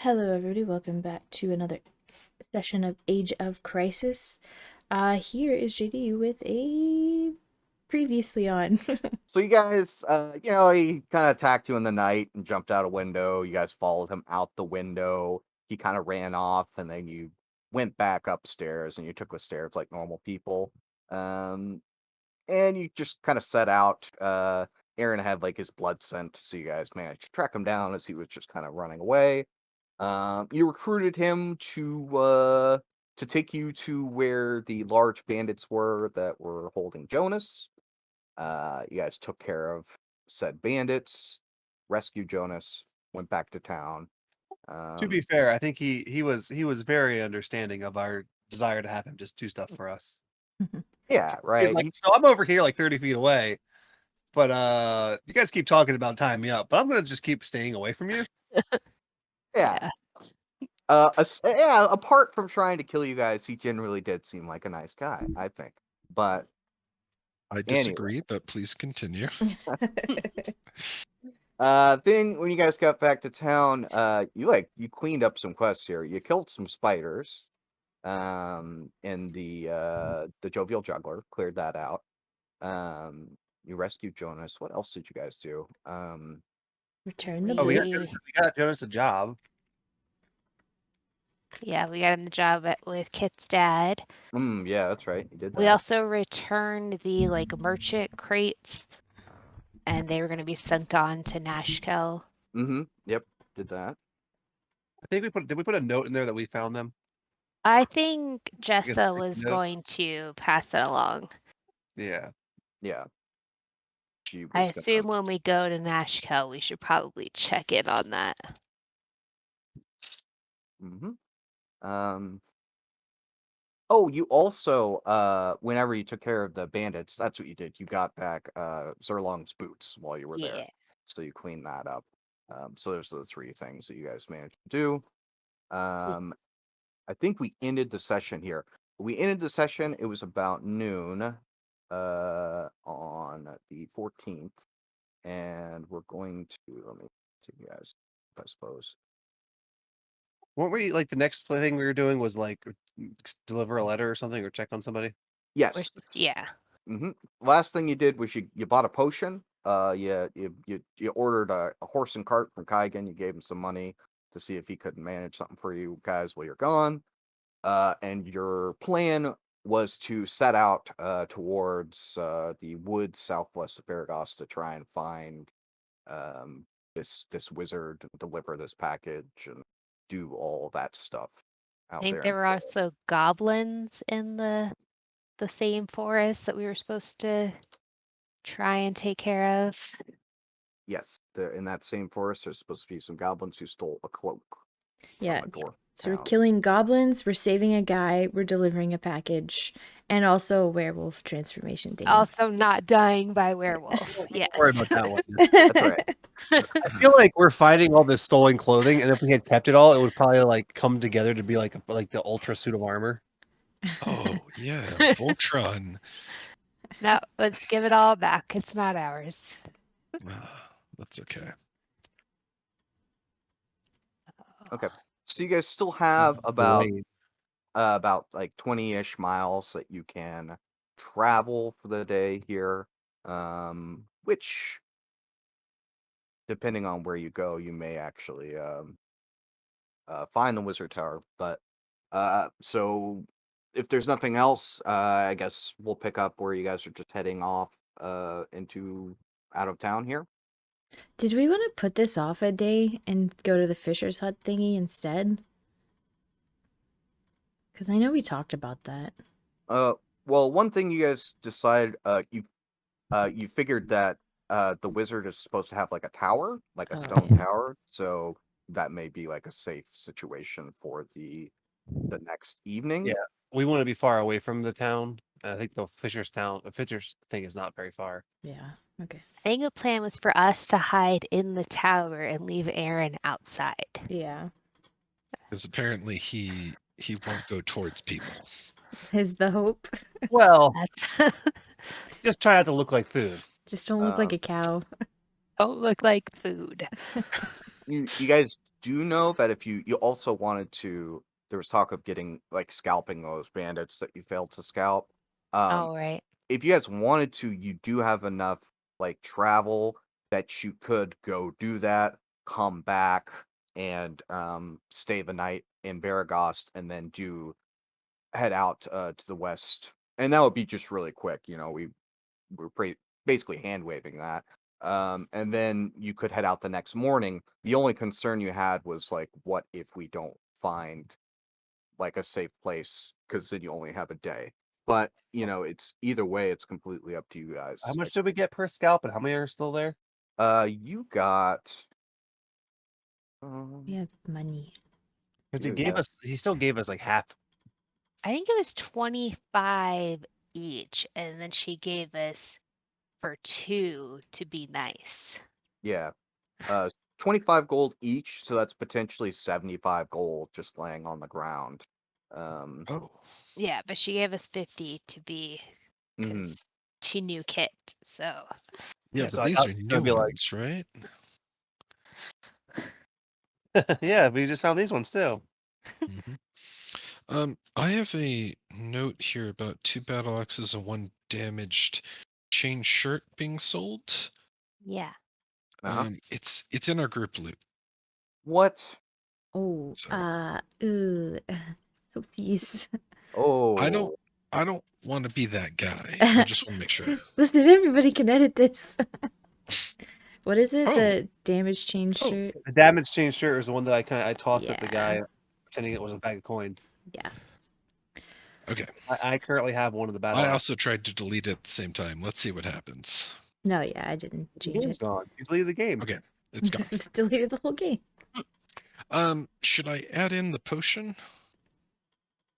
Hello, everybody. Welcome back to another session of Age of Crisis. Here is JD with a previously on. So you guys, he kind of attacked you in the night and jumped out a window. You guys followed him out the window. He kind of ran off, and then you went back upstairs and you took the stairs like normal people. Um, and you just kind of set out. Aryn had like his blood scent, so you guys managed to track him down as he was just kind of running away. You recruited him to take you to where the large bandits were that were holding Jonas. You guys took care of said bandits, rescued Jonas, went back to town. To be Um, fair, I think he was very understanding of our desire to have him just do stuff for us. yeah, He's right. like, so I'm over here like 30 feet away, but you guys keep talking about tying me up, but I'm gonna just keep staying away from you. Yeah. Yeah. Yeah. Apart from trying to kill you guys, he generally did seem like a nice guy, I think. But I anyway, disagree, but please continue. then when you guys got back to town, you cleaned up some quests here. You killed some spiders. In the jovial juggler, cleared that out. You rescued Jonas. What else did you guys do? Return the Oh, we boots. got Jonas a job. Yeah, we got him the job with Kit's dad. Yeah, that's right. You did We that. also returned the merchant crates, and they were going to be sent on to Nashkel. Yep, did that. I think did we put a note in there that we found them? I think Like a Jessa sticky was note? going to pass it along. Yeah. Yeah. She I was gonna. assume when we go to Nashkel, we should probably check in on that. Um. Oh, you also whenever you took care of the bandits, that's what you did. You got back Zerlong's boots while you were there, Yeah. so you cleaned that up. So there's the three things that you guys managed to do. I think we ended the session here. We ended the session. It was about noon on the 14th, and we're going to let me take you guys, I suppose. Weren't we like the next thing we were doing was like deliver a letter or something or check on somebody? Yes. Yeah. Last thing you did was you bought a potion. You ordered a horse and cart from Kaigan. You gave him some money to see if he couldn't manage something for you guys while you're gone. And your plan was to set out towards the woods southwest of Beregost to try and find this wizard, and deliver this package, and do all that stuff I out think there. there were also goblins in the same forest that we were supposed to try and take care of. Yes, in that same forest, there's supposed to be some goblins who stole a cloak Yeah. from a dwarf So we're town. killing goblins, we're saving a guy, we're delivering a package, and also a werewolf transformation thingy. Also not dying by werewolf. Yes. Don't worry about that one. That's right. I feel like we're fighting all this stolen clothing, and if we had kept it all, it would probably like come together to be like the ultra suit of armor. Oh, yeah, Voltron. No, let's give it all back. It's not ours. That's okay. Okay, so you guys still have about Great. like 20-ish miles that you can travel for the day here. Which, depending on where you go, you may actually find the wizard tower. But so if there's nothing else, I guess we'll pick up where you guys are just heading off into out of town here. Did we want to put this off a day and go to the Fisher's Hut thingy instead? Because I know we talked about that. Well, one thing you guys decided, you figured that the wizard is supposed to have like a tower, like a Oh, stone yeah. tower, so that may be like a safe situation for the next evening. Yeah, we want to be far away from the town. And I think the Fisher's thing is not very far. Yeah. Okay. I think the plan was for us to hide in the tower and leave Aryn outside. Yeah. Because apparently he won't go towards people. Is the hope. Well, That's just try not to look like food. Just don't look like a cow. don't look like food. You guys do know that if you also wanted to, there was talk of getting like scalping those bandits that you failed to scalp. Oh, right. If you guys wanted to, you do have enough like travel that you could go do that, come back, and stay the night in Beregost, and then head out to the west, and that would be just really quick. We're basically hand waving that. And then you could head out the next morning. The only concern you had was like, what if we don't find like a safe place? Because then you only have a day. But it's either way, it's completely up to you guys. How much did we get per scalp, and how many are still there? You got. We have money. Because Yeah. he still gave us like half. I think it was 25 each, and then she gave us for 2 to be nice. Yeah. 25 gold each, so that's potentially 75 gold just laying on the ground. Oh, Yeah, but she gave us 50 to be Mhm. because she knew Kit. So yeah, Yeah, but so I these thought are it was new gonna be like- ones, right? yeah, we just found these ones too. Mhm. I have a note here about 2 battle axes and 1 damaged chain shirt being sold. yeah, Uh-huh. It's in our group loot. What? Oh, So oopsies. Oh. I don't want to be that guy. I just want to make sure. Listen, everybody can edit this. What is it? Oh. The damage change Oh. shirt? The damage chain shirt was the one that I tossed at the Yeah. guy, pretending it was a bag of coins. Yeah. Okay. I currently have one of the battle. I axes. also tried to delete it at the same time. Let's see what happens. No, yeah, I didn't The change game's it. gone. You deleted the game. Okay, it's gone. Just deleted the whole game. Should I add in the potion?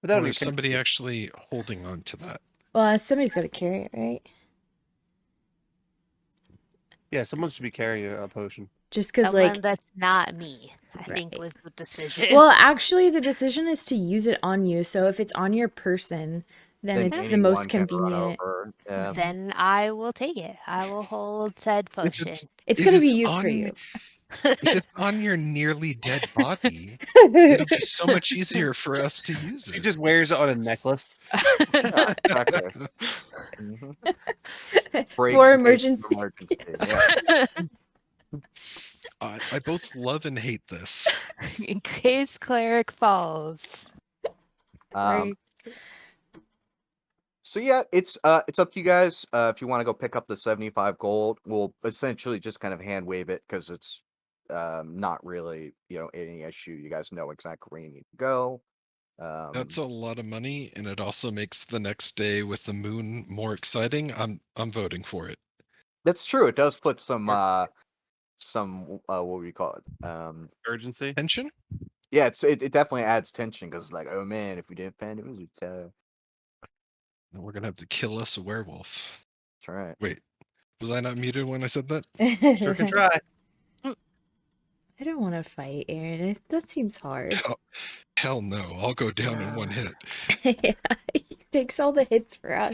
Put that on Or your is character somebody sheet. actually holding on to that? Well, somebody's got to carry it, right? Yeah, someone should be carrying a potion. Just because, someone like, that's not me, I think Right. was the decision. well, actually, the decision is to use it on you. So if it's on your person, then it's the anyone most can run convenient. over. Yeah. Then I will take it. I will hold said potion. It's if going to be it's used for on- you. If it's on your nearly dead body, it'll be so much easier for us to use She it. just wears it on a necklace. Yeah, exactly. Mhm. Break For in case of emergency. emergency. Yeah. I both love and hate this. In case cleric falls. Um, So yeah, it's up to you guys. If you want to go pick up the 75 gold, we'll essentially just kind of hand wave it because it's not really any issue. You guys know exactly where you need to go. That's a lot of money, and it also makes the next day with the moon more exciting. I'm voting for it. That's true. It does put some what would we call it? Urgency. Tension? Yeah, it definitely adds tension because like, oh man, if we didn't find it, it was And we're gonna have to kill us a werewolf. that's right. Wait, was I not muted when I said that? Sure can try. I don't want to fight, Aaron. That seems hard. Hell no, I'll go down in one hit. Yeah, he takes all the hits for us.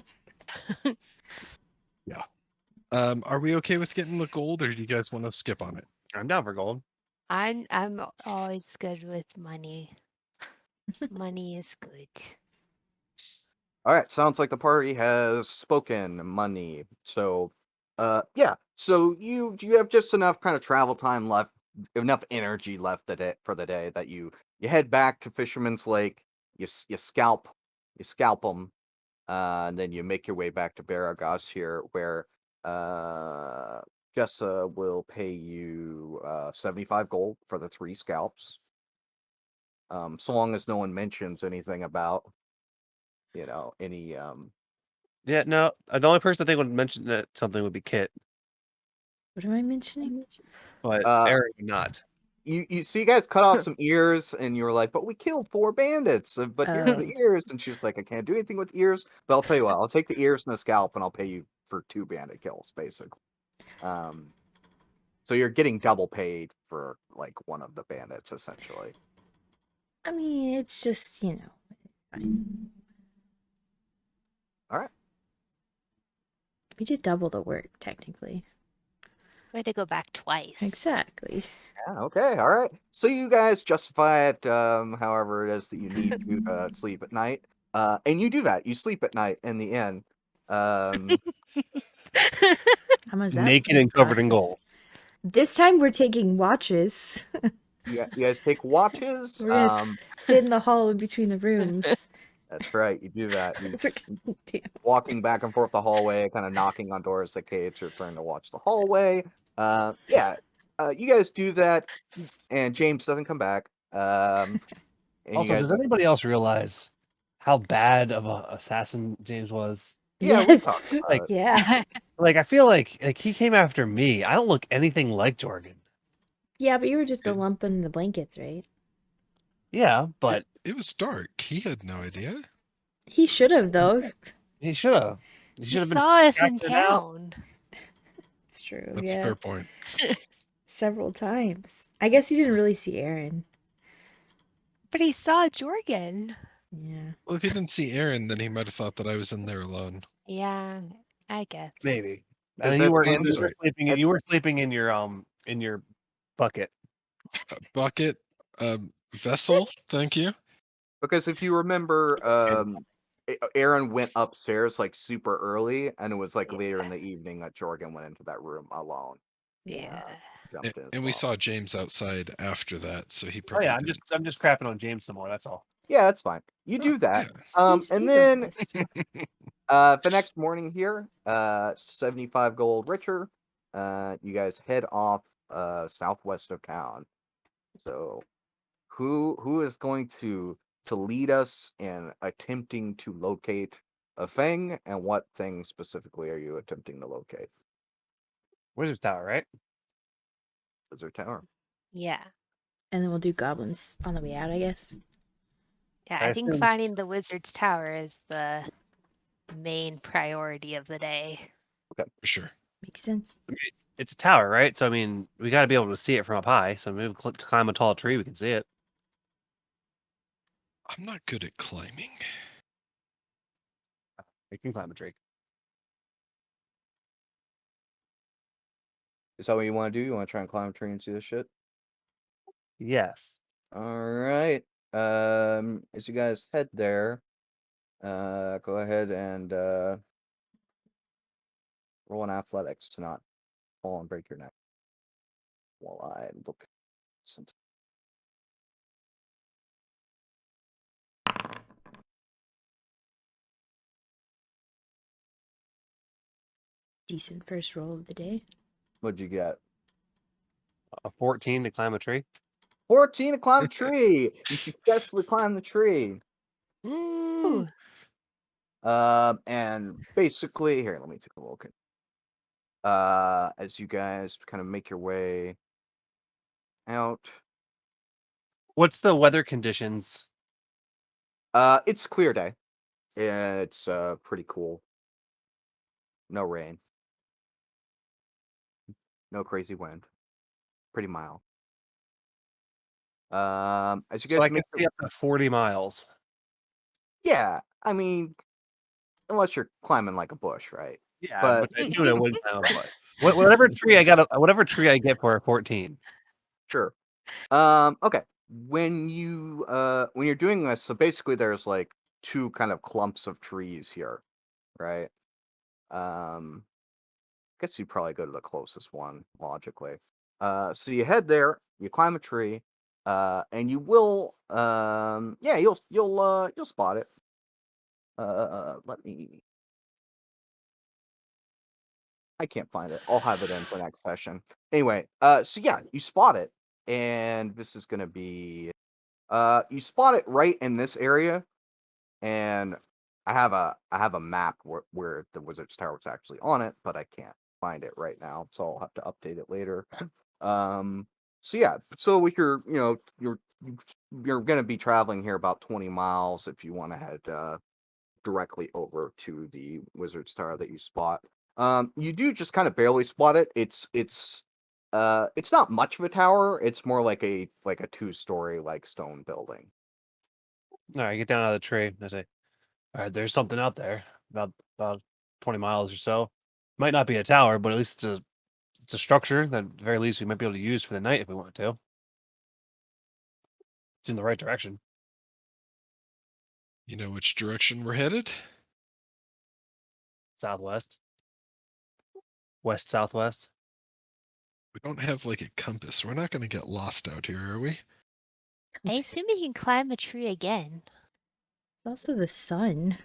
Are we okay with getting the gold, or do you guys want to skip on it? I'm down for gold. I'm always good with money. Money is good. All right, sounds like the party has spoken. Money. So, yeah. So you have just enough kind of travel time left, enough energy left for the day that you head back to Fisherman's Lake. You scalp them, and then you make your way back to Beregost here, where Jessa will pay you 75 gold for the 3 scalps. So long as no one mentions anything about any Yeah, no. The only person I think would mention that something would be Kit, What am I mentioning? but Uh, Aryn would not. you guys cut off some ears and you were like, but we killed 4 bandits, but here's the Oh. ears. And she's like, I can't do anything with ears, but I'll tell you what, I'll take the ears and the scalp and I'll pay you for 2 bandit kills, basically. So you're getting double paid for like one of the bandits, essentially. I mean, it's just, it's fine. All right. We did double the work, technically. We had to go back twice. Exactly. Yeah, okay, all right. So you guys justify it, however it is that you need to sleep at night, and you do that. You sleep at night in the inn. Um, How much that Naked and covered in process? gold. This time we're taking watches. you guys take watches. We're gonna sit in the hall in between the rooms. That's right. You do that. You It's like, damn. walking back and forth the hallway, kind of knocking on doors like hey, it's your turn to watch the hallway. Yeah, you guys do that, and James doesn't come back. And you Also, guys, does anybody else realize how bad of a assassin James was? yeah, we talked Yes. about Like, it. Yeah. like I feel like he came after me. I don't look anything like Jorgen. Yeah, but you were just a Good. lump in the blankets, right? Yeah, but It was dark. He had no idea. He should have, though. he should have. He He should have been saw us in tracking it out. town. It's true. That's a yeah. fair point. Several times. I guess he didn't really see Aryn. But he saw Jorgen. Yeah. Well, if he didn't see Aaron, then he might have thought that I was in there alone. Yeah, I guess. Maybe. Because And at you were the end you of- were sleeping. at- You were sleeping in your bucket. Bucket, vessel. Thank you. Because if you remember, Aaron went upstairs like super early, and it was like later in Yeah. the evening that Jorgen went into that room alone. Yeah. Jumped in as And we well. saw James outside after that, so he Oh probably yeah, didn't. I'm just crapping on James some more. That's all. Yeah, that's fine. You do that. He's And a then host. the next morning here, 75 gold richer, you guys head off southwest of town. So who is going to lead us in attempting to locate a thing, and what thing specifically are you attempting to locate? Wizard Tower, right? Wizard Tower. Yeah. And then we'll do goblins on the way out, I guess. Yeah, I I think assume- finding the wizard's tower is the main priority of the day. For sure. Makes sense. It's a tower, right? So I mean, we got to be able to see it from up high. So maybe to climb a tall tree, we can see it. I'm not good at climbing. We can climb a tree. Is that what you want to do? You want to try and climb a tree and see this shit? Yes. All right. As you guys head there, go ahead and roll an athletics to not fall and break your neck. While I look. Decent first roll of the day. What'd you get? A 14 to climb a tree. 14 to climb a tree. You successfully climb the tree. Ooh. And basically, here, let me take a look. As you guys kind of make your way out. What's the weather conditions? It's a clear day. It's pretty cool. No rain. No crazy wind. Pretty mild. As you So guys I can make see up to 40 miles. yeah, I mean, unless you're climbing like a bush, right? Yeah, But- but I do know wouldn't climb a bush. Whatever tree I get for a 14. Sure. Okay. When you're doing this, so basically there's like two kind of clumps of trees here, right? Guess you probably go to the closest one logically. So you head there, you climb a tree, and you will yeah, you'll spot it. Let me I can't find it. I'll have it in for next session. Anyway, so yeah, you spot it, and this is gonna be you spot it right in this area, and I have a map where the wizard's tower was actually on it, but I can't find it right now, so I'll have to update it later. So yeah, so with your you're gonna be traveling here about 20 miles if you want to head directly over to the wizard's tower that you spot. You do just kind of barely spot it. It's not much of a tower. It's more like a 2-story like stone building. All right, get down out of the tree. I say, all right, there's something out there about 20 miles or so. Might not be a tower, but at least it's It's a structure that at the very least we might be able to use for the night if we want to. It's in the right direction. You know which direction we're headed? Southwest. West southwest. We don't have like a compass. We're not going to get lost out here, are we? I assume you can climb a tree again. It's also the sun.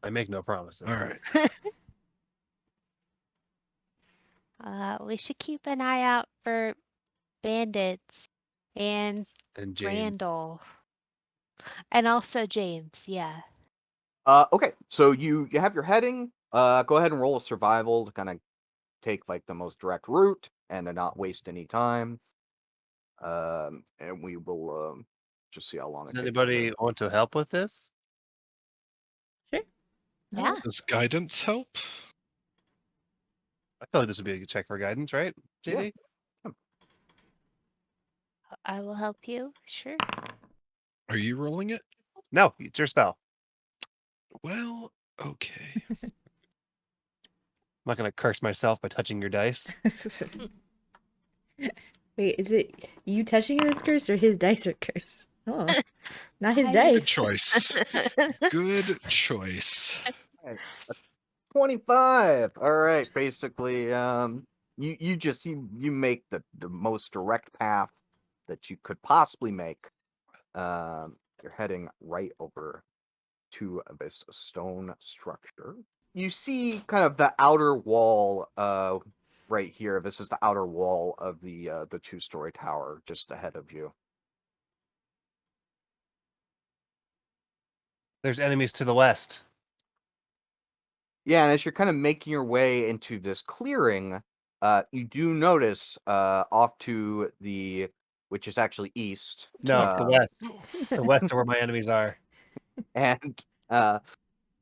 I make no promises. All right. We should keep an eye out for bandits and And James. Randall. And also James, yeah. Okay, so you have your heading. Go ahead and roll a survival to kind of take like the most direct route and to not waste any time. And we will just see how long Does it takes. anybody want to help with this? Sure. Yeah. Does guidance help? I feel like this would be a good check for guidance, right, JD? Yeah. I will help you. Sure. Are you rolling it? No, it's your spell. Well, okay. I'm not going to curse myself by touching your dice. Wait, is it you touching it that's cursed or his dice are cursed? Oh, not his I- dice. Good choice. Good choice. 25. All right, basically, you make the most direct path that you could possibly make. You're heading right over to this stone structure. You see kind of the outer wall right here. This is the outer wall of the 2-story tower just ahead of you. There's enemies to the west. Yeah, and as you're kind of making your way into this clearing, you do notice off to the, which is actually east. No, the west. The west are where my enemies are. And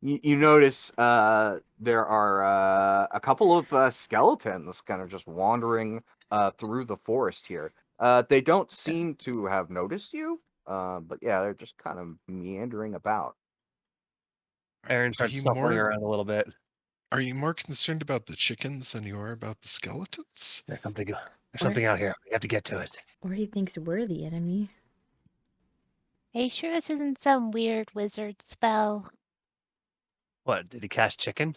you notice there are a couple of skeletons kind of just wandering through the forest here. They don't seem to have noticed you, but yeah, they're just kind of meandering about. Aryn starts snuffling around a little bit. Are you more concerned about the chickens than you are about the skeletons? There's something out here. We have to get to it. Or he thinks we're the enemy. Are you sure this isn't some weird wizard spell? What, did he cast chicken?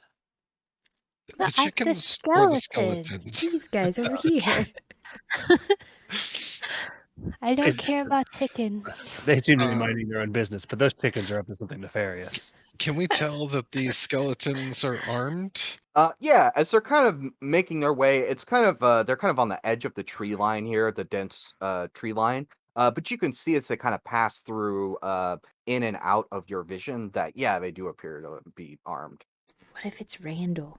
The chickens or the skeletons? These guys over here. I don't Is- care about chickens. They seem to be minding their own business, but those chickens are up to something nefarious. Can we tell that these skeletons are armed? Yeah, as they're kind of making their way, it's kind of they're kind of on the edge of the tree line here, the dense tree line. But you can see as they kind of pass through in and out of your vision that yeah, they do appear to be armed. What if it's Randall?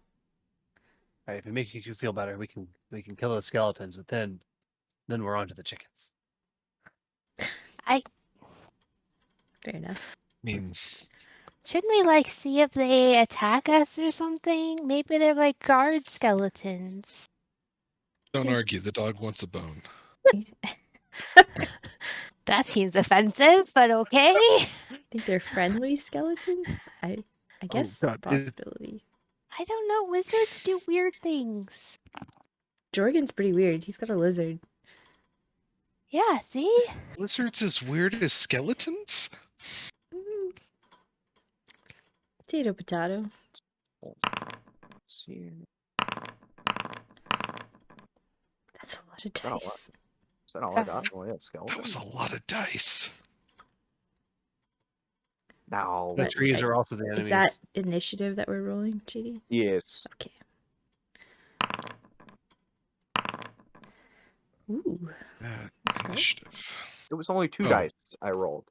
All right, if it makes you feel better, we can kill those skeletons, but then we're on to the chickens. Fair enough. I mean, Shouldn't we like see if they attack us or something? Maybe they're like guard skeletons. don't Yeah. argue. The dog wants a bone. That seems offensive, but okay. Think they're friendly skeletons? I guess it's a God. possibility. I don't know. Wizards do weird things. Jorgen's pretty weird. He's got a lizard. Yeah, see? Lizards as weird as skeletons? Mm. Potato, potato. See, That's a lot of that a lot? dice. is that all I got? Oh, yeah, That skeleton. was a lot of dice. No. The What- trees are also the enemies. Is that initiative that we're rolling, JD? Yes. Okay. Ooh. Initiative. It was only 2 Oh. dice I rolled.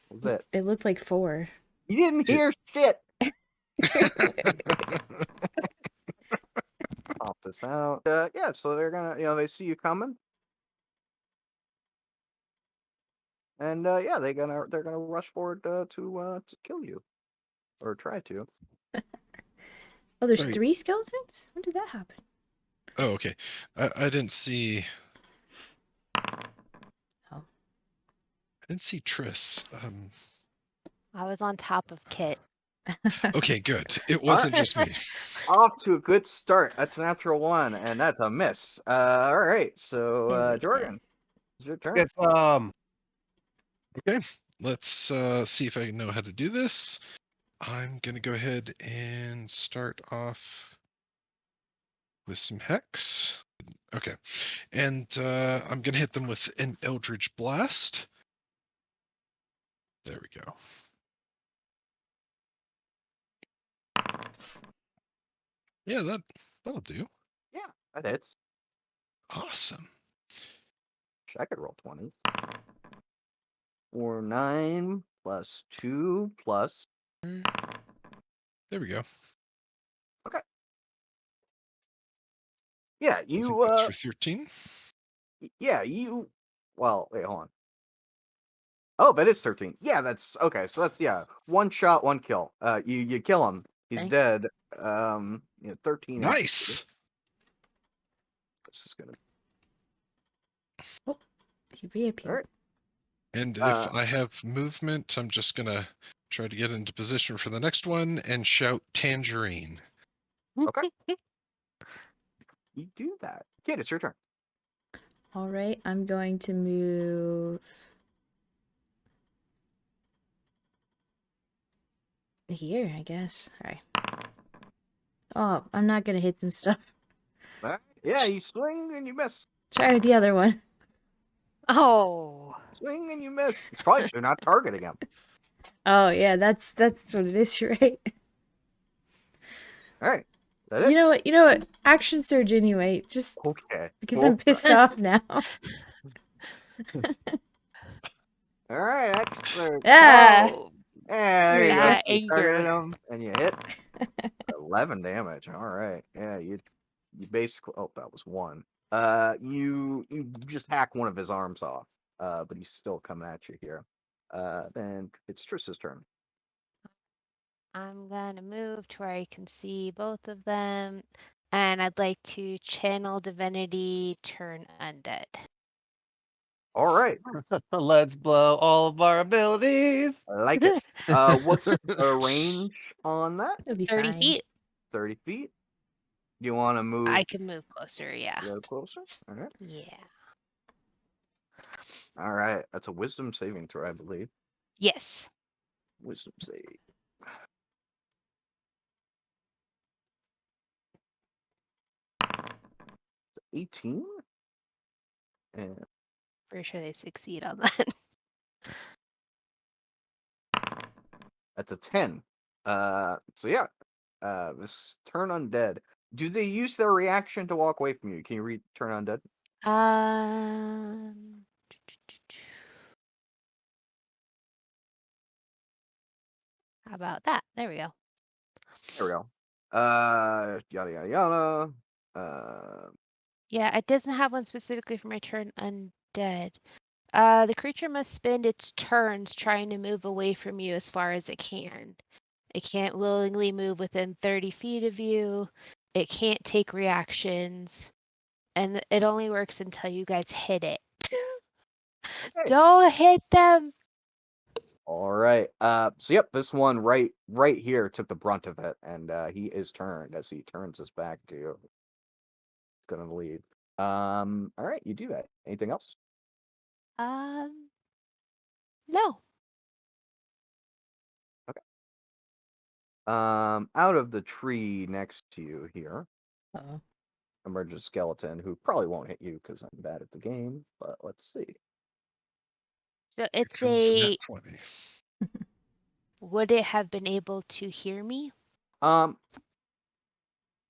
What was it? It looked like 4. You didn't hear shit. Pop this out. Yeah, so they're gonna, they see you coming, and yeah, they're gonna rush forward to kill you, or try to. Oh, there's Sorry. 3 skeletons? When did that happen? Oh, okay. I didn't see. Oh. I didn't see Triss. I was on top of Kit. Okay, good. It All wasn't just me. Off to a good start. That's a natural one, and that's a miss. All right, so There we go. Jordan, it's your turn. It's Okay, let's see if I know how to do this. I'm gonna go ahead and start off with some hex. Okay, and I'm gonna hit them with an Eldritch Blast. There we go. Yeah, that'll do. Yeah, that hits. Awesome. I could roll 20s. 4, 9 plus 2 plus. There we go. Okay. Yeah, I think you that's for 13. yeah, you. Well, wait, hold on. Oh, but it's 13. Yeah, that's okay. So that's one shot, one kill. You kill him. He's Okay. dead. 13. Nice. This is gonna. He All reappeared. right. And if I have movement, I'm just gonna try to get into position for the next one and shout tangerine. Okay. You do that. Kid, it's your turn. All right, I'm going to move here, I guess. All right. Oh, I'm not gonna hit some stuff. All right. Yeah, you swing and you miss. Try with the other one. Oh. Swing and you miss. It's probably you're not targeting him. Oh yeah, that's what it is, right? All right. That it? You know what? You know what? Action surge anyway, just Okay. because Cool. I'm pissed off now. All right. Excellent. Ah, Oh, Yeah, there you go. that So you targeted anger. him and you hit 11 damage. All right. Yeah, you basically. Oh, that was 1. You just hack one of his arms off. But he's still coming at you here. Then it's Triss's turn. I'm gonna move to where I can see both of them. And I'd like to channel divinity, turn undead. All right. let's blow all of our abilities. I like it. What's the range on that? it'll be 30 fine. feet. 30 feet. You want to move I can move closer, a yeah. little closer? All right. Yeah. All right. That's a wisdom saving throw, I believe. Yes. Wisdom save. 18. And Pretty sure they succeed on that. that's a 10. So yeah. This turn undead. Do they use their reaction to walk away from you? Can you read turn undead? Um, how about that? There we go. There we go. Yada yada yada. Yeah, it doesn't have one specifically for my turn undead. The creature must spend its turns trying to move away from you as far as it can. It can't willingly move within 30 feet of you. It can't take reactions. And it only works until you guys hit it. Okay. Don't hit them. All right. So yep, this one right here took the brunt of it, and he is turned. As he turns his back to you, he's gonna leave. All right, you do that. Anything else? No. Okay. Out of the tree next to you here Uh-oh. emerges a skeleton who probably won't hit you because I'm bad at the game. But let's see. So it's Comes the a. net 20. Would it have been able to hear me?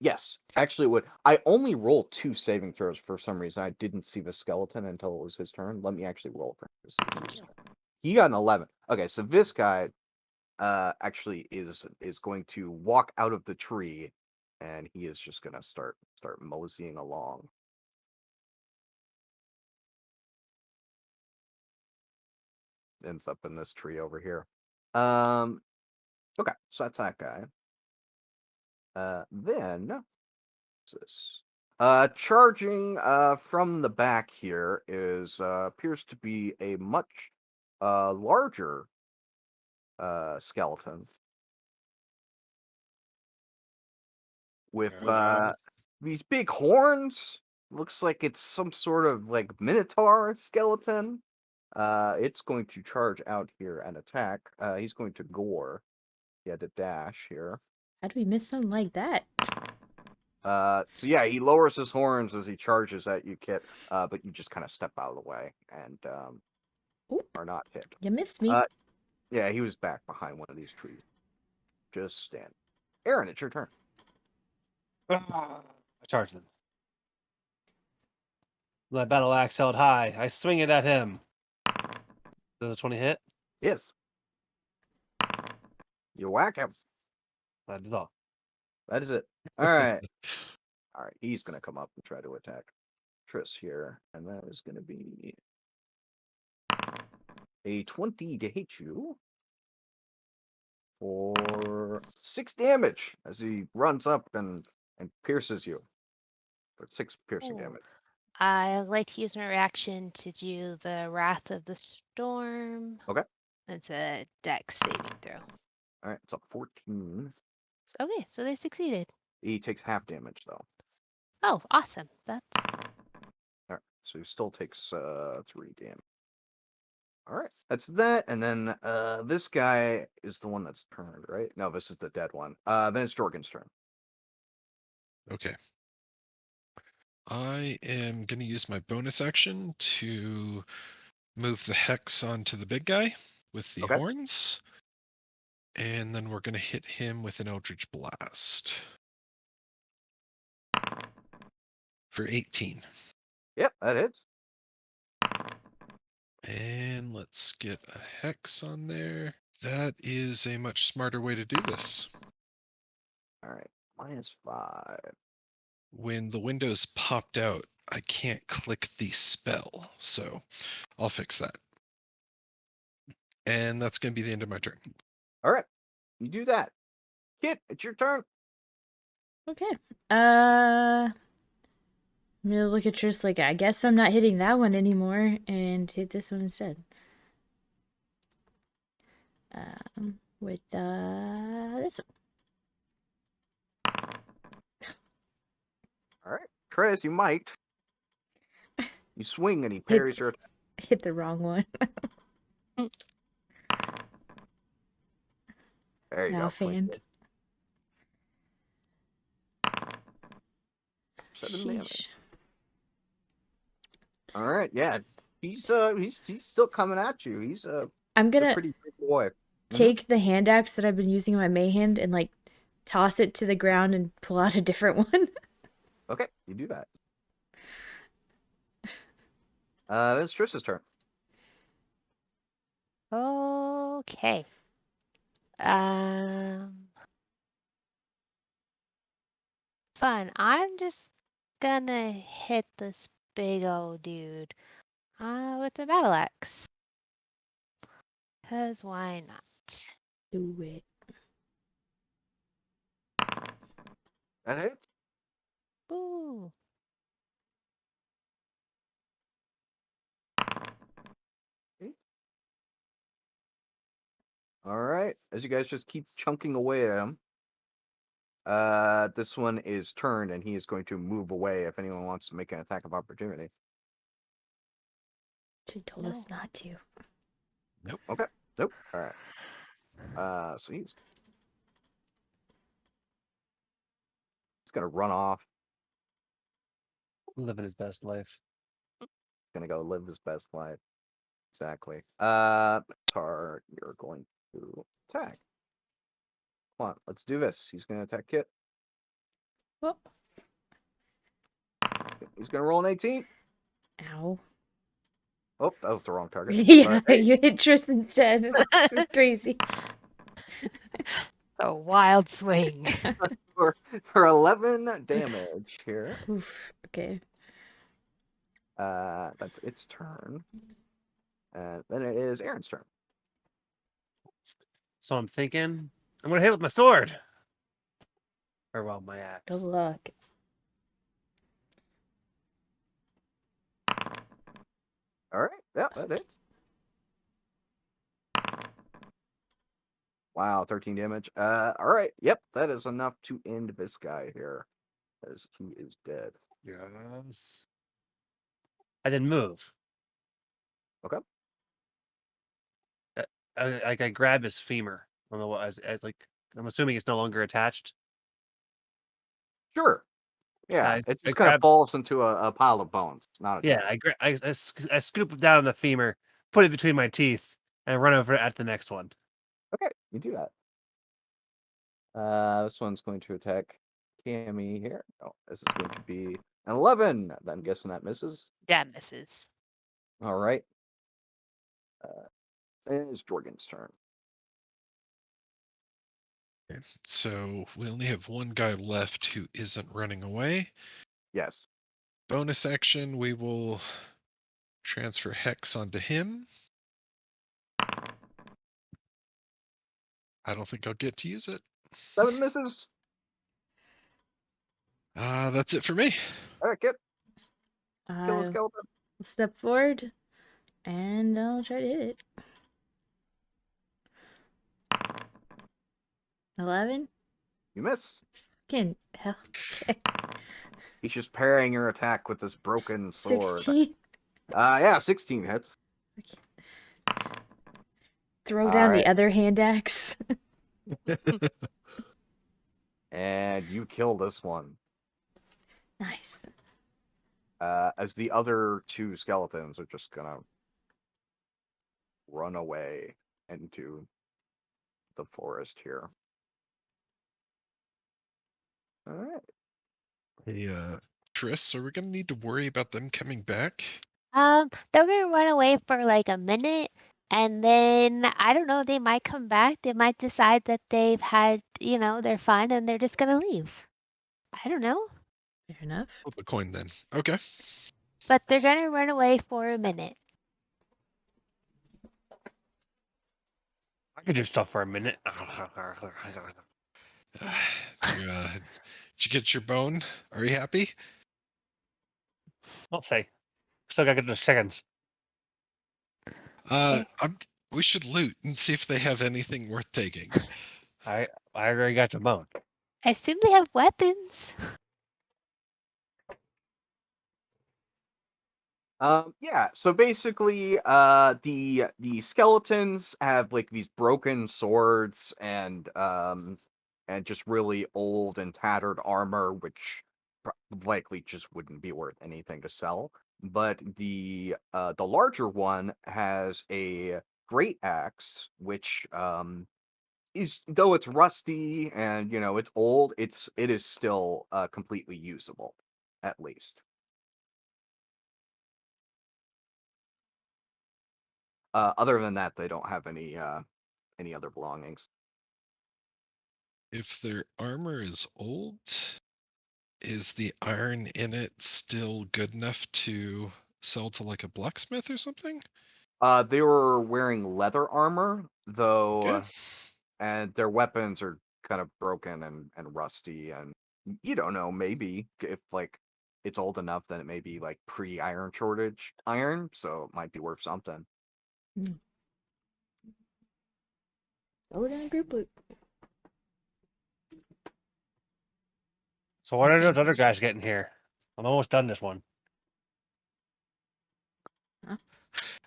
Yes, actually, it would. I only rolled 2 saving throws for some reason. I didn't see the skeleton until it was his turn. Let me actually roll for him. Thank you. He got an 11. Okay, so this guy actually is going to walk out of the tree, and he is just gonna start moseying along. Ends up in this tree over here. Okay, so that's that guy. Then what's this? Charging from the back here is appears to be a much larger skeleton. with There it is. these big horns. Looks like it's some sort of like minotaur skeleton. It's going to charge out here and attack. He's going to gore. He had to dash here. How do we miss something like that? So yeah, he lowers his horns as he charges at you, Kit. But you just kind of step out of the way and Oop, are not hit. you missed me. Yeah, he was back behind one of these trees. Just stand. Aryn, it's your turn. I charge them. My battle axe held high. I swing it at him. Does a 20 hit? Yes. You whack him. That is all. That is it. All right. All right. He's going to come up and try to attack Triss here. And that is going to be a 20 to hit you for 6 damage as he runs up and pierces you for 6 piercing Ooh. damage. I like to use my reaction to do the Wrath of the Storm. Okay. It's a dex saving throw. All right. It's up 14. Okay, so they succeeded. He takes half damage, though. Oh, awesome. That's All right. So he still takes 3 damage. All right. That's that. And then this guy is the one that's turned, right? No, this is the dead one. Then it's Jorgen's turn. Okay. I am going to use my bonus action to move the hex onto the big guy with the Okay. horns. And then we're going to hit him with an Eldritch Blast. For 18. Yep, that hits. And let's get a hex on there. That is a much smarter way to do this. All right. -5. When the window's popped out, I can't click the spell. So I'll fix that. And that's going to be the end of my turn. All right. You do that. Kit, it's your turn. Okay. I'm gonna look at Triss like, I guess I'm not hitting that one anymore, and hit this one instead. With this one. All right. Trez, you might. You swing and he parries your attack. Hit the wrong one. There you go. Offhand. 7 damage. Sheesh. All right. Yeah. He's still coming at you. He's I'm a gonna pretty big boy. take the hand axe that I've been using in my May hand and like toss it to the ground and pull out a different one. Okay, you do that. It's Triss's turn. okay. Fun. I'm just gonna hit this big old dude with the battle axe. 'Cause why not? Do it. That hits. Ooh. All right. As you guys just keep chunking away at him, this one is turned and he is going to move away if anyone wants to make an attack of opportunity. She told us not to. Nope. Okay. Nope. All right. So he's gonna run off. Living his best life. Gonna go live his best life. Exactly. Tar, you're going to attack. Come on, let's do this. He's gonna attack Kit. Oh. He's gonna roll an 18. Ow. Oh, that was the wrong target. Yeah, But, hey, you hit Triss instead. Crazy. A wild swing. for 11 damage here. Oof. Okay. That's its turn. And then it is Aryn's turn. So I'm thinking, I'm gonna hit with my sword. Or well, my Good axe. luck. All right. Yeah, that hits. Wow, 13 damage. All right. Yep, that is enough to end this guy here, as he is dead. Yes. I didn't move. Okay. I grab his femur on the as like I'm assuming it's no longer attached. Sure. Yeah, I, it I just kind of grab falls into a pile of bones. Not yeah. attached. I scoop down the femur, put it between my teeth, and run over at the next one. Okay, you do that. This one's going to attack Cammy here. Oh, this is going to be an 11. I'm guessing that misses. That misses. All right. It's Jorgen's turn. Okay, so we only have one guy left who isn't running away. Yes. Bonus action, we will transfer Hex onto him. I don't think I'll get to use it. 7 misses. That's it for me. All right, kill a I'll skeleton. step forward and I'll try to hit it. 11? You miss. Fucking hell. Okay. He's just parrying your attack with this broken sword. 16? Yeah, 16 hits. Throw All down right. the other hand axe. And you kill this one. Nice. As the other 2 skeletons are just gonna run away into the forest here. All right. Hey, Tris, are we gonna need to worry about them coming back? They're gonna run away for like a minute, and then I don't know. They might come back. They might decide that they've had, they're fun, and they're just gonna leave. I don't know, Fair enough. Flip a coin then. Okay. but they're gonna run away for a minute. I could do stuff for a minute. Did you get your bone? Are you happy? I'll say. Still gotta get those chickens. Eh. We should loot and see if they have anything worth taking. I already got your bone. I assume they have weapons. Yeah, so basically, the skeletons have like these broken swords and just really old and tattered armor, which likely just wouldn't be worth anything to sell. But the larger one has a great axe, which is, though it's rusty and it's old, it is still completely usable, at least. Other than that, they don't have any other belongings. If their armor is old, is the iron in it still good enough to sell to like a blacksmith or something? They were wearing leather armor, though, Okay. and their weapons are kind of broken and rusty, and you don't know, maybe if like it's old enough, then it may be like pre-iron shortage iron, so it might be worth something. Throw it in a group loot. So what are Okay. those other guys getting here? I'm almost done this one.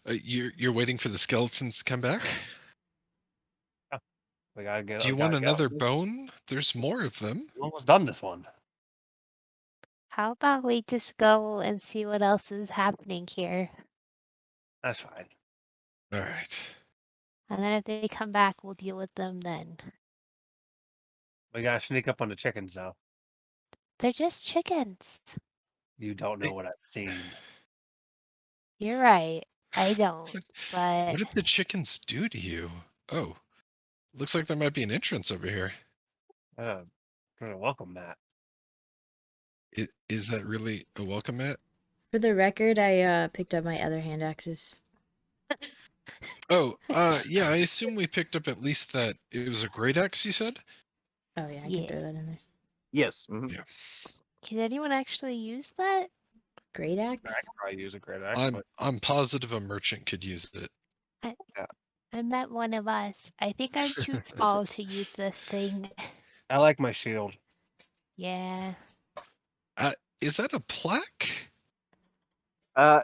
You're waiting for the skeletons to come back? We gotta get. Do you want another bone? There's more of them. I'm almost done this one. How about we just go and see what else is happening here? That's fine. All right. And then if they come back, we'll deal with them then. We gotta sneak up on the chickens though. They're just chickens. You don't know what I've seen. You're right. I don't. But What did the chickens do to you? Oh, looks like there might be an entrance over here. There's a welcome mat. Is that really a welcome mat? For the record, I picked up my other hand axes. Oh, yeah, I assume we picked up at least that it was a great axe, you said? Oh yeah, I Yeah. can throw that in there. Yes. Mhm. Yeah. can anyone actually use that? Great axe? I could probably use a great axe, but I'm positive a merchant could use it. I met one of us. I think I'm too small to use this thing. I like my shield. Yeah. Is that a plaque?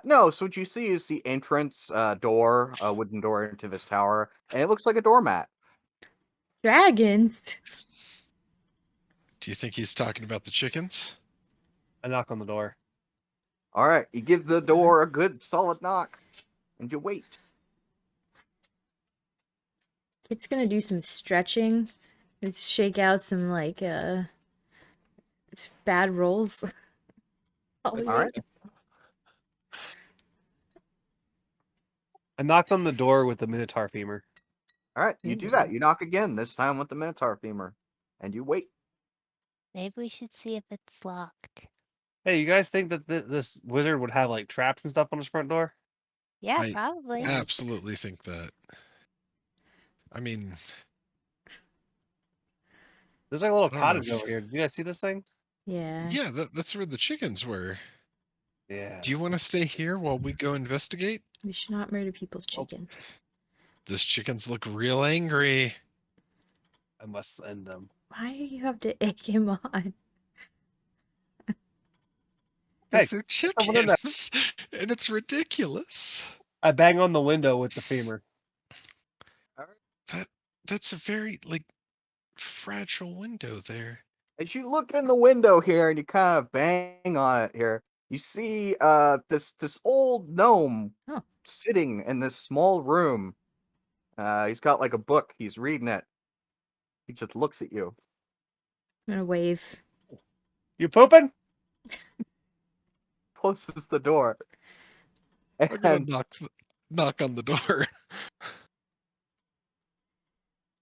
No, so what you see is the entrance door, a wooden door into this tower, and it looks like a doormat. Dragons? Do you think he's talking about the chickens? I knock on the door. All right, you give the door a good solid knock, and you wait. It's gonna do some stretching. Let's shake out some bad rolls. All right. I knock on the door with the Minotaur femur. All right, you do that. You knock again, this time with the Minotaur femur, and you wait. Maybe we should see if it's locked. Hey, you guys think that this wizard would have like traps and stuff on his front door? Yeah, I probably. absolutely think that. I mean, There's like a little I don't know cottage if- over here. Did you guys see this thing? Yeah. yeah, that's where the chickens were. Yeah. Do you want to stay here while we go investigate? We should not murder people's chickens. Those chickens look real angry. I must end them. Why do you have to egg him on? Hey, They're someone in there. chickens, and it's ridiculous. I bang on the window with the femur. That's a very fragile window there. As you look in the window here and you kind of bang on it here, you see this old gnome Oh. sitting in this small room. He's got like a book. He's reading it. He just looks at you. I'm gonna wave. You pooping? Closes the door. I'm gonna And knock on the door.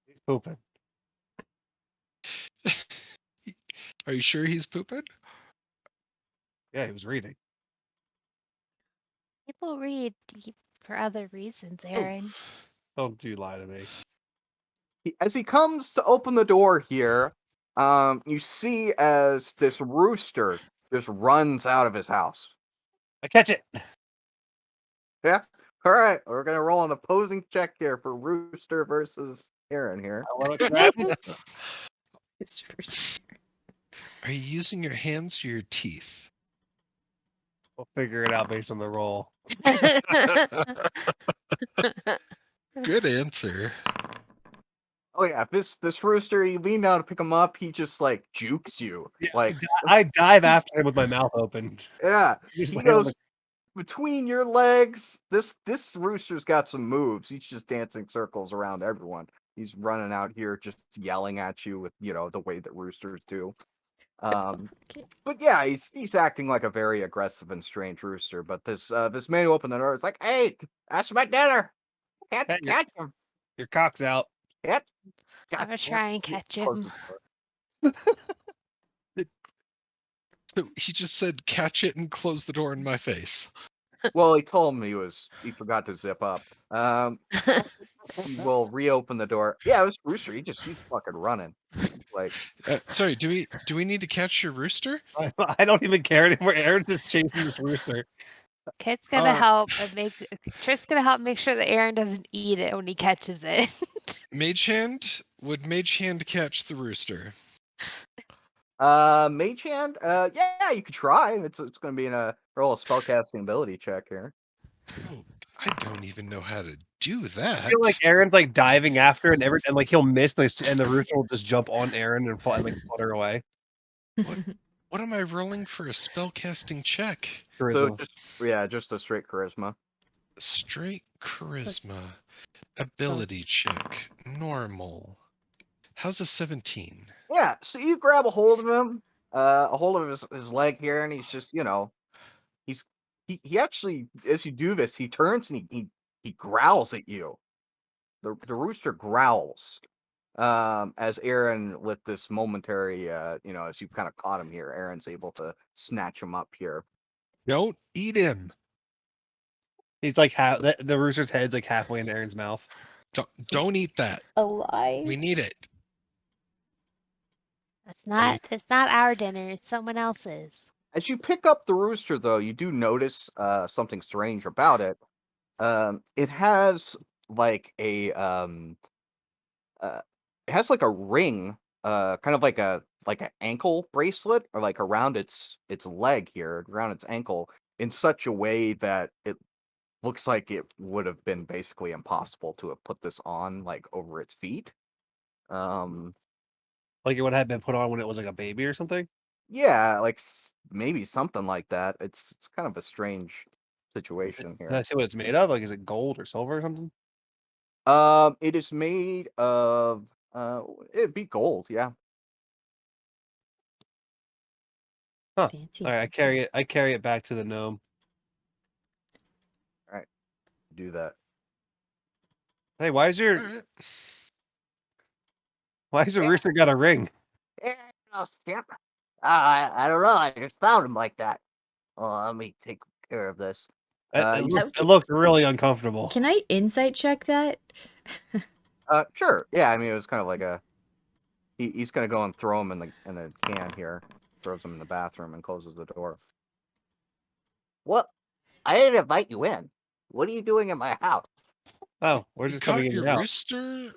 He's pooping. Are you sure he's pooping? Yeah, he was reading. People read for other reasons, Aryn. Don't you lie to me. as he comes to open the door here, you see as this rooster just runs out of his house. I catch it. Yeah. All right. We're gonna roll an opposing check here for Rooster versus Aryn here. I want to grab it. Christopher's. Are you using your hands or your teeth? We'll figure it out based on the roll. Good answer. Oh yeah, this rooster, you lean down to pick him up, he just like jukes you. Yeah, Like I dive after him with my mouth open. yeah, Just he land on goes between your legs. This rooster's got some moves. He's just dancing circles around everyone. He's running out here just yelling at you with, the way that roosters do. Okay. But yeah, he's acting like a very aggressive and strange rooster. But this man who opened the door is like, "Hey, that's my dinner. Can't Hey, catch him. your cock's out. Can't I'm gonna try and catch Close him. the door. So he just said, "Catch it and close the door in my face." Well, he told me he forgot to zip up. He will reopen the door. Yeah, it was rooster. He's fucking running. Like, Sorry, do we need to catch your rooster? I don't even care anymore. Aaron's just chasing this rooster. Kit's gonna help and Trist's gonna help make sure that Aryn doesn't eat it when he catches it. Mage Hand? Would Mage Hand catch the rooster? Mage Hand. Yeah, you could try. It's gonna be in a roll of spellcasting ability check here. Oh, I don't even know how to do I that. feel like Aaron's like diving after and like he'll miss and the rooster will just jump on Aryn and like flutter away. What am I rolling for a spellcasting check? Charisma. So just a straight charisma. Straight charisma. Ability check. Normal. How's a 17? Yeah, so you grab a hold of him, a hold of his leg here, and he's just, he actually, as you do this, he turns and he growls at you. The rooster growls. As Aryn, with this momentary, as you kind of caught him here, Aaron's able to snatch him up here. Don't eat him. He's like the rooster's head's like halfway in Aaron's mouth. Don't eat that. Alive. We need it. It's not our dinner, it's someone else's. As you pick up the rooster, though, you do notice something strange about it. It has like a it has like a ring, kind of like an ankle bracelet, or like around its leg here, around its ankle, in such a way that it looks like it would have been basically impossible to have put this on like over its feet. Um, Like it would have been put on when it was like a baby or something. yeah, like maybe something like that. It's kind of a strange situation Can I here. see what it's made of? Like, is it gold or silver or something? It is made of it'd be gold, yeah. Huh. Fancy. All right, I carry it back to the gnome. All right, do that. Hey, why is your Alright. rooster got a ring? Yeah, oh, shit. I don't know. I just found him like that. Oh, let me take care of this. It You, it looks really uncomfortable. Can I insight check that? sure. Yeah, I mean, it was kind of like a. He's gonna go and throw him in the can here. Throws him in the bathroom and closes the door. What? I didn't invite you in. What are you doing in my house? Oh, we're We just coming caught in your and out. rooster.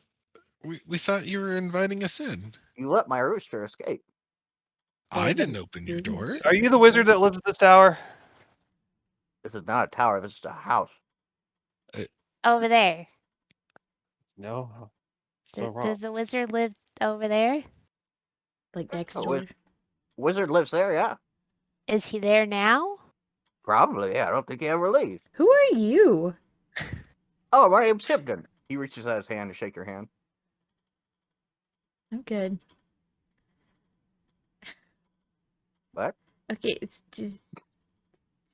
We thought you were inviting us in. You let my rooster escape. I didn't open your door. Are you the wizard that lives at this tower? This is not a tower. This is a house. Over there. No, so wrong. Does the wizard live over there? Like next Oh, door? Wizard lives there. Yeah, Is he there now? probably. Yeah, I don't think he ever leaves. Who are you? Oh, my name's Tipton. He reaches out his hand to shake your hand. I'm good. What? Okay, it's just.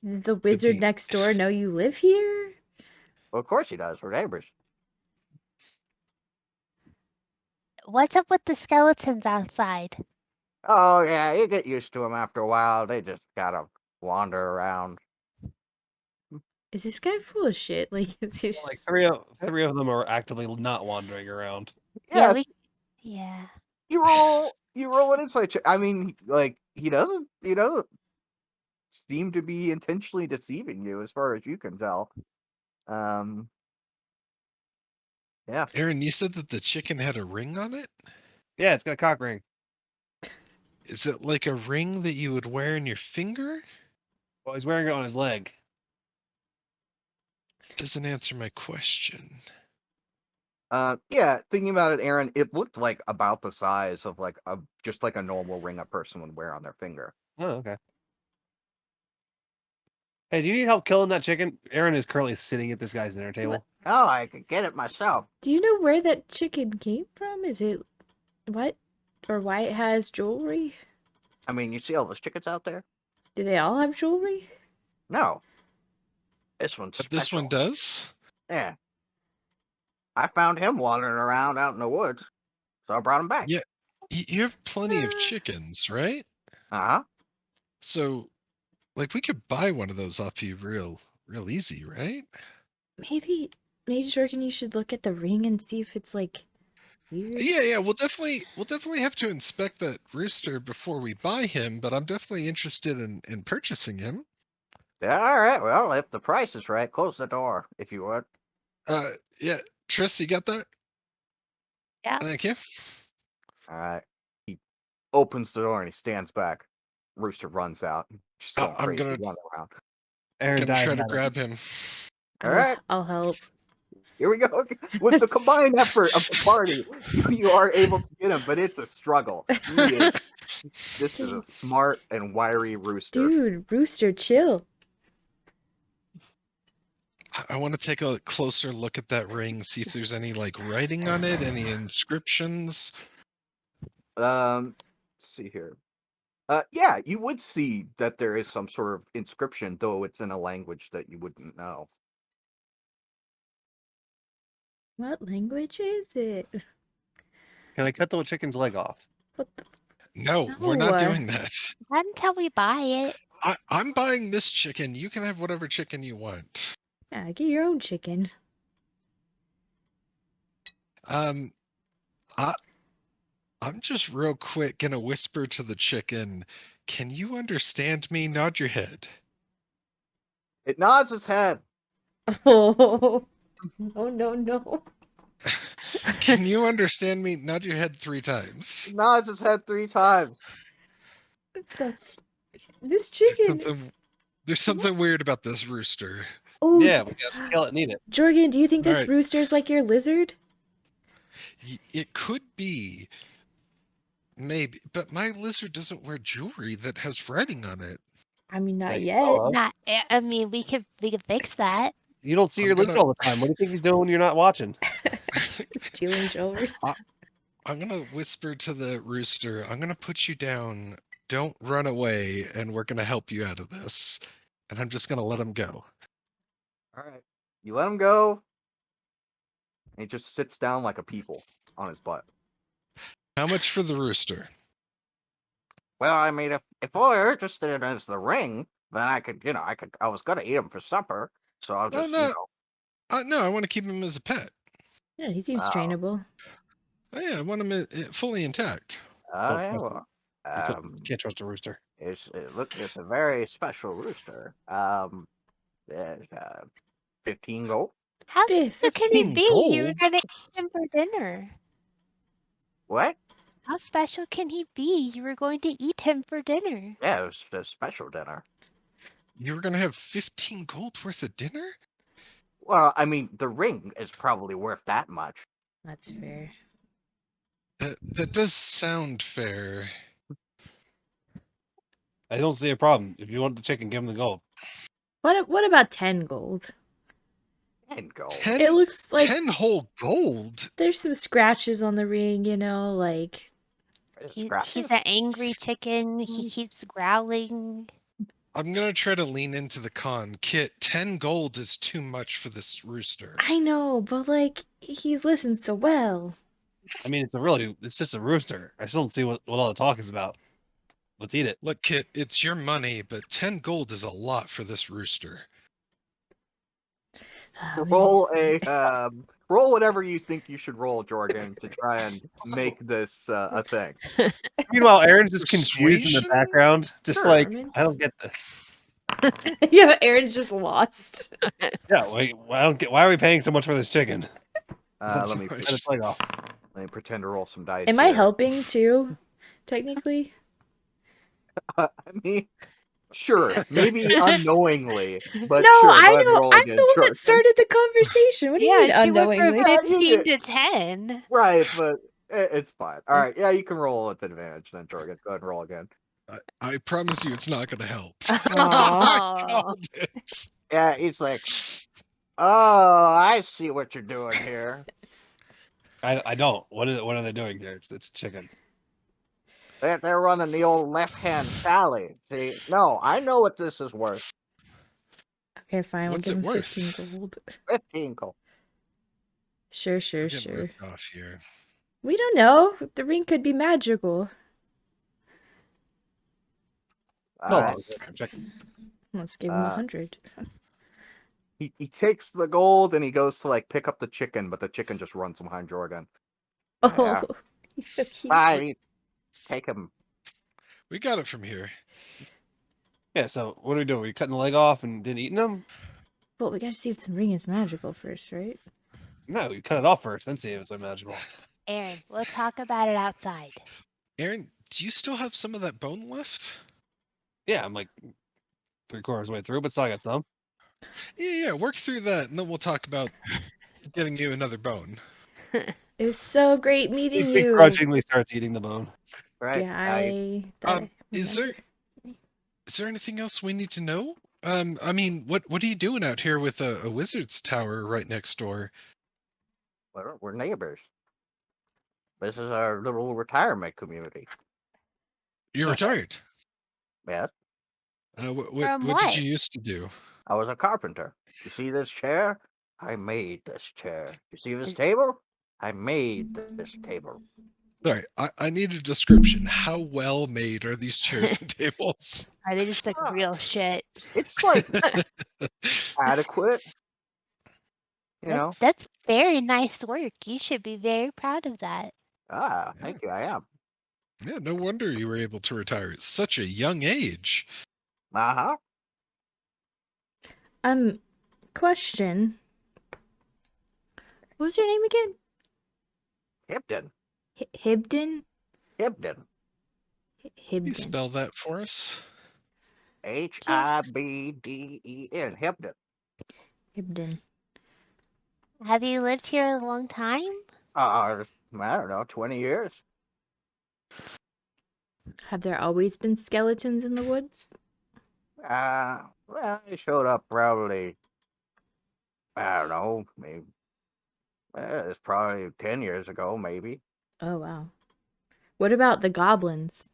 Does the wizard thing- next door know you live here? Well, of course he does. We're neighbors. What's up with the skeletons outside? Oh yeah, you get used to them after a while. They just gotta wander around. Is this guy full of shit? Like, is he Like just... three of them are actively not wandering around. Yeah, Yes, yeah. you roll an insight check. I mean, like he doesn't seem to be intentionally deceiving you, as far as you can tell. Um, yeah. Aryn, you said that the chicken had a ring on it? Yeah, it's got a cock ring. Is it like a ring that you would wear in your finger? Well, he's wearing it on his leg. Doesn't answer my question. Yeah. Thinking about it, Aaron, it looked like about the size of like just like a normal ring a person would wear on their finger. Oh, okay. Hey, do you need help killing that chicken? Aryn is currently sitting at this guy's dinner table. Oh, I could get it myself. Do you know where that chicken came from? Is it... What? Or why it has jewelry? I mean, you see all those chickens out there? Do they all have jewelry? No. This one's But this one special. does? Yeah. I found him wandering around out in the woods, so I brought him back. Yeah. You have plenty of chickens, right? Uh-huh. So, like, we could buy one of those off you real easy, right? Maybe Mage reckon you should look at the ring and see if it's, like, weird. Yeah. We'll definitely have to inspect that rooster before we buy him, but I'm definitely interested in purchasing him. Yeah, all right. Well, if the price is right, close the door, if you would. Yeah. Triss, you got that? Yeah. Thank you. All right. He opens the door and he stands back. Rooster runs out. Just going I'm crazy, gonna running around. Aryn try died. to Having- grab him. All right. I'll help. Here we go. With the combined effort of the party, you are able to get him, but it's a struggle. This is a smart and wiry rooster. Dude, Rooster, chill. I want to take a closer look at that ring, see if there's any like writing on it, any inscriptions. Let's see here. Yeah, you would see that there is some sort of inscription, though it's in a language that you wouldn't know. What language is it? Can I cut the chicken's leg off? What the... No, we're not No. doing that. Not until we buy it. I'm buying this chicken. You can have whatever chicken you want. Yeah, get your own chicken. I I'm just real quick gonna whisper to the chicken, can you understand me? Nod your head. It nods its head. Oh. Oh, no. Can you understand me? Nod your head 3 times. Nods his head 3 times. This chicken is... There's something weird about this rooster. Oh, Yeah, we gotta kill it and eat it. Jorgen, do you think this Alright. rooster's like your lizard? It could be. Maybe. But my lizard doesn't wear jewelry that has writing on it. I mean, not That you yet. know of. Not. I mean, we could fix that. You don't see I'm your lizard gonna- all the time. What do you think he's doing when you're not watching? Stealing jewelry. I'm gonna whisper to the rooster, I'm gonna put you down. Don't run away, and we're gonna help you out of this. And I'm just gonna let him go. All right. You let him go. And he just sits down like a people on his butt. How much for the rooster? Well, I mean, if all you're interested in is the ring, then I could, I was gonna eat him for supper, so I'll Oh, just, no. No, I want to keep him as a pet. Yeah, he seems Wow. trainable. Oh, yeah, I want him fully intact. Don't yeah, trust well, You can't trust a rooster. it's a very special rooster. There's 15 gold. How Biff. special can he 15 be? You were gold? gonna eat him for dinner. What? How special can he be? You were going to eat him for dinner. Yeah, it was a special dinner. You were gonna have 15 gold worth of dinner? Well, I mean, the ring is probably worth that much. That's fair. That does sound fair. I don't see a problem. If you want the chicken, give him the gold. What about 10 gold? 10 gold. 10, It looks like 10 whole gold? there's some scratches on the ring, like... He's an angry chicken. He keeps growling. I'm gonna try to lean into the con. Kit, 10 gold is too much for this rooster. I know, but he's listened so well. I mean, it's just a rooster. I still don't see what all the talk is about. Let's eat it. Look, Kit, it's your money, but 10 gold is a lot for this rooster. Roll roll whatever you think you should roll, Jorgen, to try and make this a thing. Meanwhile, Aaron's just confused in the Persuasion? background, just Sure, like I mean, I don't get the. Yeah, Aaron's just lost. Yeah, wait. I don't get. Why are we paying so much for this chicken? Let me Let it play off. pretend to roll some dice. Am I here. helping too? Technically? I mean, sure, maybe unknowingly, but No, sure. I go ahead and know. roll I'm again, the one Jorgen. that started the conversation. What do you mean Yeah, she went unknowingly? from Yeah, you 15 to 10. Right, but it's fine. All right, yeah, you can roll with advantage then, Jorgen. Go ahead and roll again. I promise you it's not gonna help. Aw. Called it. Yeah, he's like, oh, I see what you're doing here. I don't. What are they doing here? It's a chicken. They're running the old left-hand Sally. See, no, I know what this is worth. Okay, fine. What's We'll it give him worth? 15 gold. 15 gold. Sure. We're getting ripped off here. We don't know. The ring could be magical. All No, right. chicken. Let's give him 100. He takes the gold and he goes to pick up the chicken, but the chicken just runs behind Jorgen. Oh, Yeah. he's so cute. Bye. Take him. We got it from here. Yeah. So what are we doing? We cutting the leg off and then eating them? Well, we gotta see if the ring is magical first, right? No, we cut it off first, then see if it's magical. Aaron, we'll talk about it outside. Aryn, do you still have some of that bone left? Yeah, I'm like 3/4 way through, but still I got some. Yeah, work through that, and then we'll talk about getting you another bone. It was so great meeting He you. begrudgingly starts eating the bone. Right. Yeah, Is there anything else we need to know? I mean, what are you doing out here with a wizard's tower right next door? We're neighbors. This is our little retirement community. You're retired. Yes, From What did what? you used to do? I was a carpenter. You see this chair? I made this chair. You see this table? I made this table. Sorry, I need a description. How well made are these chairs and tables? Are they just real shit? It's adequate. You know? That's very nice work. You should be very proud of that. Thank you. I am. Yeah, no wonder you were able to retire at such a young age. Uh huh. Question. What was your name again? Hibden. Hibden? Hibden. Can you Hibden. spell that for us? Hibden. Hibden. Hibden. Have you lived here a long time? I don't know, 20 years. Have there always been skeletons in the woods? Well, they showed up probably, I don't know, maybe, it's probably 10 years ago, maybe. Oh, wow. What about the goblins?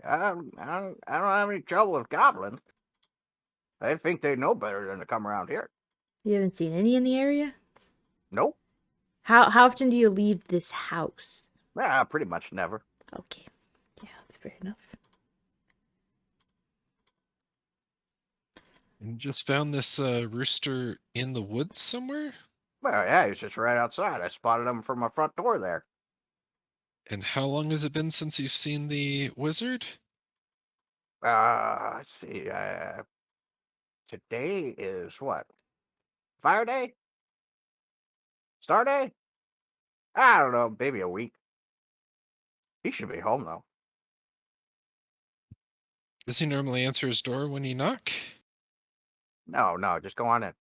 I don't have any trouble with goblins. They think they know better than to come around here. You haven't seen any in the area? Nope. How often do you leave this house? Pretty much never. Okay. Yeah, that's fair enough. And just found this rooster in the woods somewhere? Well, yeah, he's just right outside. I spotted him from my front door there. And how long has it been since you've seen the wizard? Let's see. Today is what? Fire Day? Star Day? I don't know, maybe a week. He should be home though. Does he normally answer his door when you knock? No, just go on in.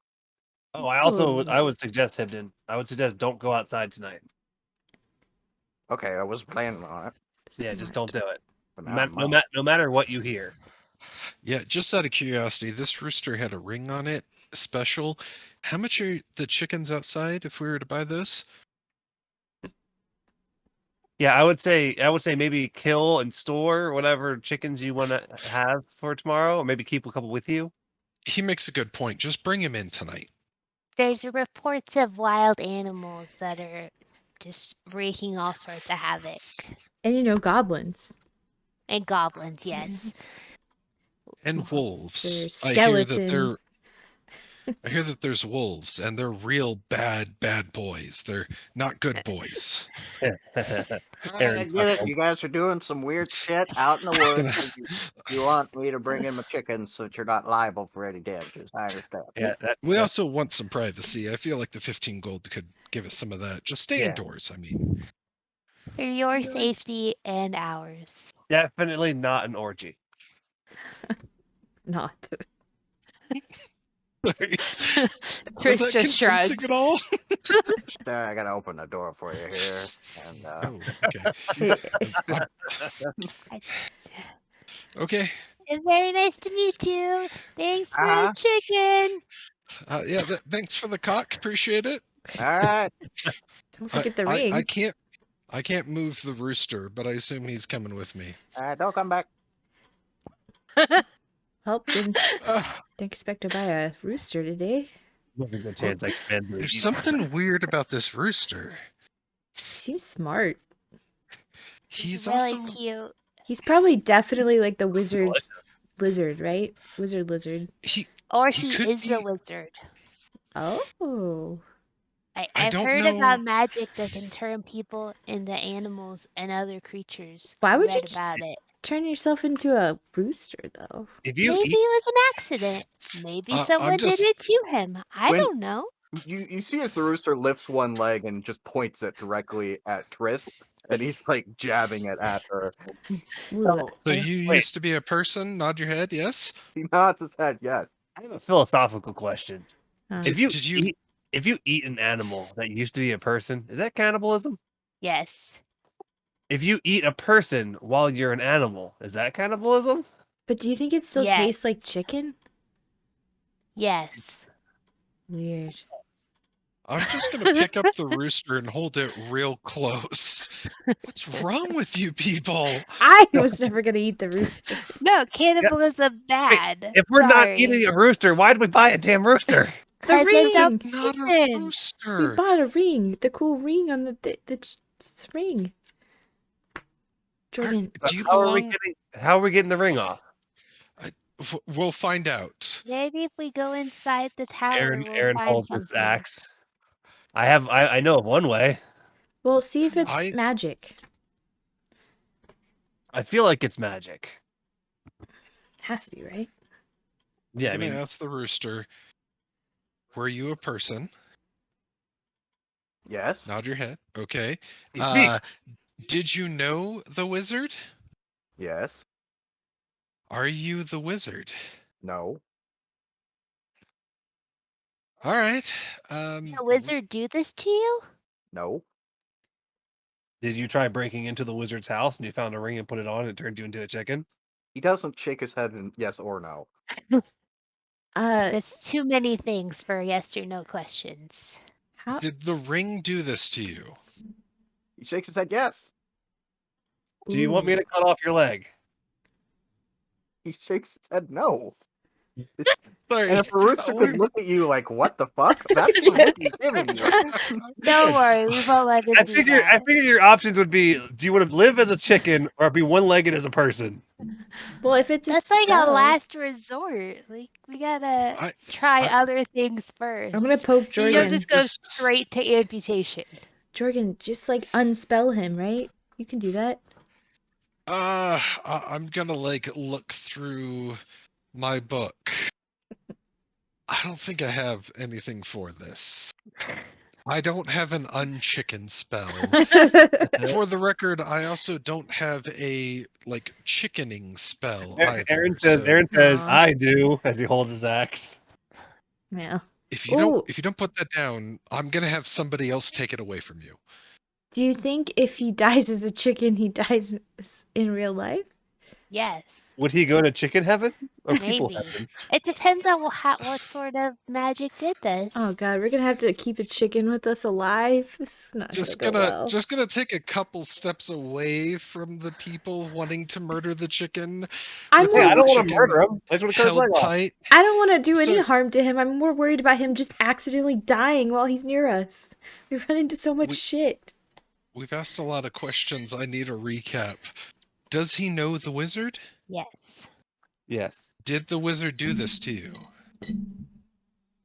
Oh, I would suggest Hibden. I would suggest don't go outside tonight. Okay, I was planning on it. Yeah, just don't do it. But now I'm No matter what you hear. Yeah, just out of curiosity, this rooster had a ring on it, special. How much are the chickens outside if we were to buy those? Yeah, I would say maybe kill and store whatever chickens you want to have for tomorrow, or maybe keep a couple with you. He makes a good point. Just bring him in tonight. There's reports of wild animals that are just wreaking all sorts of havoc. And goblins. And goblins, yes. Yes. And wolves. There's I skeletons. hear that there's wolves, and they're real bad boys. They're not good boys. I Aryn, get it. You guys are doing some weird shit out in the It's woods. gonna- You want me to bring in my chickens so that you're not liable for any damages. I understand. yeah, We also want some privacy. I feel like the 15 gold could give us some of that. Just stay Yeah. indoors. I mean, For your safety and ours. definitely not an orgy. Not. Chris was that just convincing shrugged. at all? I gotta open the door for you here. And Oh, okay. Hey, Okay. It's very nice to meet you. Thanks for the chicken. Yeah. Thanks for the cock. Appreciate it. all right. don't forget the ring. I can't move the rooster, but I assume he's coming with me. Don't come back. Well, didn't Uh, expect to buy a rooster today. There's a good chance I can do it. there's something weird about this rooster. He seems smart. He's really also cute. He's probably definitely like the wizard lizard, right? Wizard lizard. Or He he could is the be- wizard. Oh. I've don't heard know. about magic that can turn people into animals and other creatures. Why I would you read about it? turn yourself into a rooster, though? If you Maybe eat, it was an accident. Maybe I'm someone just- did it to him. I When- don't know. You see as the rooster lifts one leg and just points it directly at Triss, and he's like jabbing it at her. Ooh, So- So I- you Wait. used to be a person? Nod your head, yes? He nods his head, yes. I have a philosophical question. uh, If you Did you- eat, if you eat an animal that used to be a person, is that cannibalism? Yes. If you eat a person while you're an animal, is that cannibalism? but do you think it still Yes. tastes like chicken? Yes. Weird. I'm just gonna pick up the rooster and hold it real close. What's wrong with you people? I was never gonna eat the rooster. No, cannibalism bad. If we're not Sorry. eating a rooster, why did we buy a damn rooster? The 'Cause it's a ring. Not a chicken. We rooster. bought a ring. The cool ring on the ring. Jordan, Do you How are belong? we getting the ring off? We'll find out. Maybe if we go inside the tower, Aaron we'll Aaron find holds his something. axe. I know of one way. well, see if it's I- magic. I feel like it's magic. Has to be, right? Yeah, I I'm gonna mean, ask the rooster. Were you a person? Yes. Nod your head. Okay. He speaks. Did you know the wizard? Yes. Are you the wizard? No. All right. Did a wizard do this to you? No. Did you try breaking into the wizard's house and you found a ring and put it on and it turned you into a chicken? He doesn't shake his head in yes or no. That's too many things for yes or no questions. How? Did the ring do this to you? He shakes his head yes. Do you want me Ooh. to cut off your leg? He shakes his head no. Sorry. And if a rooster could look at you like, what the fuck? That's the look he's giving you. Don't worry, we won't let him I do figured that. your options would be: do you want to live as a chicken or be one-legged as a person? Well, if it's That's a like a spell, last resort. Like we gotta try other things first. I'm gonna poke You don't Jorgen. just go straight to amputation. Jorgen, just like unspell him, right? You can do that. I'm gonna look through my book. I don't think I have anything for this. I don't have an unchicken spell. For the record, I also don't have a chickening spell either. Aryn says, Aw. I do, as he holds his axe. Yeah. If you don't put that down, I'm gonna have somebody else take it away from you. Do you think if he dies as a chicken, he dies in real life? Yes. Would he go to chicken heaven or people Maybe. heaven? It depends on what sort of magic did this. Oh god, we're gonna have to keep a chicken with us alive. This is not Just gonna go well. just gonna take a couple steps away from the people wanting to murder the chicken. I'm with more Yeah, I don't want to chicken murder him. I just want to cut his held leg off. tight. I don't want to do any So- harm to him. I'm more worried about him just accidentally dying while he's near us. We run into so much shit. We've asked a lot of questions. I need a recap. Does he know the wizard? Yes. Yes. Did the wizard do this to you?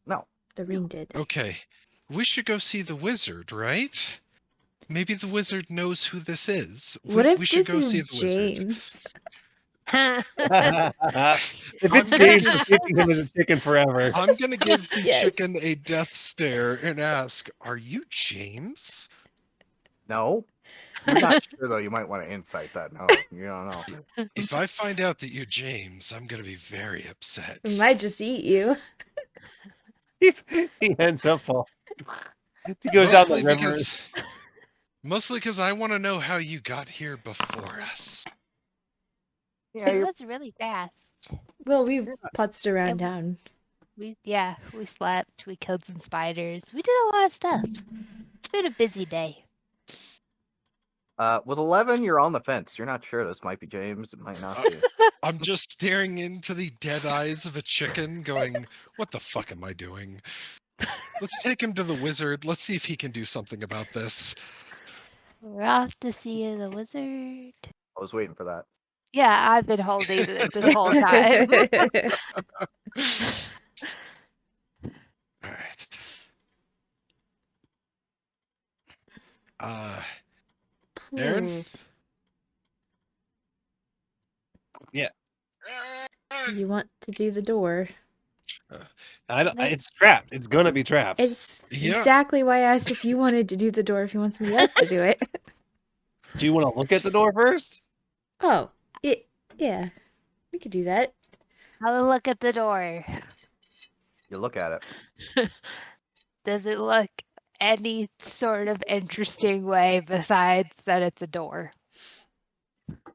No. The ring did. Okay. We should go see the wizard, right? Maybe the wizard knows who this is. What we if should this go see is the wizard. James? If it's I'm James, gonna we're keeping him as a chicken forever. I'm gonna give the Yes. chicken a death stare and ask, "Are you James?" No. You're not sure though. You might want to insight that. No, you don't know. If I find out that you're James, I'm gonna be very upset. We might just eat you. He ends up falling. He goes down the river. Mostly because I want to know how you got here before us. Yeah, It you're was really fast. Well, we putzed around town. We slept, we killed some spiders. We did a lot of stuff. It's been a busy day. with 11, you're on the fence. You're not sure. This might be James. It might not be. I'm just staring into the dead eyes of a chicken, going, "What the fuck am I doing?" Let's take him to the wizard. Let's see if he can do something about this. We're off to see the wizard. I was waiting for that. Yeah, I've been holding it this whole time. All right. Aryn? Yeah. You want to do the door? It's trapped. It's gonna be trapped. It's Yeah. exactly why I asked if you wanted to do the door, if you want somebody else to do it. Do you want to look at the door first? Oh, yeah. We could do that. I'll look at the door. You look at it. Does it look any sort of interesting way besides that it's a door?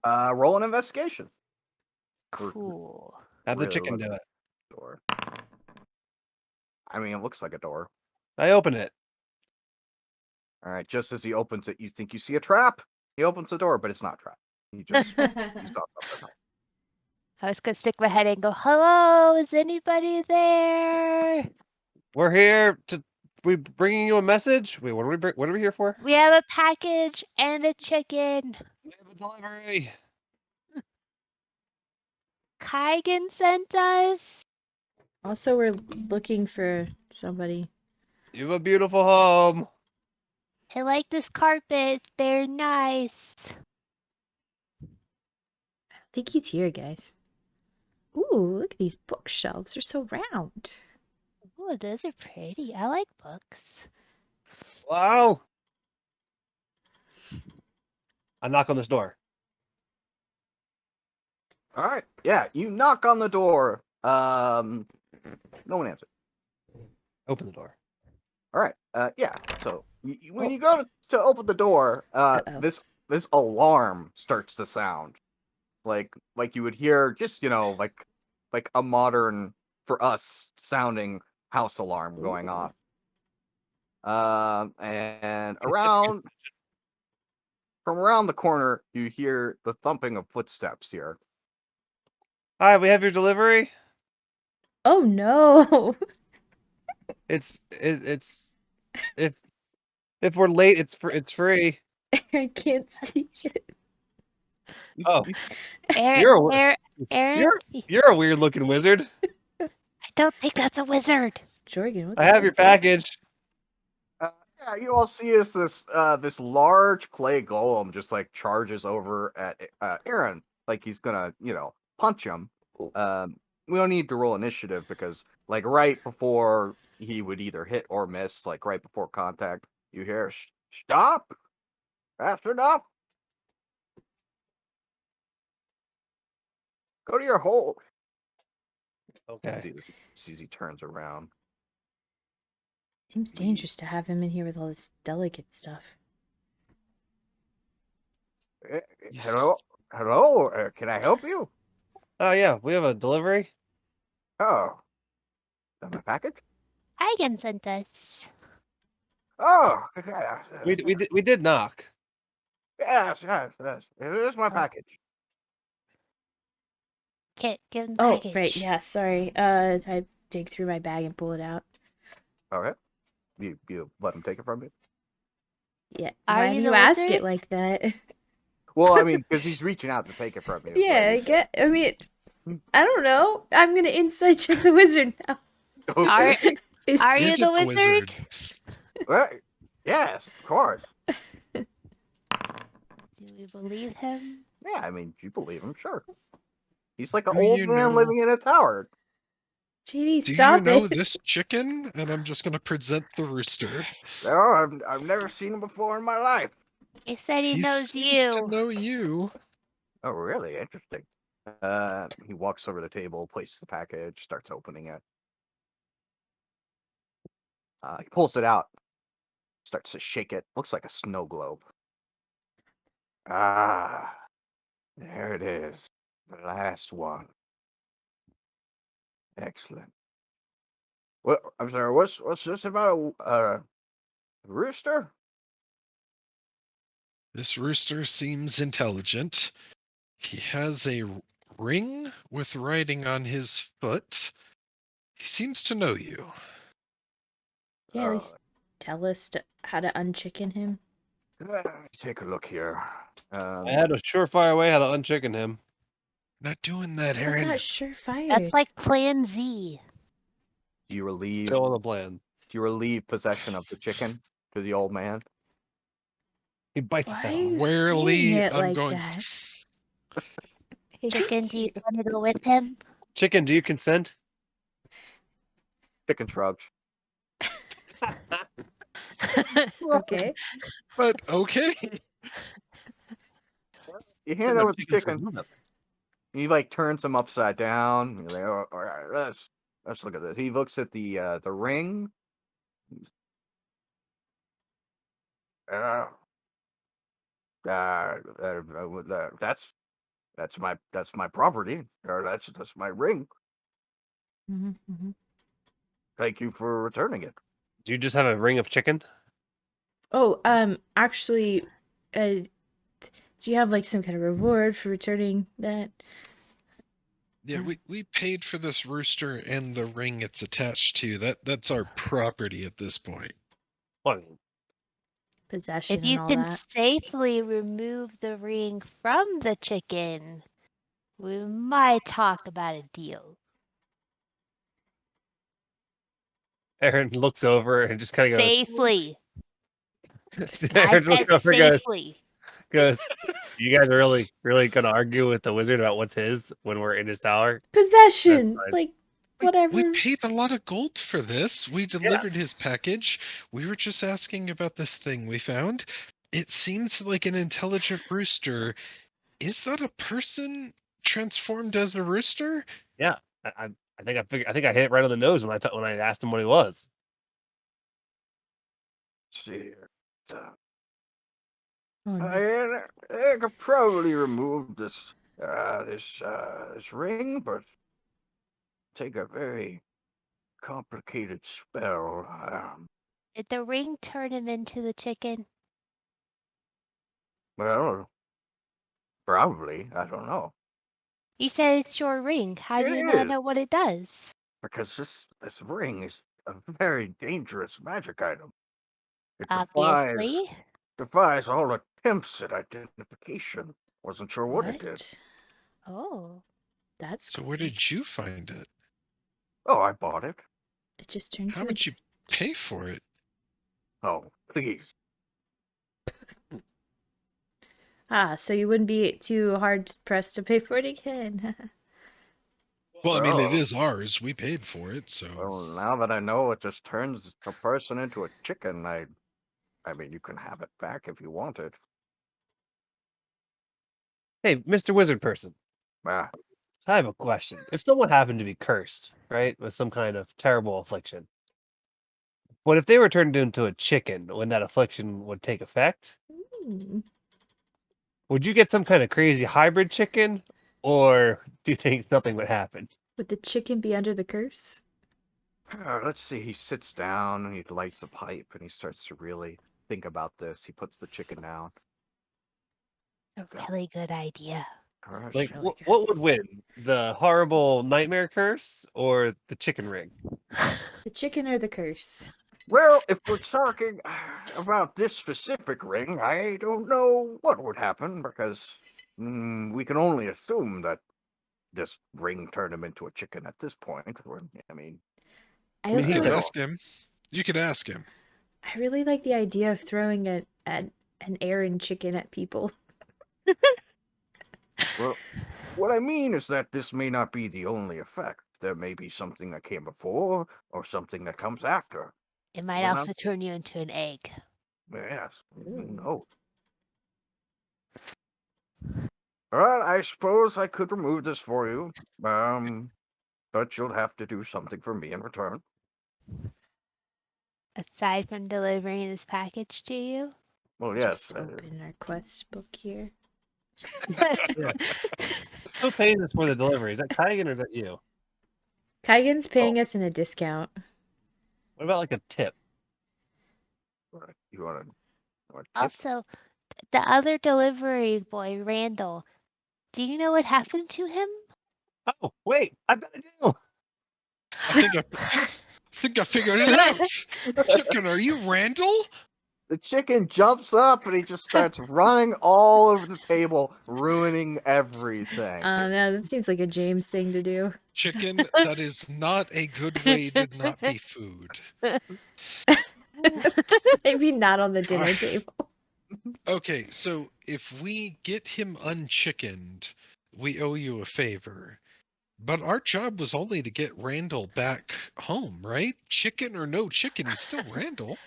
Roll an investigation. Cool. Have the Really chicken look do at it. the door. I mean, it looks like a door. I open it. All right. Just as he opens it, you think you see a trap. He opens the door, but it's not a trap. He just you saw something. I was gonna stick my head in and go, "Hello, is anybody there?" We're here to. We bringing you a message. Wait, what are we here for? We have a package and a chicken. We have a delivery. Kaigan sent us. Also, we're looking for somebody. You have a beautiful home. I like this carpet. It's very nice. I think he's here, guys. Ooh, look at these bookshelves. They're so round. Oh, those are pretty. I like books. Wow. I knock on this door. All right. Yeah, you knock on the door. No one answered. Open the door. All right. Yeah. So when you go to open the door, Uh-oh. this alarm starts to sound like you would hear just like a modern for us sounding house alarm going off. And from around the corner, you hear the thumping of footsteps here. Hi, we have your delivery. Oh no. It's if we're late, it's free. I can't see it. Oh, Aryn, you're a weird looking wizard. I don't think that's a wizard. Jorgen, what I the have your heck? package. Yeah, you all see is this large clay golem just like charges over at Aryn, like he's gonna punch him. We don't need to roll initiative because like right before he would either hit or miss, like right before contact, you hear stop, fast enough, go to your hole. Okay. See as he turns around. Seems dangerous to have him in here with all this delicate stuff. Hello, can I help you? Oh yeah, we have a delivery. Oh, is that my package? Hagen sent us. Oh, yeah. We did knock. Yes. It is my package. Kit, give him the Oh, package. right, yeah, sorry. I dig through my bag and pull it out. Okay. You let him take it from you? Yeah. Are Why you do the you ask wizard? it like that? Well, I mean, because he's reaching out to take it from you. Yeah, I mean, I don't know. I'm gonna inside check the wizard now. Okay. Are you Is the it the wizard? Well, yes, of course. Do we believe him? Yeah, I mean, you believe him, sure. He's like an Do old you man know? living in a tower. JD, Do you stop know it. this chicken? And I'm just gonna present the rooster. No, I've never seen him before in my life. He said he knows seems to you. know you. Oh, really? Interesting. He walks over the table, places the package, starts opening it. He pulls it out, starts to shake it. Looks like a snow globe. Ah, there it is. The last one. Excellent. What? I'm sorry. What's this about a rooster? This rooster seems intelligent. He has a ring with writing on his foot. He seems to know you. Yeah, at least tell us how to unchicken him. Take a look here. I had a surefire way how to unchicken him. Not doing that, That's Aryn. not surefire. That's like Plan Z. Do you relieve? Still on the plan. Do you relieve possession of the chicken to the old man? He bites Why that are you saying Warily, it I'm like going. that? I hate Chicken, do you you. want to go with him? Chicken, do you consent? Chicken shrugs. Okay. But okay. You hand over the Chicken says chicken. no, nothing. He like turns him upside down. You're like, oh, all right, let's look at this. He looks at the ring. Uh, that's my property. Or that's my ring. Mm-hmm. Thank you for returning it. Do you just have a ring of chicken? Oh, actually, do you have like some kind of reward for returning that? Yeah, we paid for this rooster and the ring it's attached to. That's our property at this point. Well, I mean, Possession If and you all can that. safely remove the ring from the chicken, we might talk about a deal. Aaron looks over and just kind of goes. Safely. I Aaron said looks over and safely. goes, you guys are really gonna argue with the wizard about what's his when we're in his tower? Possession! fine. Like, Whatever. We paid a lot of gold for this. We delivered his package. We were just asking about this thing we found. It seems like an intelligent rooster. Is that a person transformed as a rooster? Yeah, I think I think I hit it right on the nose when I asked him what he was. See, Oh, no. I could probably remove this ring, but take a very complicated spell. Did the ring turn him into the chicken? Well, probably. I don't know. You said it's your ring. How do It you not is, know what it does? because this ring is a very dangerous magic item. It Obviously. defies all attempts at identification. Wasn't sure what it did. What? Oh. That's So cool. where did you find it? Oh, I bought it. It just turns How you much you pay for it? Oh, please. so you wouldn't be too hard pressed to pay for it again. Well, I mean, it Well, is ours. We paid for it, so. well, now that I know it just turns a person into a chicken, I mean, you can have it back if you want it. Hey, Mr. Wizard person, Ah, I have a question. If someone happened to be cursed, right, with some kind of terrible affliction, what if they were turned into a chicken when that affliction would take effect? Hmm. Would you get some kind of crazy hybrid chicken, or do you think nothing would happen? Would the chicken be under the curse? let's see. He sits down and he lights a pipe and he starts to really think about this. He puts the chicken down. A really good idea. Gosh, Like, really good. what would win, the horrible nightmare curse or the chicken ring? The chicken or the curse? well, if we're talking about this specific ring, I don't know what would happen because we can only assume that this ring turned him into a chicken at this point. I mean, I I mean, he You also could said, ask him. You could ask him. I really like the idea of throwing an Aryn chicken at people. well, what I mean is that this may not be the only effect. There may be something that came before or something that comes after. It might We're not. also turn you into an egg. Yes. Who Ooh. knows? All right, I suppose I could remove this for you. But you'll have to do something for me in return. Aside from delivering this package to you. Well, yes. Just open our quest book here. yeah. Who pays us for the delivery? Is that Kaigan or is that you? Kaigan's paying us in a discount. What about like a tip? You want to tip? Also, the other delivery boy, Randall, do you know what happened to him? Oh, wait, I bet I do. I think I figured it out. Chicken, are you Randall? The chicken jumps up and he just starts running all over the table, ruining everything. No, that seems like a James thing to do. Chicken, that is not a good way to not be food. Maybe not on the dinner I- table. Okay, so if we get him unchickened, we owe you a favor. But our job was only to get Randall back home, right? Chicken or no chicken, he's still Randall.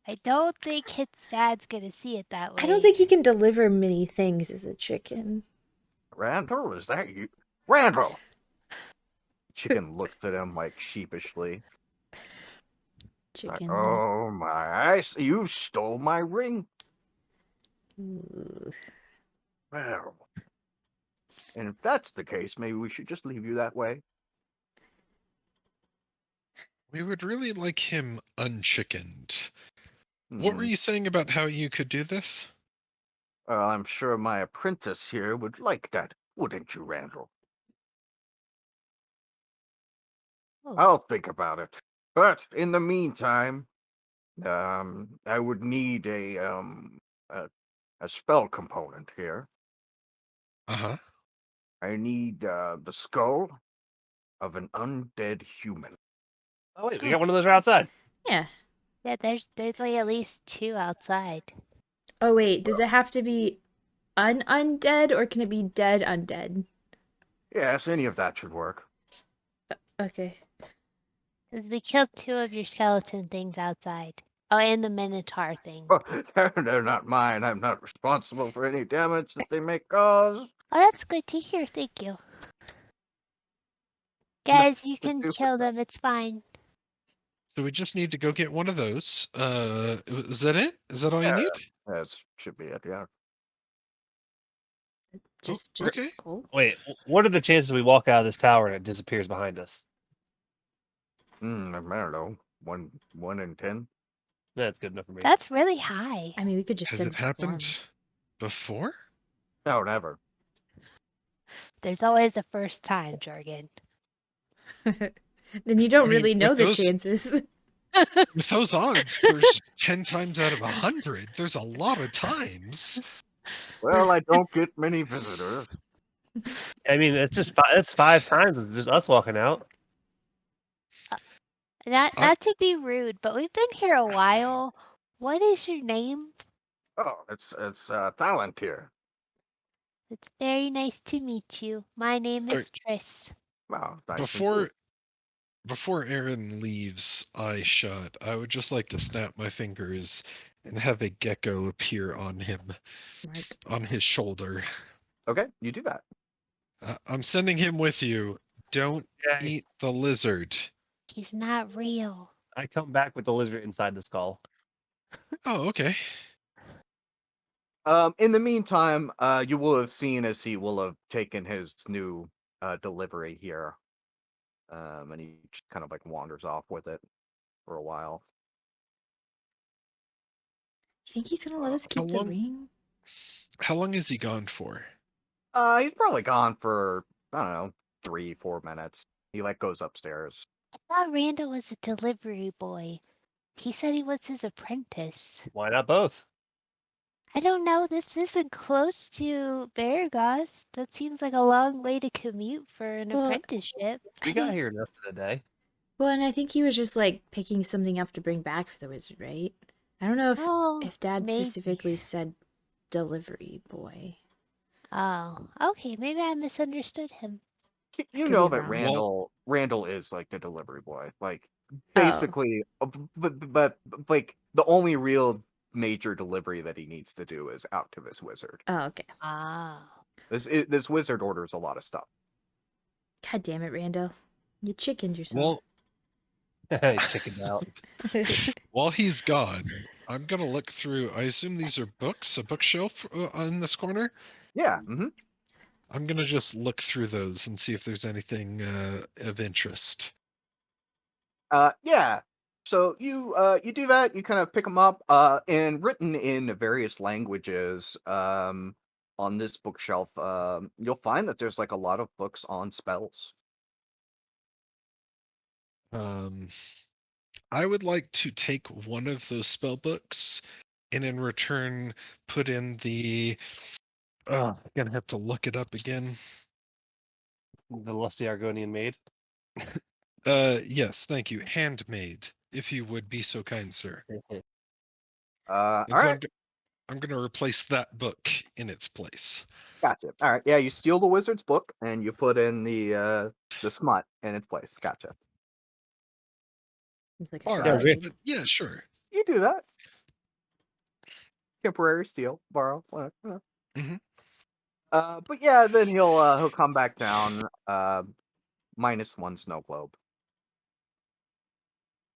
I don't think his dad's gonna see it that way. I don't think he can deliver many things as a chicken. Randall, is that you? Randall! Chicken looks at him like sheepishly. Chicken. Like, oh my, you stole my ring. Ooh. Well, and if that's the case, maybe we should just leave you that way. We would really like him unchickened. What were Hmm. you saying about how you could do this? I'm sure my apprentice here would like that, wouldn't you, Randall? Oh, I'll think about it. But in the meantime, I would need a spell component here. Uh-huh. I need the skull of an undead human. Oh wait, we got one of those right outside. Yeah. yeah, there's like at least 2 outside. Oh wait, does it have to be undead or can it be dead undead? Yes, any of that should work. Okay. Because we killed 2 of your skeleton things outside. Oh, and the Minotaur thing. Oh, they're not mine. I'm not responsible for any damage that they may cause. Oh, that's good to hear. Thank you. Guys, you can kill them. It's fine. So we just need to go get one of those. Is that it? Is that all you Yeah. need? That should be it. Yeah. Just okay. a skull. Wait, what are the chances we walk out of this tower and it disappears behind us? I don't know. 1 in 10. That's good enough for me. That's really high. I mean, we could just Has send it happened Swarm. before? No, never. There's always a first time, Jorgen. Then you don't I mean, really know with the those- chances. With those odds, there's 10 times out of 100. There's a lot of times. Well, I don't get many visitors. I mean, it's 5 times. It's just us walking out. Not to be rude, but we've been here a while. What is your name? Oh, it's Palantir. It's very nice to meet you. My name is Triss. Wow, nice to meet you. Before Aryn leaves eye shut, I would just like to snap my fingers and have a gecko appear on him, Smart. on his shoulder. Okay, you do that. I'm sending him with you. Don't eat the lizard. He's not real. I come back with the lizard inside the skull. Oh, okay. In the meantime, you will have seen as he will have taken his new delivery here. And he just kind of like wanders off with it for a while. You think he's gonna let us keep the long- ring? How long is he gone for? He's probably gone for, I don't know, 3-4 minutes. He like goes upstairs. I thought Randall was a delivery boy. He said he was his apprentice. Why not both? I don't know. This isn't close to Beregost. That seems like a long way to commute for an Well, apprenticeship. We got here most of the day. Well, and I think he was just like picking something up to bring back for the wizard, right? I don't know if Dad maybe. specifically said delivery boy. Oh, okay. Maybe I misunderstood him. You could know be that wrong. Randall is like the delivery boy. Like Oh. basically, but like the only real major delivery that he needs to do is out to this wizard. Oh, okay. Ah. This wizard orders a lot of stuff. God damn it, Randall. You chickened yourself. Chickened out. While he's gone, I'm gonna look through. I assume these are books, a bookshelf in this corner. Yeah. I'm gonna just look through those and see if there's anything of interest. Yeah. So you do that. You kind of pick them up. And written in various languages. On this bookshelf, you'll find that there's like a lot of books on spells. I would like to take one of those spell books, and in return, put in the. I'm gonna have to look it up again. The lusty Argonian maid. Yes, thank you. Handmade, if you would be so kind, sir. All And so right. I'm gonna replace that book in its place. Gotcha. All right. Yeah, you steal the wizard's book and you put in the smut in its place. Gotcha. He's like, All "Sure, right, I'll great. but yeah, sure. You do that. Temporary steal, borrow, whatever. Mhm. But yeah, then he'll come back down. -1 snow globe.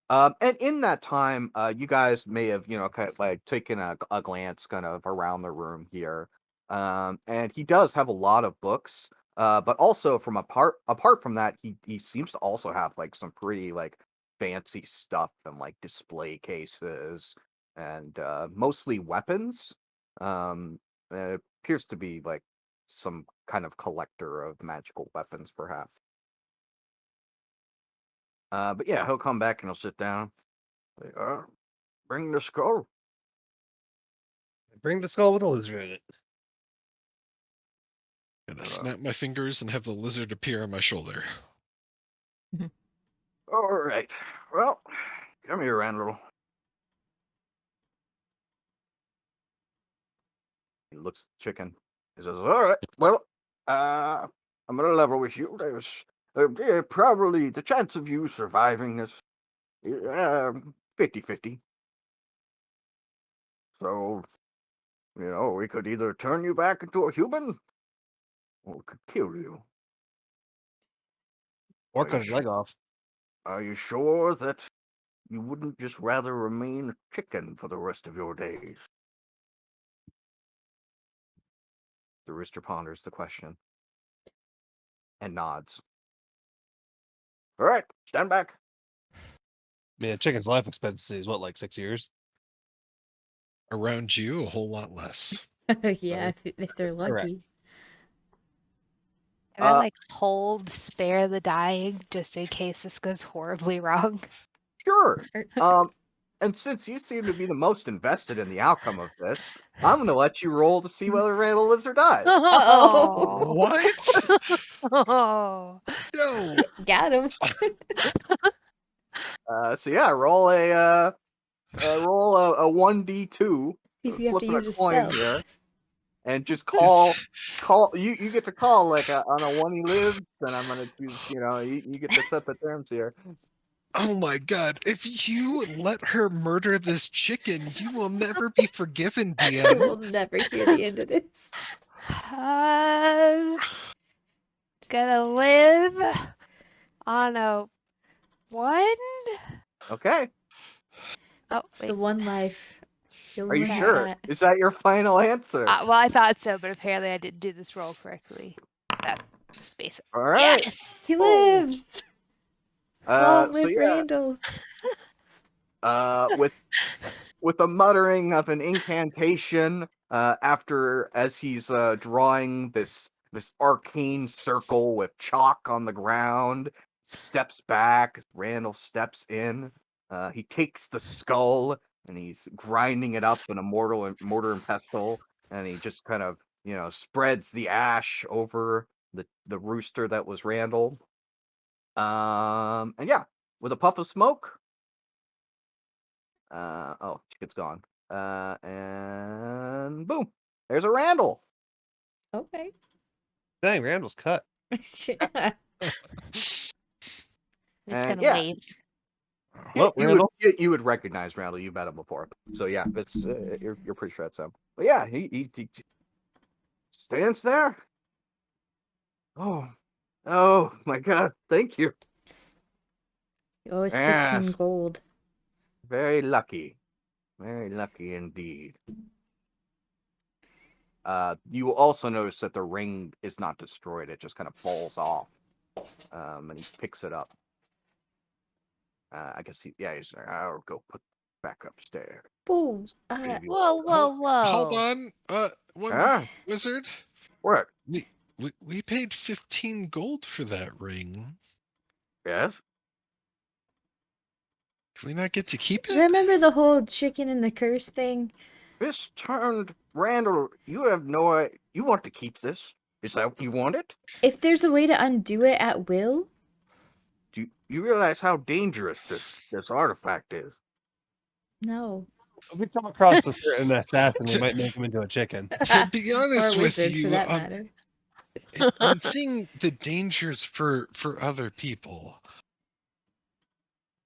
And in that time, you guys may have, kind of like taken a glance kind of around the room here. And he does have a lot of books. But also apart from that, he seems to also have like some pretty like fancy stuff and like display cases and mostly weapons. It appears to be like some kind of collector of magical weapons, perhaps. But yeah, he'll come back and he'll sit down. Like, bring the skull. Bring the skull with a lizard in it. Gonna snap my fingers and have the lizard appear on my shoulder. All right. Well, come here, Randall. He looks at the chicken. He says, "All right. Well, I'm gonna level with you. There's Yeah, probably the chance of you surviving is 50-50. So, we could either turn you back into a human, or we could kill you. Or Are cut you his sure? leg off. Are you sure that you wouldn't just rather remain a chicken for the rest of your days? The rooster ponders the question and nods. All right, stand back. I mean, a chicken's life expectancy is what, like 6 years? Around you, a whole lot less. Yeah, Right. if they're That's correct. lucky. Can I like hold spare the dying just in case this goes horribly wrong? Sure. Or- And since you seem to be the most invested in the outcome of this, I'm going to let you roll to see whether Randall lives or dies. Uh-oh. What? Oh. No. Got him. So yeah, roll a 1d2, See if you have to flipping a use a coin spell. here, and just call. You get to call like on a one he lives, and I'm gonna choose. You get to set the terms here. Oh my god. If you let her murder this chicken, you will never be forgiven, I will DM. never hear the end of this. Gonna live on a 1? Okay, Oh, It's wait. the one life. You'll are you notice sure? that. Is that your final answer? Well, I thought so, but apparently I didn't do this roll correctly. That's the space. All right. Yes! He Oh. lives! Long So live yeah, Randall. with a muttering of an incantation, as he's drawing this arcane circle with chalk on the ground, steps back. Randall steps in. He takes the skull and he's grinding it up in a mortar and pestle, and he just kind of spreads the ash over the rooster that was Randall. And yeah, with a puff of smoke. It's gone. And boom, there's a Randall. Okay. Dang, Randall's cut. It's And gonna yeah, wave. Well, you Randall. you would recognize Randall. You met him before, so yeah, it's you're pretty sure it's him. But yeah, he stands there. Oh my God! Thank you. Oh, it's 15 Yes, gold. very lucky indeed. You will also notice that the ring is not destroyed; it just kind of falls off. And he picks it up. I guess he's like, I'll go put back upstairs. Whoa. Maybe. Whoa, whoa, whoa. Hold on. One Huh? wizard. What? We paid 15 gold for that ring. Yes? Do we not get to keep it? Remember the whole chicken and the curse thing? This turned Randall. You have no idea. You want to keep this? Is that what you want it? If there's a way to undo it at will? Do you realize how dangerous this artifact is? No. If we come across a certain assassin, we might make him into a chicken. To be Or a honest with wizard, for you, that matter. in seeing the dangers for other people,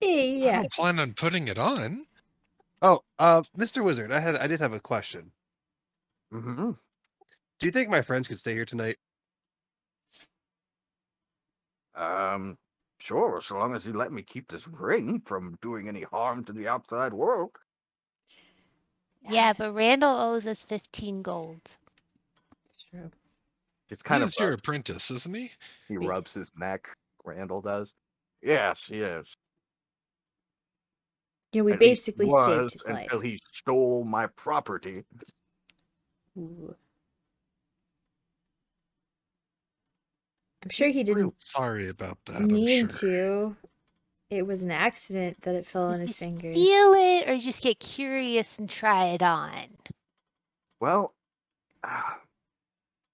I Yeah. don't plan on putting it on. Oh, Mr. Wizard, I did have a question. Mm-hmm. Do you think my friends could stay here tonight? Sure, so long as you let me keep this ring from doing any harm to the outside world. Yeah, but Randall owes us 15 gold. True. It's He kind of is your apprentice, isn't he? he rubs his neck. Randall does. Yes. Yeah, we At least he basically was saved his life. until he stole my property. Ooh. I'm sure he didn't Sorry about that. I'm mean sure. to. It was an accident that it fell on Did his you finger. steal it or just get curious and try it on? Well,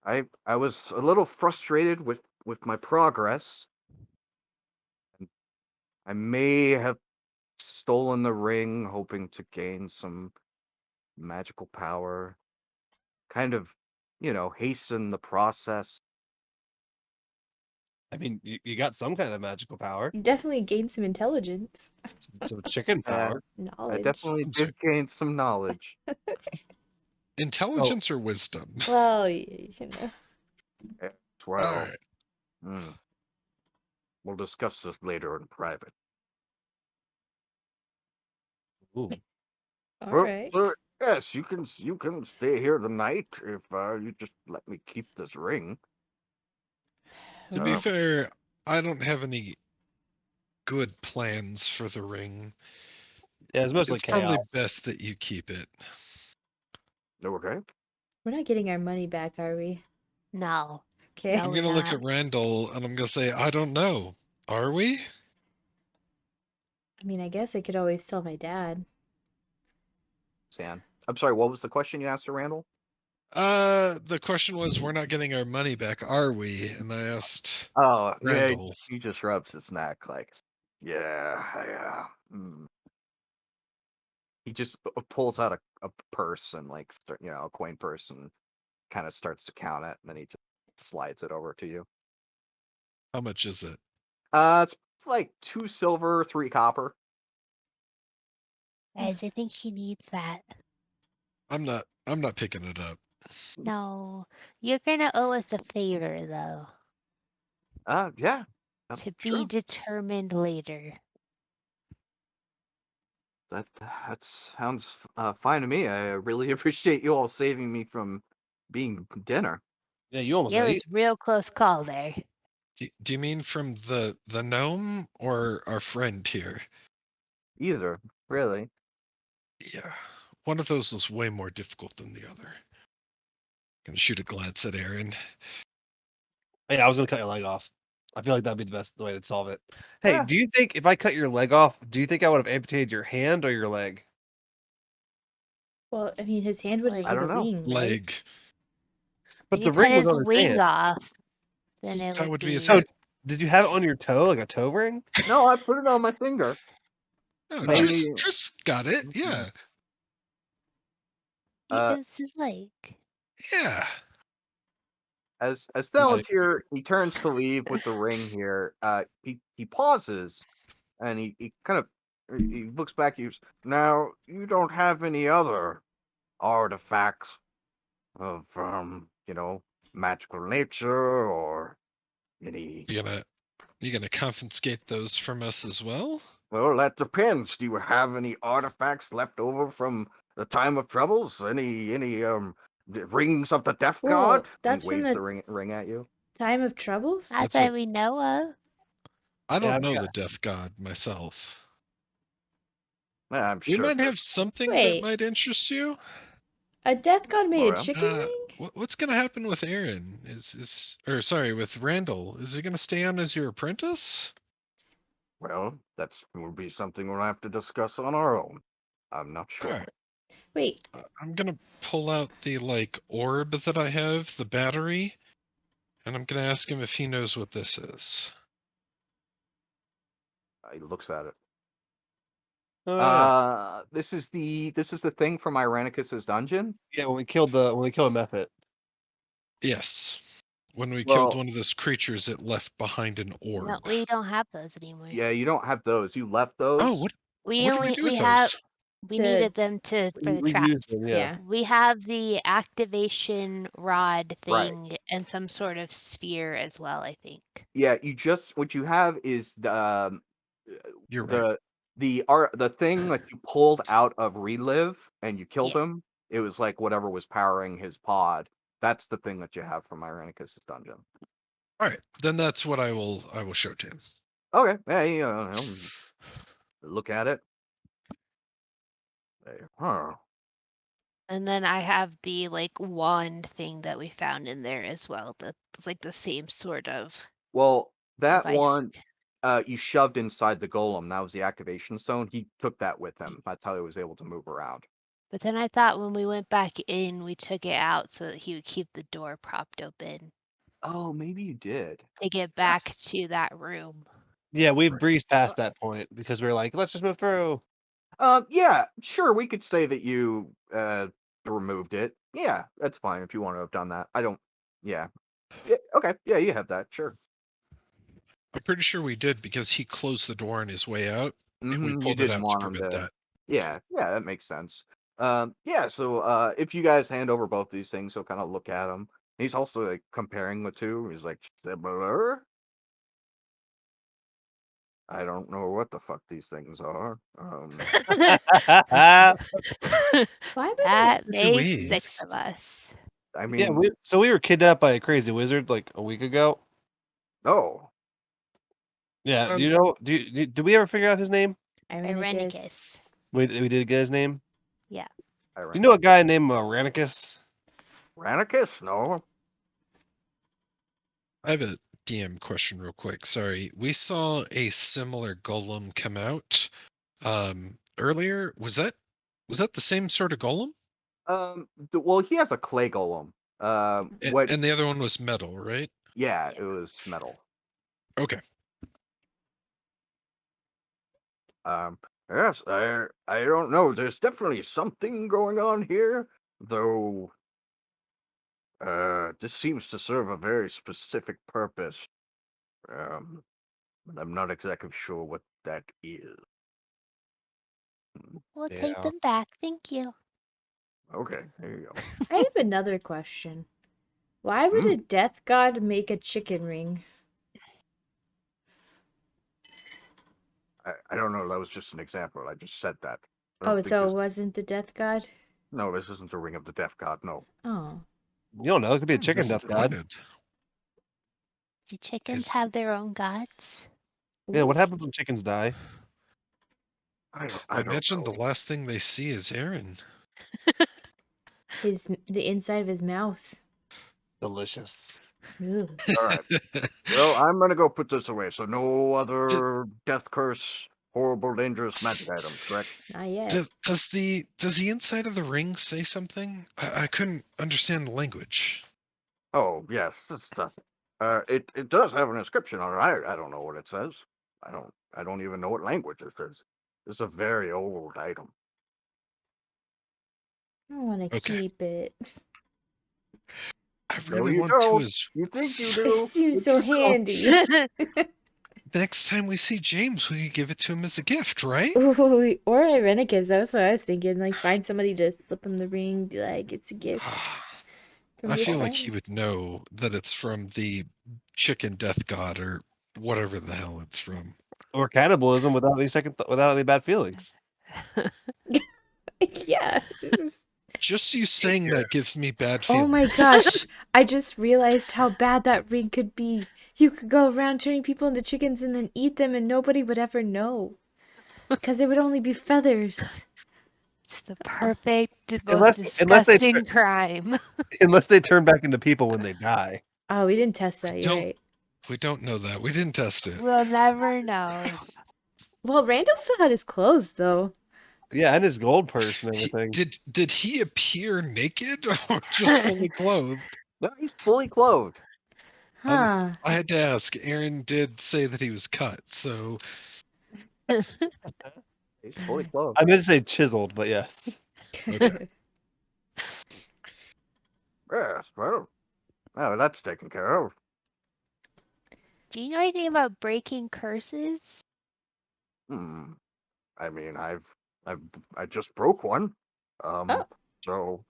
I was a little frustrated with my progress. I may have stolen the ring, hoping to gain some magical power, kind of, hasten the process. I mean, you got some kind of magical power. You definitely gained some intelligence, Some chicken power. I knowledge. definitely did gain some knowledge. Intelligence or wisdom? Well, you know. Well, All right. We'll discuss this later in private. Ooh. All Well, right. yes, you can stay here tonight if you just let me keep this ring. To be fair, I don't have any good plans for the ring. Yeah, it's mostly It's probably chaos. best that you keep it. Okay. We're not getting our money back, are we? No. Okay. No, I'm we're gonna look not. at Randall and I'm gonna say, I don't know. Are we? I mean, I guess I could always tell my dad. Sam. I'm sorry, what was the question you asked to Randall? The question was, we're not getting our money back, are we? And I asked Oh, yeah, Randall. he just rubs his neck like, yeah. He just pulls out a purse and like, a coin purse and kind of starts to count it, and then he just slides it over to you. How much is it? It's like 2 silver, 3 copper. Guys, I think he needs that. I'm not picking it up. No. You're gonna owe us a favor, though. Yeah. To be Sure. determined later. That sounds fine to me. I really appreciate you all saving me from being dinner. Yeah, you almost It got was eaten. real close call there. Do you mean from the gnome or our friend here? Either, really. Yeah. One of those was way more difficult than the other. Gonna shoot a glance at Aryn. Yeah, I was gonna cut your leg off. I feel like that'd be the best way to solve it. Hey, Yeah. do you think if I cut your leg off, do you think I would have amputated your hand or your leg? Well, I mean, his hand would have Like, I been the don't know. wing, right? Leg. But if the you cut ring was his on his wing hand. off, then it That would would be his be. Oh, hand. did you have it on your toe, like a toe ring? No, I put it on my finger. No, Oh. Triss got it. Yeah. Uh, It's his leg. Yeah. as Not Thalantir, he turns to leave with the ring here. He pauses and he kind of he looks back. He goes, "Now you don't have any other artifacts of magical nature or any." You gonna confiscate those from us as well? Well, that depends. Do you have any artifacts left over from the time of troubles? Any rings of the Death Whoa, God? And that's he from waves the the ring at you. time of troubles? Not That's that we know of. I Yeah, don't know the Death God myself. Yeah, I'm We sure. might have something that Wait, might interest you. a death god made a Alright. chicken ring? What's gonna happen with Aryn? With Randall? Is he gonna stay on as your apprentice? Well, that's will be something we'll have to discuss on our own. I'm not All sure. right. Wait, I'm gonna pull out the orb that I have, the battery, and I'm gonna ask him if he knows what this is. He looks at it. Oh yeah. This is the thing from Irenicus's dungeon. Yeah, when we killed Mephit. Yes. When we killed Well, one of those creatures, it left behind an No, orb. we don't have those anymore. yeah, you don't have those. You left Oh, those. what We did we only do we with have those? we To- needed them to for the We used traps. them, yeah. yeah. We have the activation rod Right. thing and some sort of sphere as well, I think. Yeah, what you have is You're right. the thing that you pulled out of Relive and you killed Yeah. him. It was like whatever was powering his pod. That's the thing that you have from Irenicus's dungeon. All right, then that's what I will show to him. Okay, yeah, he'll look at it. Huh. And then I have the wand thing that we found in there as well. That's like the same sort of Well, that device. one you shoved inside the golem. That was the activation stone. He took that with him. That's how he was able to move around. But then I thought when we went back in, we took it out so that he would keep the door propped open Oh, maybe you did. to get back to that room. Yeah, we Right. breezed past that point because we were like, let's just move through. Yeah, sure. We could say that you removed it. Yeah, that's fine if you want to have done that. I don't. Yeah. Okay. Yeah, you have that. Sure. I'm pretty sure we did because he closed the door on his way out, and we You pulled it didn't out to want him prevent to. that. Yeah, that makes sense. Yeah. So, if you guys hand over both these things, he'll kind of look at them. He's also like comparing the two. He's like, similar. I don't know what the fuck these things are. Why would That Do made we? 6 of us. I Yeah, mean, we were kidnapped by a crazy wizard like a week ago. oh, Yeah, Um, do you know? Do we ever figure out his name? Irenicus. We did get his name. Yeah. You know a guy named Ranicus? Ranicus? No. I have a DM question real quick. Sorry. We saw a similar golem come out earlier. Was that the same sort of golem? Well, he has a clay golem. What? And the other one was metal, right? Yeah, it was metal. Okay. Yes, I don't know. There's definitely something going on here, though. This seems to serve a very specific purpose. But I'm not exactly sure what that is. We'll Yeah. take them back. Thank you. Okay, there you go. I have another question. Why would a death god make a chicken ring? I don't know. That was just an example. I just said that. I Oh, don't think so it this- wasn't the death god? no, this isn't the ring of the death god. No. Oh. You don't know. It could be a I'm chicken death god. disappointed. Do chickens Is- have their own gods? Yeah, what happens when chickens die? I I don't imagine know. the last thing they see is Aryn. The inside of his mouth. Delicious. Ooh. All right. Well, I'm gonna go put this away. So no other death curse, horrible, dangerous magic items, correct? Not yet. Does the inside of the ring say something? I couldn't understand the language. Oh yes, that's the. It does have an inscription on it. I don't know what it says. I don't even know what language it says. It's a very old item. I want to Okay. keep it. I No, really you want don't. to is You think you It do? seems but so you don't. handy. next time we see James, we could give it to him as a gift, right? Ooh, or Irenicus. That's what I was thinking. Like, find somebody to slip him the ring. Be like, it's a gift from I your feel like friends. he would know that it's from the chicken death god or whatever the hell it's from. Or cannibalism without without any bad feelings. Yeah. Just you saying that gives me bad Oh feelings. my gosh. I just realized how bad that ring could be. You could go around turning people into chickens and then eat them and nobody would ever know. Because it would only be feathers. It's the perfect, Unless- most unless they- disgusting crime. Unless they turn back into people when they die. Oh, we didn't test that, you're Don't- right. We don't know that. We didn't test it. We'll never know. Well, Randall still had his clothes, though. Yeah, and his gold purse and everything. Did he appear naked or just fully clothed? No, he's fully clothed. Huh. I had to ask. Aaron did say that he was cut, so He's fully clothed. I meant to say chiseled, but yes. Okay. Yes, well, that's taken care of. Do you know anything about breaking curses? I mean, I just broke one. Oh. So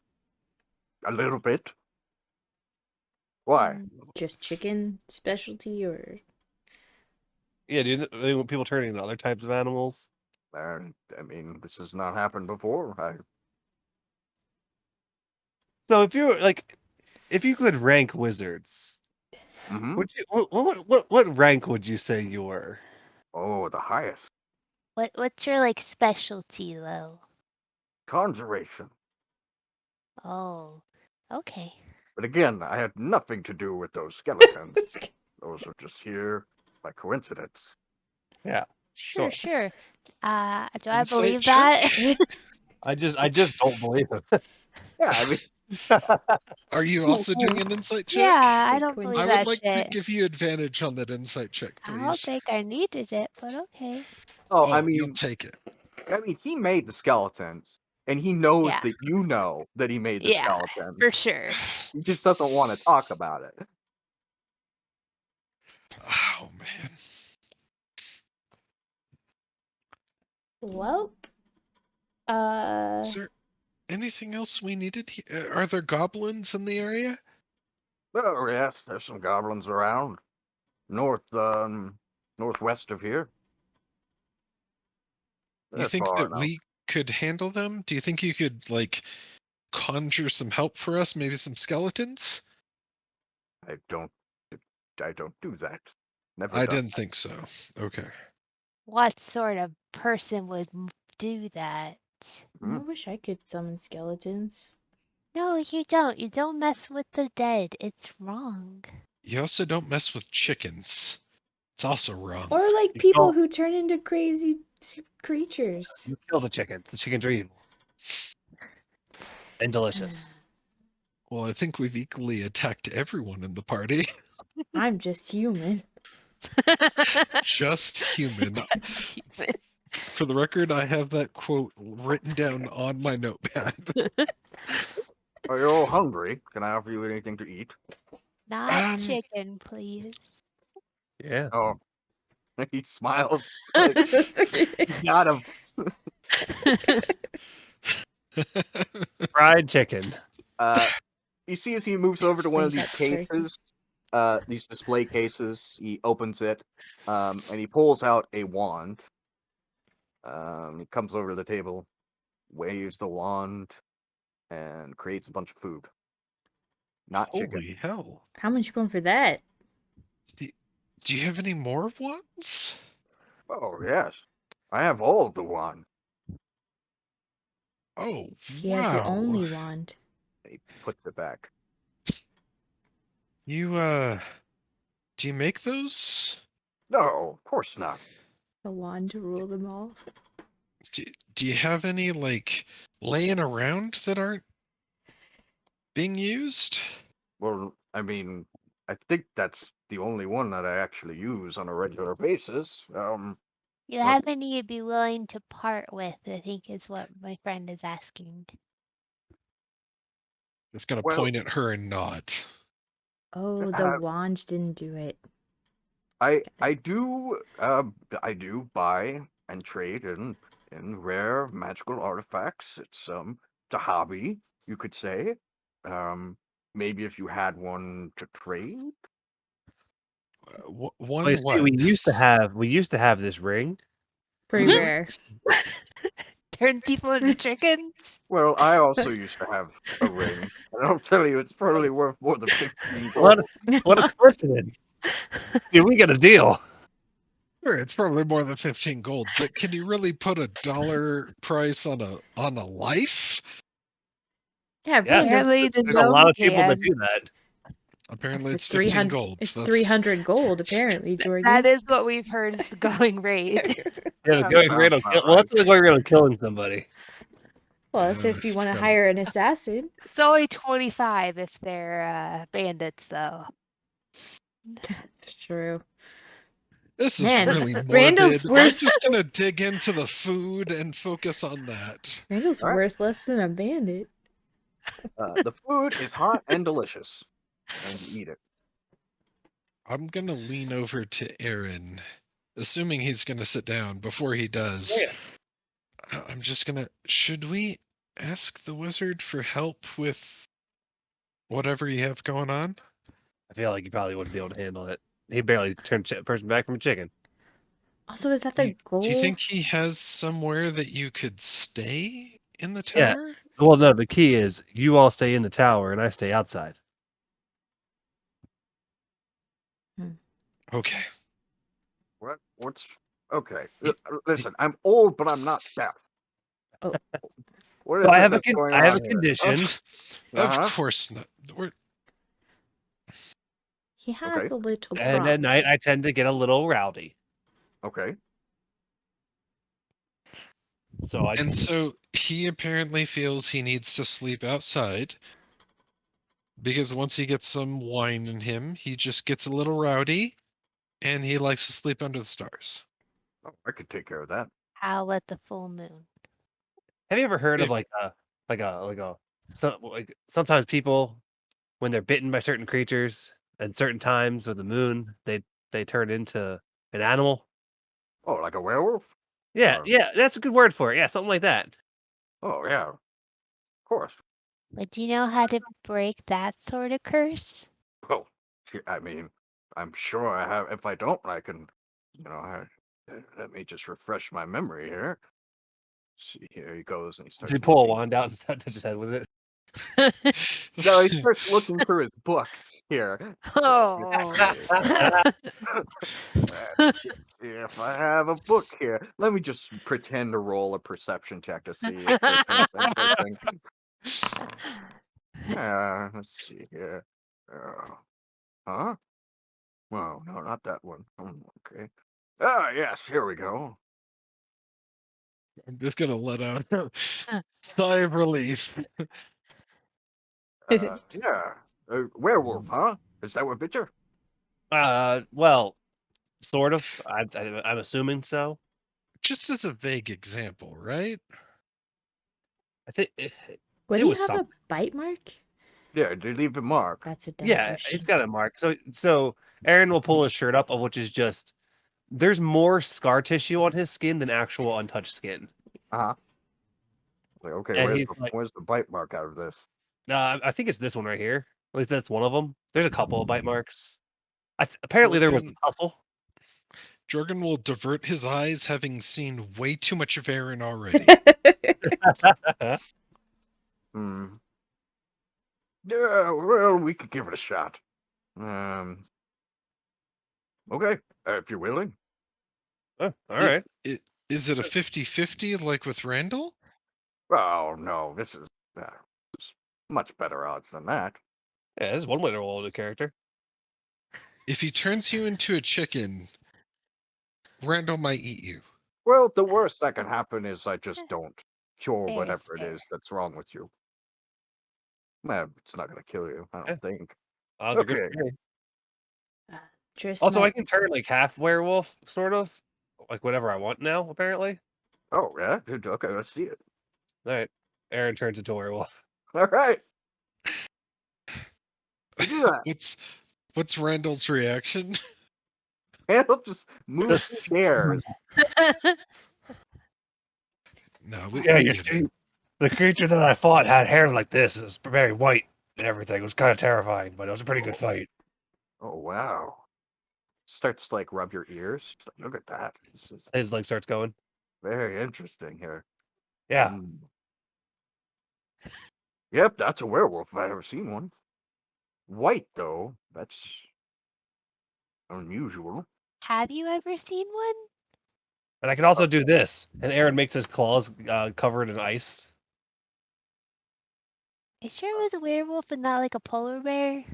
a little bit. Why? Just chicken specialty or... Yeah, dude. They want people turning into other types of animals. I mean, this has not happened before. So if you could rank wizards, Mhm. would you what rank would you say you were? Oh, the highest. What's your like specialty though? Conjuration. Oh, okay. But again, I had nothing to do with those skeletons. Those are just here by coincidence. Sure, sure. Do I Insight believe check? that? I just don't believe it. Yeah, I mean, Are you also doing an insight check? Yeah, I Good don't coincidence. believe I that would like shit. to give you advantage on that insight check, I don't please. think I needed it, but okay. oh, I you'll mean, take it. he made the skeletons, and he knows Yeah. that you know that he made the Yeah, skeletons. for sure. He just doesn't want to talk about it. Oh man. Well, Is there anything else we needed? Are there goblins in the area? Oh yes, there's some goblins around. Northwest of here. You That's think far that enough. we could handle them? Do you think you could, like, conjure some help for us? Maybe some skeletons? I don't do that. Never I done. didn't think so. Okay. What sort of person would do that? I wish I could summon skeletons. No, you don't. You don't mess with the dead. It's wrong. You also don't mess with chickens. It's also wrong. Or like You people don't- who turn into crazy creatures. You kill the chickens. The chickens are evil and delicious. Well, I think we've equally attacked everyone in the party. I'm just human. Just human. Stupid. For the record, I have that quote written down on my notepad. Are you all hungry? Can I offer you anything to eat? Not chicken, please. Yeah. Oh, he smiles. Like, got him. Fried chicken. You see as he moves over to one of Brings these out the turkey. cases, these display cases, he opens it, and he pulls out a wand. He comes over to the table, waves the wand, and creates a bunch of food. Not chicken. Holy hell. How much you going for that? Do you have any more ones? Oh, yes. I have all of the wand. Oh, He wow. has the only wand. He puts it back. You, do you make those? No, of course not. The wand to rule them all. Do you have any, like, laying around that aren't being used? Well, I mean, I think that's the only one that I actually use on a regular basis. You Well- have any you'd be willing to part with, I think is what my friend is asking. Just gonna Well- point at her and nod. Oh, the wand didn't do it. I do buy and trade in rare magical artifacts. It's a hobby, you could say. Maybe if you had one to trade. One Well, you see, what? we used to have this ring. Pretty Mhm. rare. Turn people into chickens? Well, I also used to have a ring, and I'll tell you, it's probably worth more than 15 What? gold. What a coincidence! See, we got a deal. Sure, it's probably more than 15 gold, but can you really put a dollar price on a life? Yeah, Yes. Apparently the There's a lot gnome of people that can. do that. Apparently For it's 15 300 gold. It's That's 300 gold, apparently, Jorgen. That is what we've heard is the going rate. Yeah, the That going sounds rate of about well, that's right. the going rate of killing somebody. Well, that's if you want to Yeah. hire an assassin. It's only 25 if they're bandits, though. That's true. This is Man, really morbid. Randall's I'm worse. just gonna dig into the food and focus on that. Randall's Alright. worth less than a bandit. The food is hot and delicious, and you eat it. I'm gonna lean over to Aryn, assuming he's gonna sit down. Before he does, I'm just gonna. Should we ask the wizard for help with whatever you have going on? I feel like he probably wouldn't be able to handle it. He barely turned a person back from a chicken. Also, is that Do the you, goal? do you think he has somewhere that you could stay in the Yeah. tower? Well, no, the key is you all stay in the tower and I stay outside. Okay. What's okay? Listen, I'm old, but I'm not deaf. Oh. What So is I it have a that's going I have on a here? condition. Uh-huh. Of course not. He has Okay. a little And at problem. night I tend to get a little rowdy. Okay. So I And so he apparently feels he needs to sleep outside because once he gets some wine in him, he just gets a little rowdy and he likes to sleep under the stars. Oh, I could take care of that. Howl at the full moon. have you ever heard of If- sometimes people when they're bitten by certain creatures at certain times of the moon, they turn into an animal? Oh, like a werewolf? Yeah, yeah, that's a good word for it. Yeah, something like that. Oh yeah, of course. But do you know how to break that sort of curse? Well, I mean, I'm sure I have. If I don't, I can. Let me just refresh my memory here. See, here he goes, and he Does starts he pull a looking. wand out and touch his head with it? No, he starts looking through his books here. Oh. Let's see if I have a book here. Let me just pretend to roll a perception check to see if there's anything missing. Let's see here. Huh? Well, no, not that one. Okay. Ah, yes, here we go. I'm just gonna let out a sigh of relief. Yeah. Werewolf, huh? Is that what picture? Well, sort of. I'm assuming so. Just as a vague example, right? I think Would it he was have a something. bite mark? Yeah, did he leave a mark? That's a dumb Yeah, question. it's got a mark. So Aryn will pull his shirt up, of which is just there's more scar tissue on his skin than actual untouched skin. Uh-huh. Okay, And he's like, where's the bite mark out of this? I think it's this one right here. At least that's one of them. There's a couple of bite marks. Apparently there was a tussle. Jorgen will divert his eyes, having seen way too much of Aryn already. Hmm. Yeah, well, we could give it a shot. Okay, if you're willing. Oh, all right. Is it a 50-50 like with Randall? Oh no, this is much better odds than that. Yeah, this is one way to roll the character. If he turns you into a chicken, Randall might eat you. Well, the worst that can happen is I just don't cure Fair is whatever it fair. is that's wrong with you. Well, it's not going to kill you, I Yeah. don't think. Odds are good Okay. for me. Tris Also, I might- can turn like half werewolf, sort of, like whatever I want now. Apparently. Oh yeah. Okay, let's see it. All right. Aryn turns into a werewolf. All right. You do that. What's Randall's reaction? Handle just moves chairs. No, Yeah, we you get see, it. the creature that I fought had hair like this. It was very white and everything. It was kind of terrifying, but it was a pretty good fight. Oh wow. Starts to like rub your ears. It's like, look at that. This is His leg starts going. very interesting here. Yeah. Mm. Yep, that's a werewolf if I've ever seen one. White though, that's unusual. Have you ever seen one? And I can also do this. And Aryn makes his claws covered in ice. I sure it was a werewolf and not like a polar bear.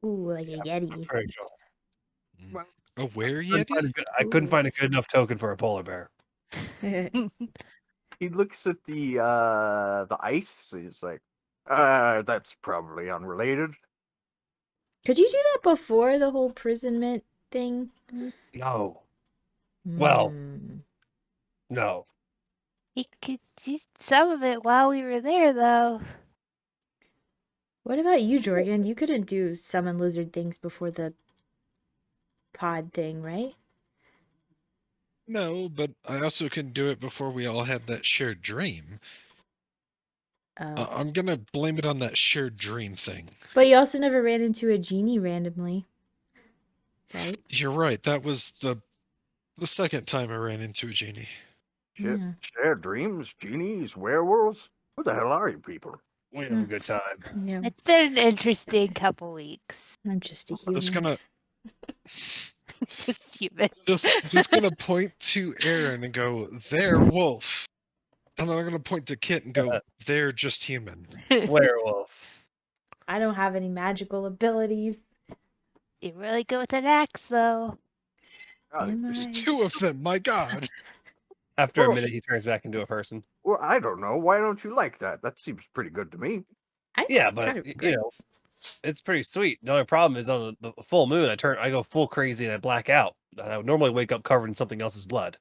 Ooh, like a yeti. Pretty sure. A were I yeti? couldn't Ooh. find a good enough token for a polar bear. He looks at the ice. He's like, that's probably unrelated. Could you do that before the whole imprisonment thing? No. Well, Hmm. no. He could see some of it while we were there, though. What about you, Jorgen? You couldn't do summon lizard things before the pod thing, right? No, but I also can do it before we all had that shared dream. Oh. I'm gonna blame it on that shared dream thing. But you also never ran into a genie randomly, right? You're right. That was the second time I ran into a genie. Yeah. Shared dreams, genies, werewolves. Who the hell are you people? We have a good time. Yeah. It's been an interesting couple weeks. I'm just a Just human. gonna Just human. just gonna point to Aryn and go, "They're wolf," and then I'm gonna point to Kit and go, "They're just human." Werewolf. I don't have any magical abilities. You're really good with an axe, though. Am There's I? 2 of them. My God. After a Well- minute, he turns back into a person. Well, I don't know. Why don't you like that? That seems pretty good to me. Yeah, but you know, it's pretty sweet. The only problem is on the full moon, I go full crazy and I black out. And I would normally wake up covered in something else's blood.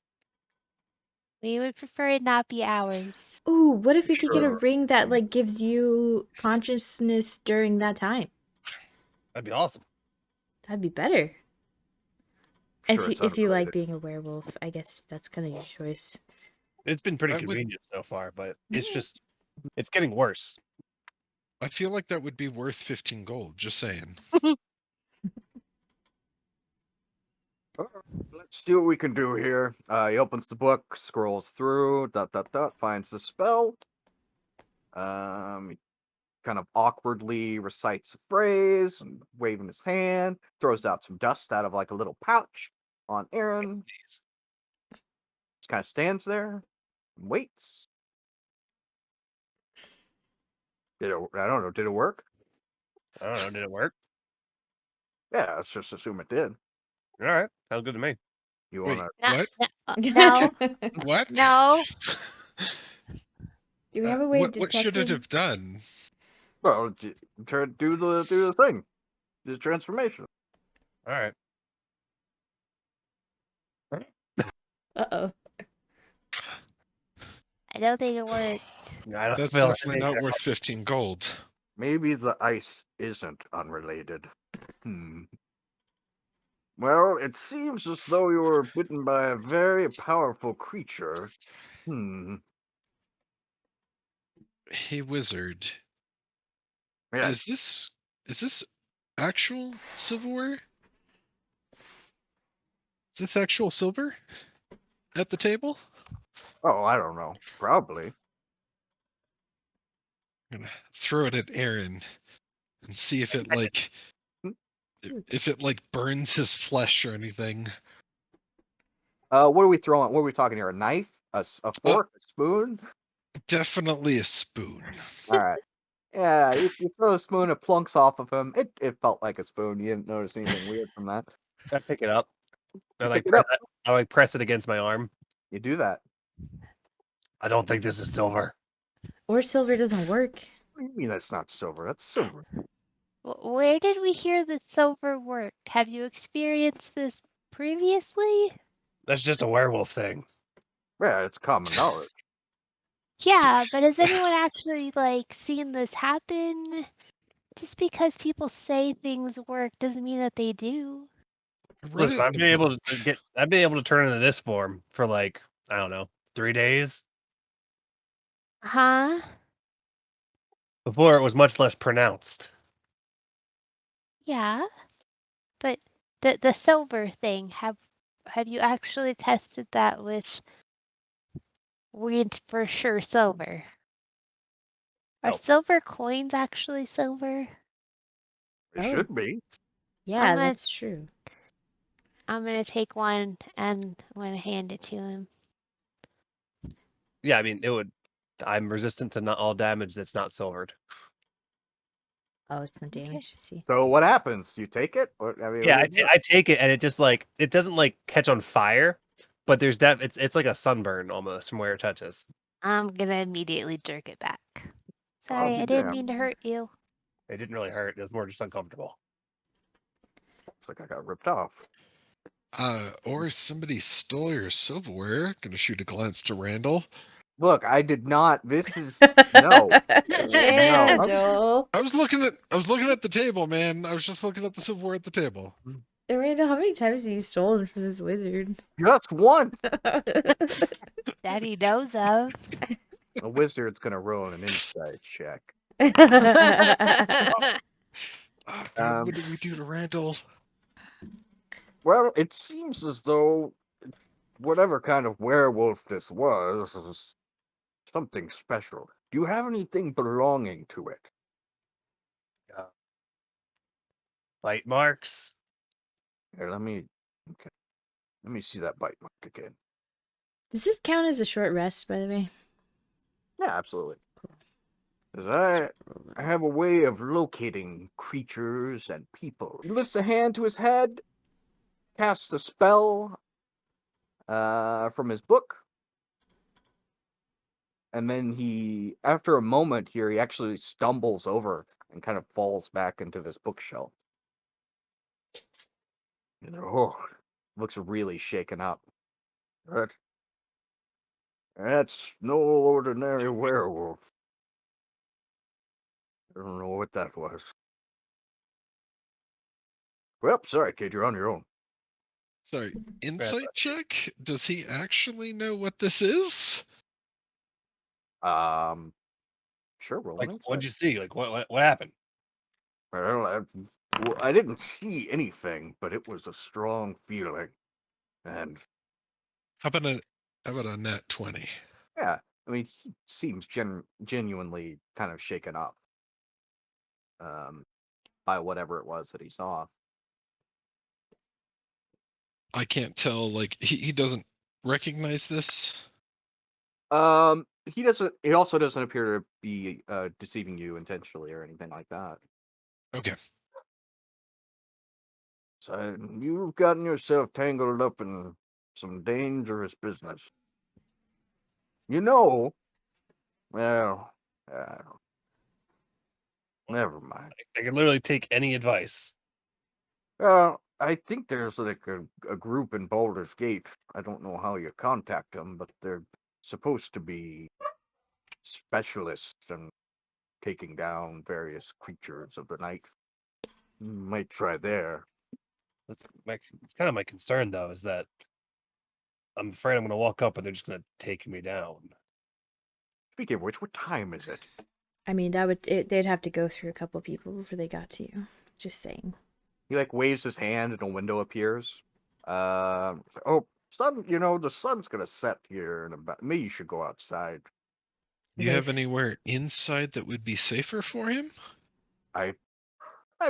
We would prefer it not be ours. Ooh, what if we could get a Sure. ring that like gives you consciousness during that time? That'd be awesome. That'd be better. Sure, it's If you like unrelated. being a werewolf, I guess that's kind of your choice. It's been pretty That would- convenient so far, but it's just it's getting worse. I feel like that would be worth 15 gold. Just saying. Let's see what we can do here. He opens the book, scrolls through, finds the spell. He kind of awkwardly recites a phrase, and waving his hand, throws out some dust out of like a little pouch on Aryn. These. Just kind of stands there and waits. I don't know. Did it work? I don't know. Did it work? Yeah, let's just assume it did. All right, sounds good to me. You Wait, want what? No, What? no. Do we have a way of What should it detecting? have done? Well, try to do the thing, the transformation. All right. Uh-oh. I don't think it worked. I don't That's feel definitely not worth 15 gold. Maybe the ice isn't unrelated. Well, it seems as though you were bitten by a very powerful creature. Hey, wizard. Yeah. Is this actual silverware? Is this actual silver at the table? Oh, I don't know. Probably. I'm gonna throw it at Aryn and see if it like if it like burns his flesh or anything. What are we throwing? What are we talking here? A knife? A fork? A spoon? Definitely a spoon. All right. Yeah, you throw a spoon, it plunks off of him. It felt like a spoon. You didn't notice anything weird from that. I pick it up. You pick it up. I press it against my arm. You do that. I don't think this is silver. Or silver doesn't work. What do you mean that's not silver? That's silver. Where did we hear that silver work? Have you experienced this previously? That's just a werewolf thing. Yeah, it's common knowledge. Yeah, but has anyone actually like seen this happen? Just because people say things work doesn't mean that they do. I read Listen, it I've in been a able book. to I've been able to turn into this form for like, I don't know, 3 days. Huh? Before it was much less pronounced. Yeah. But the silver thing, have you actually tested that with for sure silver? Are No. silver coins actually silver? It Oh. should be. Yeah, gonna- that's true. I'm gonna take one and I'm gonna hand it to him. Yeah, I mean, I'm resistant to not all damage that's not silvered. Oh, it's not Okay. damage. I see. So what happens? You take it? Or, I mean, Yeah, what do you do? I take it and it just like it doesn't like catch on fire, but there's it's like a sunburn almost from where it touches. I'm gonna immediately jerk it back. Sorry, be I didn't damned. mean to hurt you. It didn't really hurt. It was more just uncomfortable. It's like I got ripped off. Or somebody stole your silverware. Gonna shoot a glance to Randall. Look, I did not. This is no. Randall. I was looking at the table, man. I was just looking at the silverware at the table. Randall, how many times have you stolen from this wizard? Just once. That he knows of. A wizard's gonna roll an insight check. Oh, God, what did we do to Randall? Well, it seems as though whatever kind of werewolf this was something special. Do you have anything belonging to it? Bite marks. Here, let me see that bite mark again. Does this count as a short rest, by the way? Yeah, absolutely. 'Cause I have a way of locating creatures and people. He lifts a hand to his head, casts a spell from his book, and then after a moment here, he actually stumbles over and kind of falls back into this bookshelf. Looks really shaken up. That's no ordinary werewolf. I don't know what that was. Well, sorry, kid, you're on your own. Sorry, insight check? Does he actually know what this is? Sure, roll Like, an what'd you insight. see? Like, what happened? Well, I didn't see anything, but it was a strong feeling. And How about a nat 20? yeah, I mean, he seems genuinely kind of shaken up by whatever it was that he saw. I can't tell. Like he doesn't recognize this. He doesn't. He also doesn't appear to be deceiving you intentionally or anything like that. Okay. So you've gotten yourself tangled up in some dangerous business. You know, well, never mind. I can literally take any advice. I think there's like a group in Baldur's Gate. I don't know how you contact them, but they're supposed to be specialists in taking down various creatures of the night. Might try there. It's kind of my concern, though, is that I'm afraid I'm going to walk up and they're just going to take me down. Speaking of which, what time is it? I mean, they'd have to go through a couple people before they got to you. Just saying. He like waves his hand and a window appears. Oh, sun! You know the sun's gonna set here in about. Maybe you should go outside. Do you have Life. anywhere inside that would be safer for him? I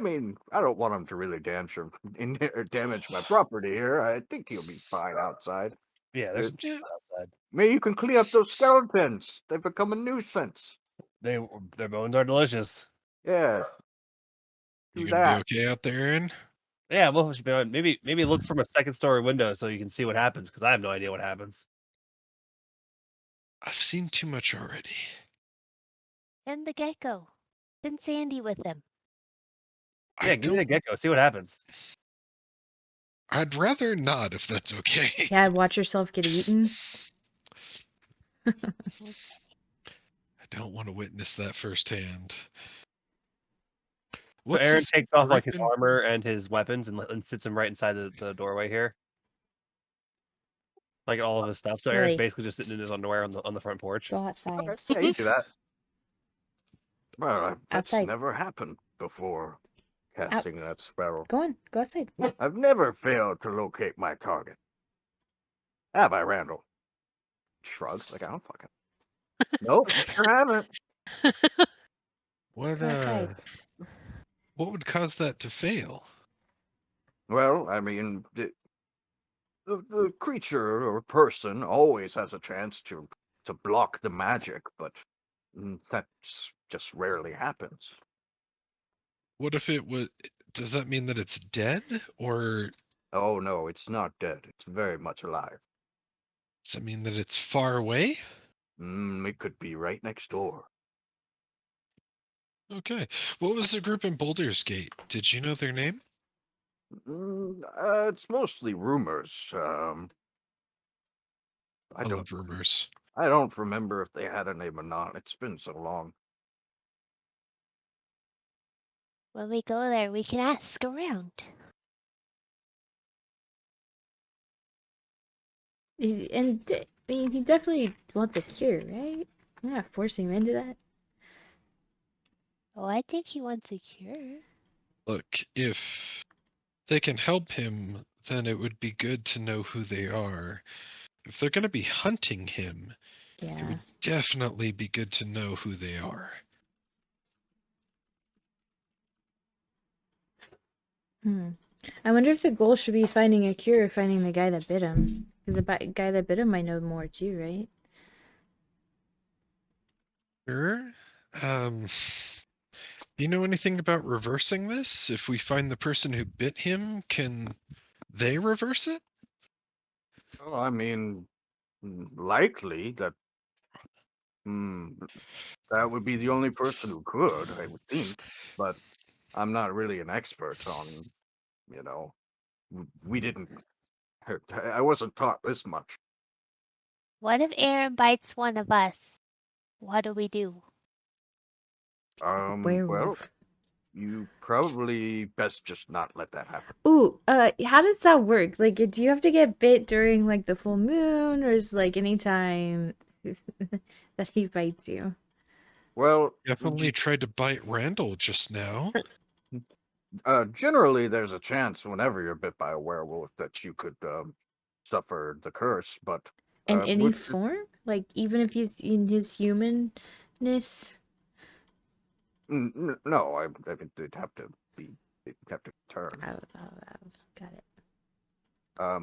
mean, I don't want him to really damage my property here. I think he'll be fine outside. Yeah, there's some It's- chickens outside. Maybe you can clean up those skeletons. They've become a nuisance. Their bones are delicious. Yeah, You do gonna be that. okay out there, Aryn? Yeah, well, maybe look from a second story window so you can see what happens, because I have no idea what happens. I've seen too much already. Send the gecko. Send Sandy with him. Yeah, give me the gecko, see what happens. I'd rather not, if that's okay. Yeah, watch yourself get eaten. I don't want to witness that firsthand. So What's Aryn this takes off like his griffin- armor and his weapons and sits him right inside the doorway here. Like all of his stuff. So Aryn's Really? basically just sitting in his underwear on the front porch. Go outside. Okay, yeah, you do that. Well, that's Outside. never happened before. Casting that spell. Go on. Go outside. I've never failed to locate my target. Have I, Randall? Shrugs like I don't fucking. Nope, you sure haven't. What Go outside. what would cause that to fail? Well, I mean, the creature or person always has a chance to block the magic, but that just rarely happens. What if it was? Does that mean that it's dead, or Oh no, it's not dead. It's very much alive. does that mean that it's far away? It could be right next door. Okay. What was the group in Baldur's Gate? Did you know their name? It's mostly rumors. I love rumors. I don't remember if they had a name or not. It's been so long. When we go there, we can ask around. I mean, he definitely wants a cure, right? I'm not forcing him into that. Oh, I think he wants a cure. Look, if they can help him, then it would be good to know who they are. If they're going to be hunting him, it Yeah. would definitely be good to know who they are. I wonder if the goal should be finding a cure or finding the guy that bit him. Because the guy that bit him might know more too, right? Sure. Do you know anything about reversing this? If we find the person who bit him, can they reverse it? Oh, I mean, likely that. That would be the only person who could, I would think. But I'm not really an expert on, you know, we didn't. I wasn't taught this much. What if Aryn bites one of us? What do we do? Well, Werewolf. you probably best just not let that happen. Ooh, how does that work? Like, do you have to get bit during like the full moon, or is like anytime that he bites you. Well, Definitely tried to bite Randall just now. generally, there's a chance whenever you're bit by a werewolf that you could suffer the curse, but In any would- form? Like, even if he's in his humanness? no, I mean, it'd have to turn. Got it.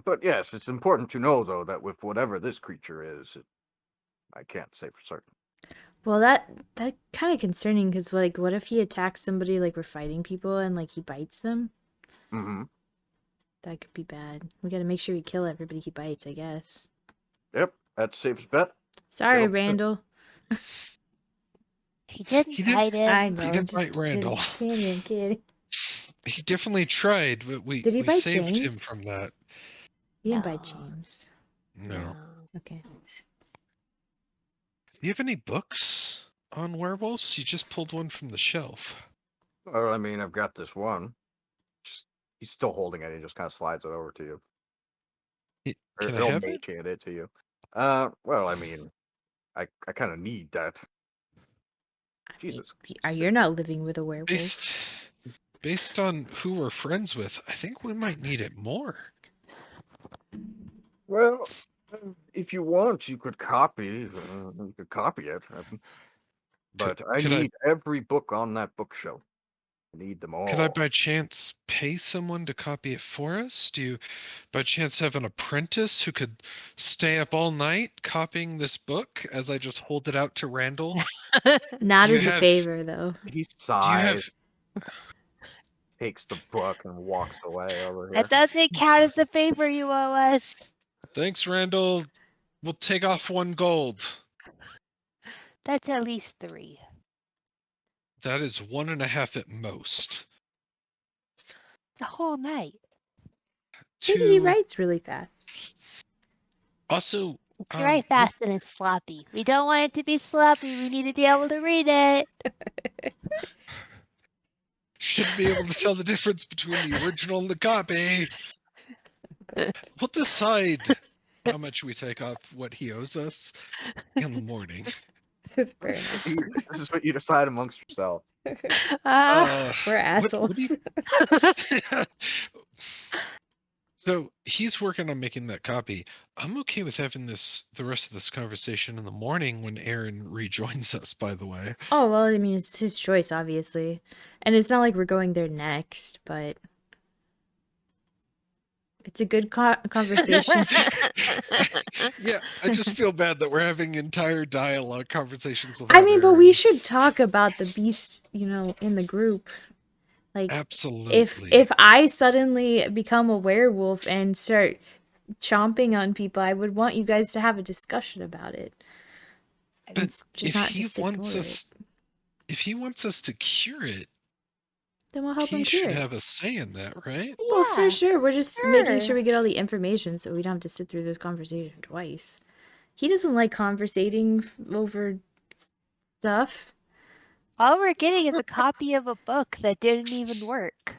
But yes, it's important to know though that with whatever this creature is, I can't say for certain. Well, that kind of concerning, because, like, what if he attacks somebody, like, we're fighting people, and, like, he bites them? Mm-hmm. That could be bad. We gotta make sure we kill everybody he bites, I guess. Yep, that's safest bet. Sorry, Kill him. Randall. He didn't He did- bite him. I know, didn't just bite Randall. kidding. He definitely tried, but we Did he bite saved him James? from that. He didn't bite No. James. No. Okay. Do you have any books on werewolves? You just pulled one from the shelf. Well, I mean, I've got this one. He's still holding it. He just kind of slides it over to you. Or Can I he'll have it? mage hand it to you. Well, I mean, I kind of need that. Jesus. You're not living with a werewolf. Based on who we're friends with, I think we might need it more. Well, if you want, you could copy. It. But I could I- need every book on that bookshelf. I need them all. Could I by chance pay someone to copy it for us? Do you by chance have an apprentice who could stay up all night copying this book as I just hold it out to Randall? Not Do you as a have- favor, though. He Do you sighs, have takes the book, and walks away over here. That doesn't count as a favor you owe us. Thanks, Randall. We'll take off 1 gold. That's at least 3. That is 1.5 at most. The whole night. Maybe he Two. writes really fast. Also, If you write fast and it's sloppy. We don't want it to be sloppy. We need to be able to read it. should be able to tell the difference between the original and the copy. We'll decide how much we take off what he owes us in the morning. This is fair enough. This is what you decide amongst yourself. We're assholes. So he's working on making that copy. I'm okay with having the rest of this conversation in the morning when Aryn rejoins us, by the way. Oh, well, I mean, it's his choice, obviously. And it's not like we're going there next, but it's a good conversation. Yeah, I just feel bad that we're having entire dialogue conversations with I mean, but we Aryn. should talk about the beast, in the group. Like, Absolutely. if I suddenly become a werewolf and start chomping on people, I would want you guys to have a discussion about it. But Just not just ignore it. if he wants us to cure it, Then we'll help he him cure should it. have a say in that, right? Well, for sure. We're just making sure sure. we get all the information so we don't have to sit through this conversation twice. He doesn't like conversating over stuff. All we're getting is a copy of a book that didn't even work.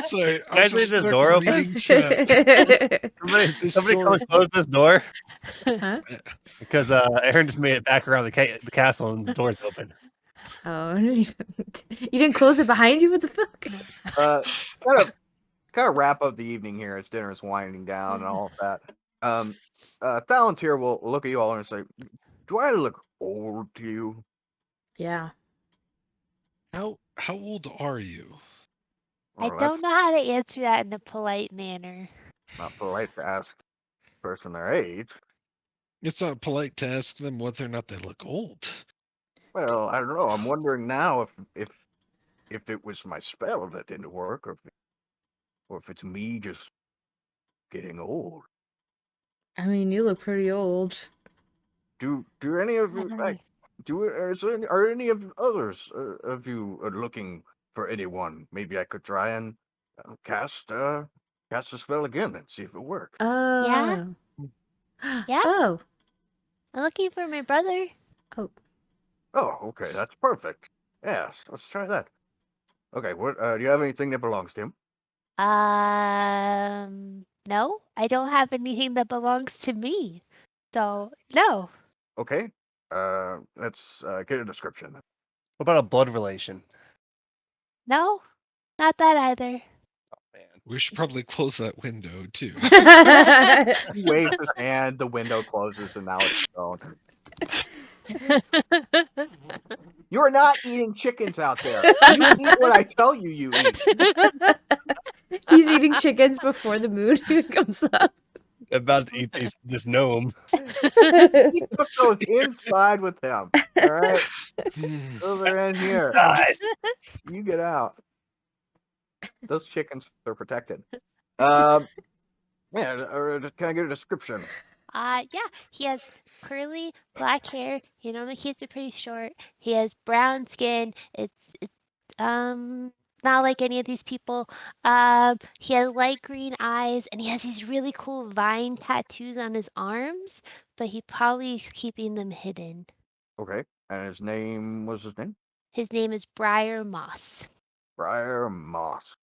Sorry, I'm Guys, leave just this stuck door open? reading chat. Somebody door- come close this door Huh? because Aaron just made it back around the castle and the door's open. Oh, you didn't close it behind you with the book? Kind of wrap up the evening here as dinner is winding down and all of that. Palantir will look at you all and say, "Do I look old to you?" Yeah. How old are you? I Well, don't know how to answer that in a polite manner. not polite to ask a person their age. It's not polite to ask them whether or not they look old. Well, I don't know. I'm wondering now if it was my spell that didn't work, or if it's me just getting old. I mean, you look pretty old. Do any of you like? Are any of others of you looking for anyone? Maybe I could try and cast a spell again and see if it works. Oh. Yeah? Oh. I'm looking for my brother. Oh, okay, that's perfect. Yes, let's try that. Okay, what do you have anything that belongs to him? No, I don't have anything that belongs to me. So, no. Okay. Let's get a description. What about a blood relation? No, not that either. Man. We should probably close that window too. He waves his hand, the window closes, and now it's stone. You are not eating chickens out there. You eat what I tell you you eat. He's eating chickens before the moon comes up. About to eat this gnome. He took those inside with him. All right, Hmm. those are in here. God. You get out. Those chickens are protected. Yeah, can I get a description? Yeah, he has curly black hair. He normally keeps it pretty short. He has brown skin. It's not like any of these people. He has light green eyes, and he has these really cool vine tattoos on his arms, but he probably is keeping them hidden. Okay, and his name was his name? His name is Briar Moss. Briar Moss.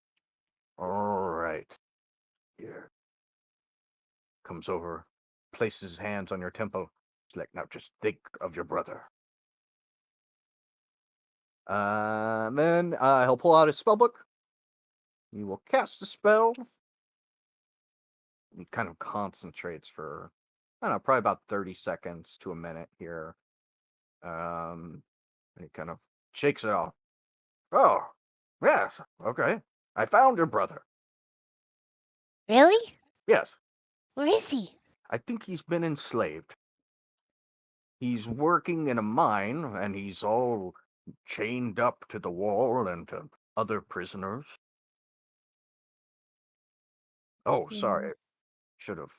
All right. Here. Comes over, places his hands on your temple. He's like, now just think of your brother. Then he'll pull out his spellbook. He will cast a spell. He kind of concentrates for, I don't know, probably about 30 seconds to a minute here. And he kind of shakes it off. Oh, yes, okay. I found your brother. Really? Yes, Where is he? I think he's been enslaved. He's working in a mine, and he's all chained up to the wall and to other prisoners. Oh, Yeah. sorry. Should have.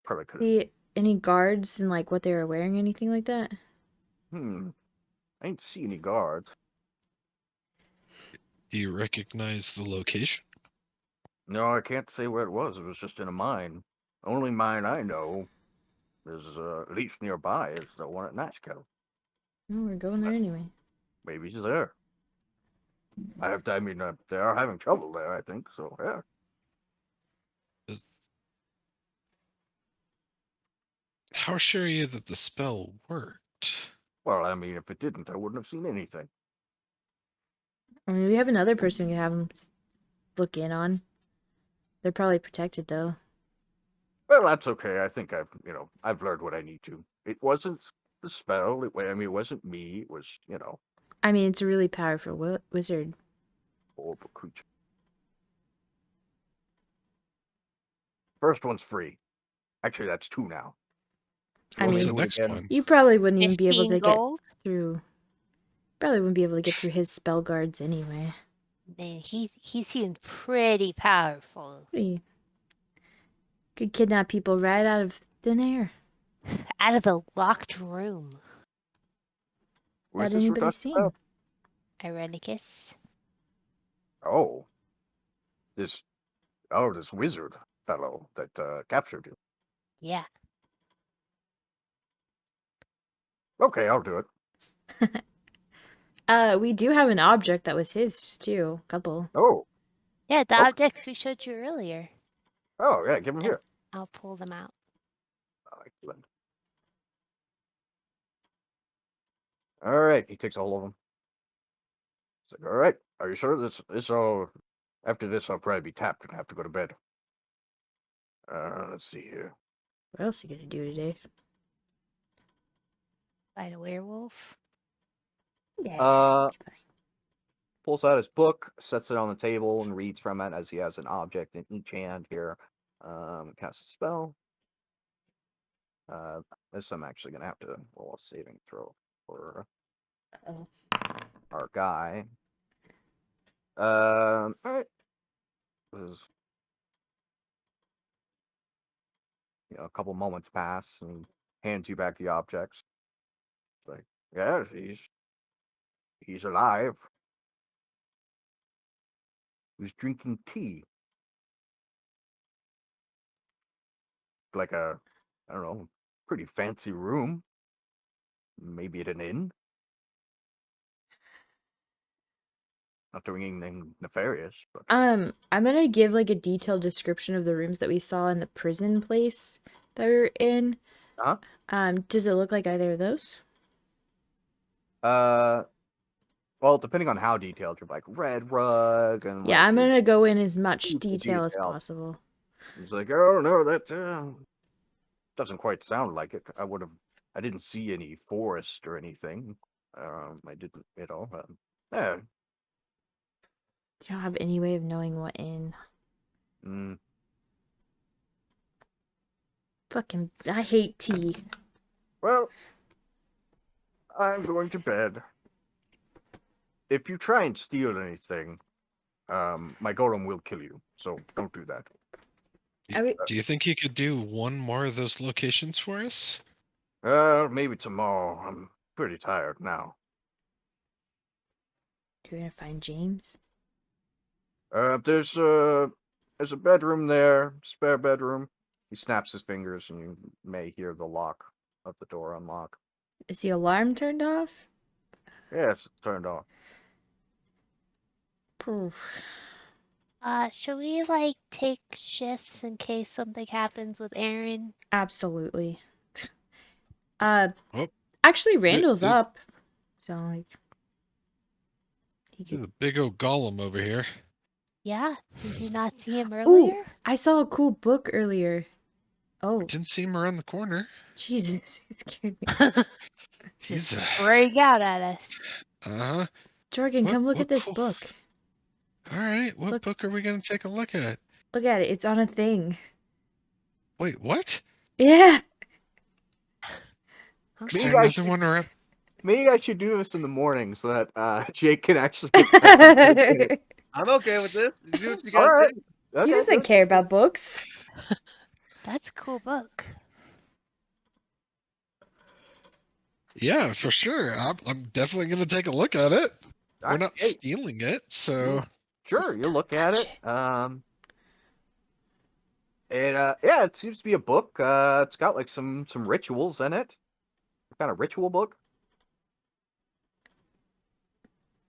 Probably could have. See any guards and like what they were wearing, anything like that? I ain't see any guards. Do you recognize the location? No, I can't say where it was. It was just in a mine. Only mine I know is, at least nearby, is the one at Nashco. No, we're going there anyway. Maybe he's there. I mean, they are having trouble there, I think, so yeah. How sure are you that the spell worked? Well, I mean, if it didn't, I wouldn't have seen anything. I mean, we have another person we can have them look in on. They're probably protected though. Well, that's okay. I think I've learned what I need to. It wasn't the spell. It wasn't me. It was, I mean, it's a really powerful wizard. horrible creature. First one's free. Actually, that's 2 now. I What's mean, the next one? you probably wouldn't even be able 15 to gold? get through. Probably wouldn't be able to get through his spell guards anyway. Man, he seems pretty powerful. He could kidnap people right out of thin air. Out of the locked room. Where's That this we're anybody's talking seen. about? Irenicus. Oh, this this wizard fellow that captured you. Yeah. Okay, I'll do it. We do have an object that was his too. Couple. Oh, Yeah, the Okay. objects we showed you earlier. oh yeah, give him here. I'll pull them out. Excellent. All right, he takes a hold of them. He's like, all right, are you sure this all? After this, I'll probably be tapped and have to go to bed. Let's see here. What else are you gonna do today? Fight a werewolf. Uh, Pulls out his book, sets it on the table, and reads from it as he has an object in each hand here. Casts a spell. This I'm actually gonna have to roll a saving throw for Uh-oh. our guy. Alright. A couple moments pass, and he hands you back the objects. It's like, yes, he's alive. He's drinking tea. Like I don't know, pretty fancy room. Maybe at an inn. Not doing anything nefarious, but I'm gonna give like a detailed description of the rooms that we saw in the prison place that we were in. Uh-huh. Does it look like either of those? well, depending on how detailed, you're like red rug and Yeah, like I'm your gonna go in as much super detail as detailed. possible. It's like, oh no, that doesn't quite sound like it. I didn't see any forest or anything. I didn't, yeah. You don't have any way of knowing what in. Mm, Fucking, I hate tea. well, I'm going to bed. If you try and steal anything, my golem will kill you. So don't do that. Do you think you could do one more of those locations for us? Maybe tomorrow. I'm pretty tired now. You're gonna find James? There's a bedroom there, spare bedroom. He snaps his fingers, and you may hear the lock of the door unlock. Is the alarm turned off? Yes, it's turned off. Poof. Should we like take shifts in case something happens with Aryn? Absolutely. Oh, Actually, Randall's there's- up. So, like, he There's could. a big old golem over here. Yeah, did you not see him Ooh, earlier? I saw a cool book earlier. Oh, Didn't see him around the corner. Jesus, it scared me. He's Break out at us. uh-huh. Jorgen, come look at this cool. book. All right, what Look. book are we gonna take a look at? Look at it. It's on a thing. Wait, what? Yeah. Is Maybe there I another should- one around? Maybe I should do this in the morning so that Jake can actually get back into it. I'm okay with this. You do what you All gotta right. do. Okay, He doesn't good. care about books. That's a cool book. Yeah, for sure. I'm definitely gonna take a look at it. We're Alright, not hey, stealing it, so sure, Just you don't look at touch it. Yeah, it seems to be a book. It's got like some rituals in it. Kind of ritual book.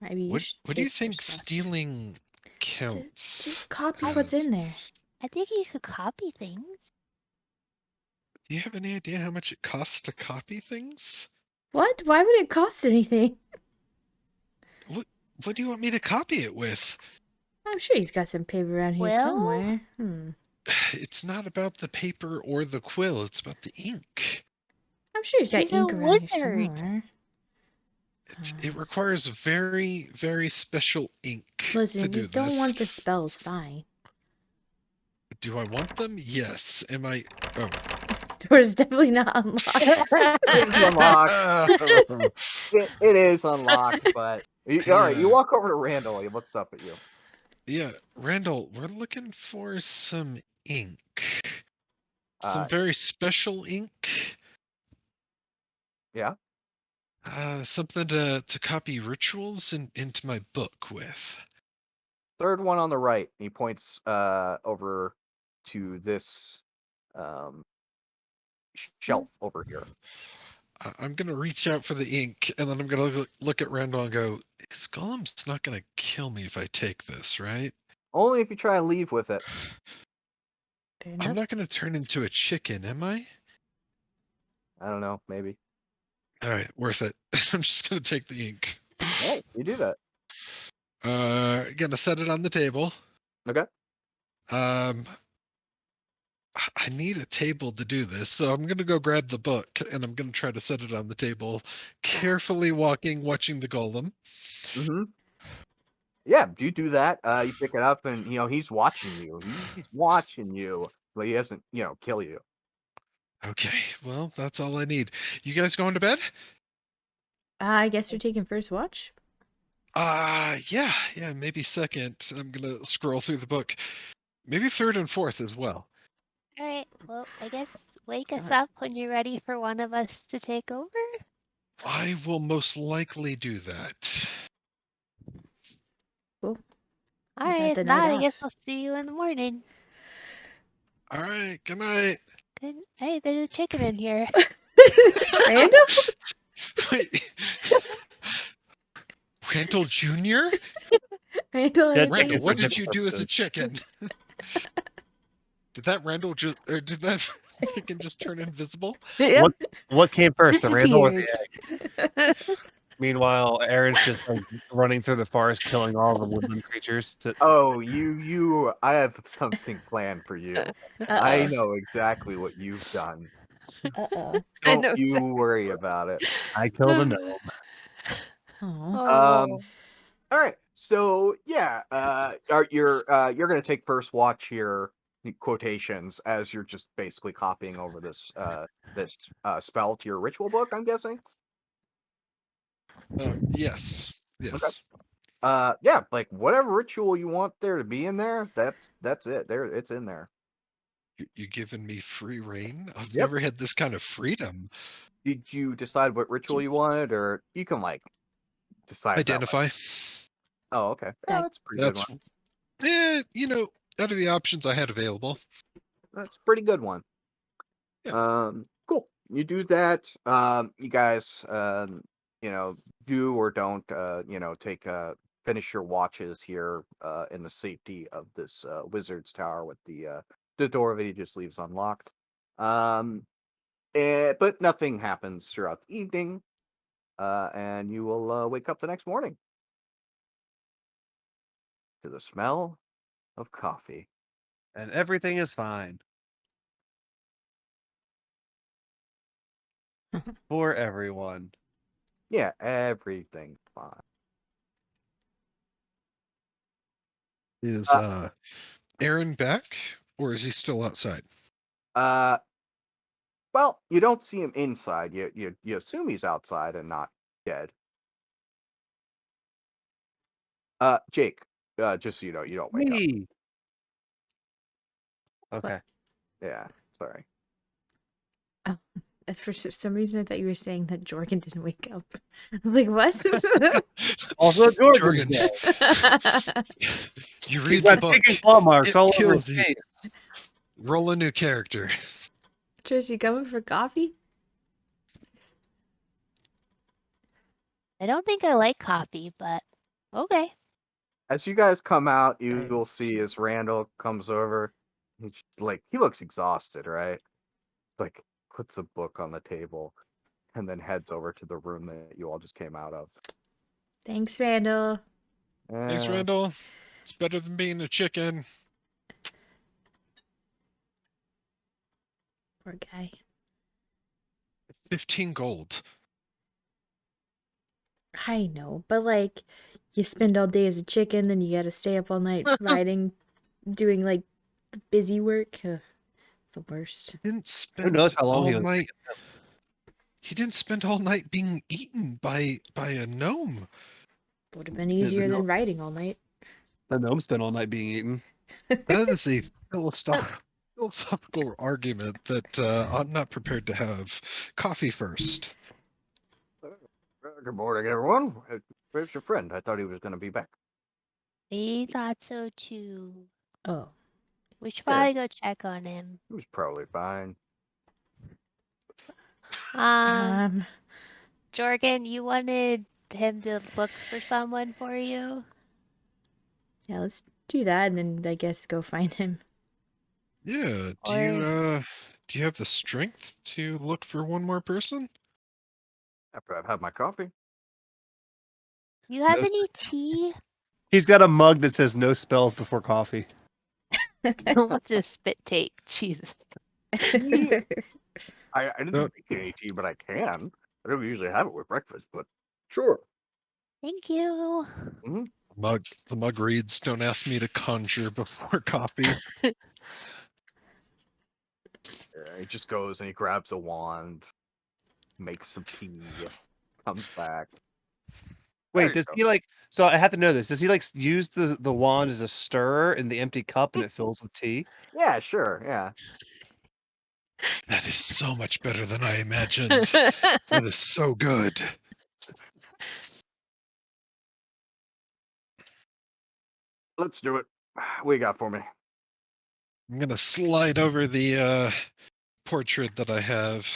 Maybe you what should do you take their think stuff. stealing counts? Just copy what's as? in there. I think you could copy things. Do you have any idea how much it costs to copy things? What? Why would it cost anything? What do you want me to copy it with? I'm sure he's got some paper around here Well? somewhere. It's not about the paper or the quill, it's about the ink. I'm sure he's got He's a ink around here wizard. somewhere. It requires very, very special ink Listen, to if you do don't this. want the spells, fine. Do I want them? Yes. Am I? Oh. This door is definitely not unlocked. It is unlocked. It is unlocked, but all right. You Yeah. walk over to Randall. He looks up at you. Yeah, Randall, we're looking for some ink. Some Uh, very special ink. Yeah. Something to copy rituals into my book with. Third one on the right. He points over to this shelf over here. I'm gonna reach out for the ink, and then I'm gonna look at Randall and go, "His golem's not gonna kill me if I take this, right?" Only if you try and leave with it. Fair I'm enough. not gonna turn into a chicken, am I? I don't know. Maybe. All right, worth it. I'm just gonna take the ink. Yeah, you do that. Gonna set it on the table. Okay. I need a table to do this, so I'm gonna go grab the book and I'm gonna try to set it on the table, carefully watching the golem. Mm-hmm. Yeah, you do that. You pick it up, and he's watching you. He's watching you, but he doesn't, kill you. Okay, well, that's all I need. You guys going to bed? I guess you're taking first watch. Yeah, maybe second. I'm gonna scroll through the book. Maybe third and fourth as well. Alright, well, I guess wake us God. up when you're ready for one of us to take over. I will most likely do that. Cool. Alright, the if not, night I guess off. I'll see you in the morning. All right, good night. Good. Hey, there's a chicken in here. Randall? Wait. Randall Jr.? Randall had a That Randall, chicken. what for did you do as a chicken? Did that Randall just, or did that chicken just turn invisible? Yep. What came first, the Randall or the Disappeared. egg? Meanwhile, Aryn's just like running through the forest, killing all the woodland creatures. Oh, I have something planned for you. I Uh-oh. know exactly what you've done. Uh-oh. I Don't know you worry about it. I killed a gnome. Oh. Oh. All right. So yeah, you're gonna take first watch here, quotations, as you're just basically copying over this spell to your ritual book, I'm guessing. Yes. Okay. Yes. Yeah, like whatever ritual you want there to be in there, that's it. There, it's in there. You giving me free reign? I've Yep. never had this kind of freedom. Did you decide what ritual you Juicy. wanted, or you can like decide that? Identify. Oh, okay. Yeah, That- that's a pretty good That's one. out of the options I had available. That's a pretty good one. Yeah. Cool. You do that. You guys, do or don't, take finish your watches here, in the safety of this wizard's tower with the door that he just leaves unlocked. But nothing happens throughout the evening, and you will wake up the next morning to the smell of coffee. And everything is fine for everyone. Yeah, everything's fine. Is Aryn back, or is he still outside? Uh, well, you don't see him inside. You assume he's outside and not dead. Jake, just so you know, you don't wake up. Me. Okay. Yeah, sorry. Oh. For some reason, I thought you were saying that Jorgen didn't wake up. I was like, what? Also, Jorgen's Jorgen, dead. you He's read the got book. chicken claw marks It all over his kills you. face. Roll a new character. Trish, you coming for coffee? I don't think I like coffee, but okay. As you guys come out, Very you'll much. see as Randall comes over. He's just, like, he looks exhausted, right? Like, puts a book on the table and then heads over to the room that you all just came out of. Thanks, Randall. Thanks, Uh, Randall. It's better than being a chicken. Poor guy. 15 gold. I know, but like, you spend all day as a chicken, then you gotta stay up all night riding, doing like the busy work. Ugh, it's the worst. He didn't Who knows spend how long all he was night. He didn't spend all night being eaten by a gnome. Would have been the easier than gnome? riding all night. The gnome spent all night being eaten. That is a philosophical argument that I'm not prepared to have. Coffee first. good morning, everyone. Where's your friend? I thought he was going to be back. We thought so too. Oh, We should Yeah. probably go check on him. He was probably fine. Um, Jorgen, you wanted him to look for someone for you? yeah, let's do that, and then I guess go find him. Yeah. Or Do you have the strength to look for one more person? After I've had my coffee. you have No any tea? He's got a mug that says no spells before coffee. What's a spit take? Jesus. Tea? I didn't Oh. make any tea, but I can. I don't usually have it with breakfast, but sure. Thank you. The mug reads, "Don't ask me to conjure before coffee." He just goes and he grabs a wand, makes some tea, comes back. There Wait, you does go. he like? So I have to know this. Does he like use the wand as a stirrer in the empty cup and it fills with tea? Yeah, sure. Yeah. That is so much better than I imagined. That is so good. Let's do it. What you got for me? I'm gonna slide over the portrait that I have.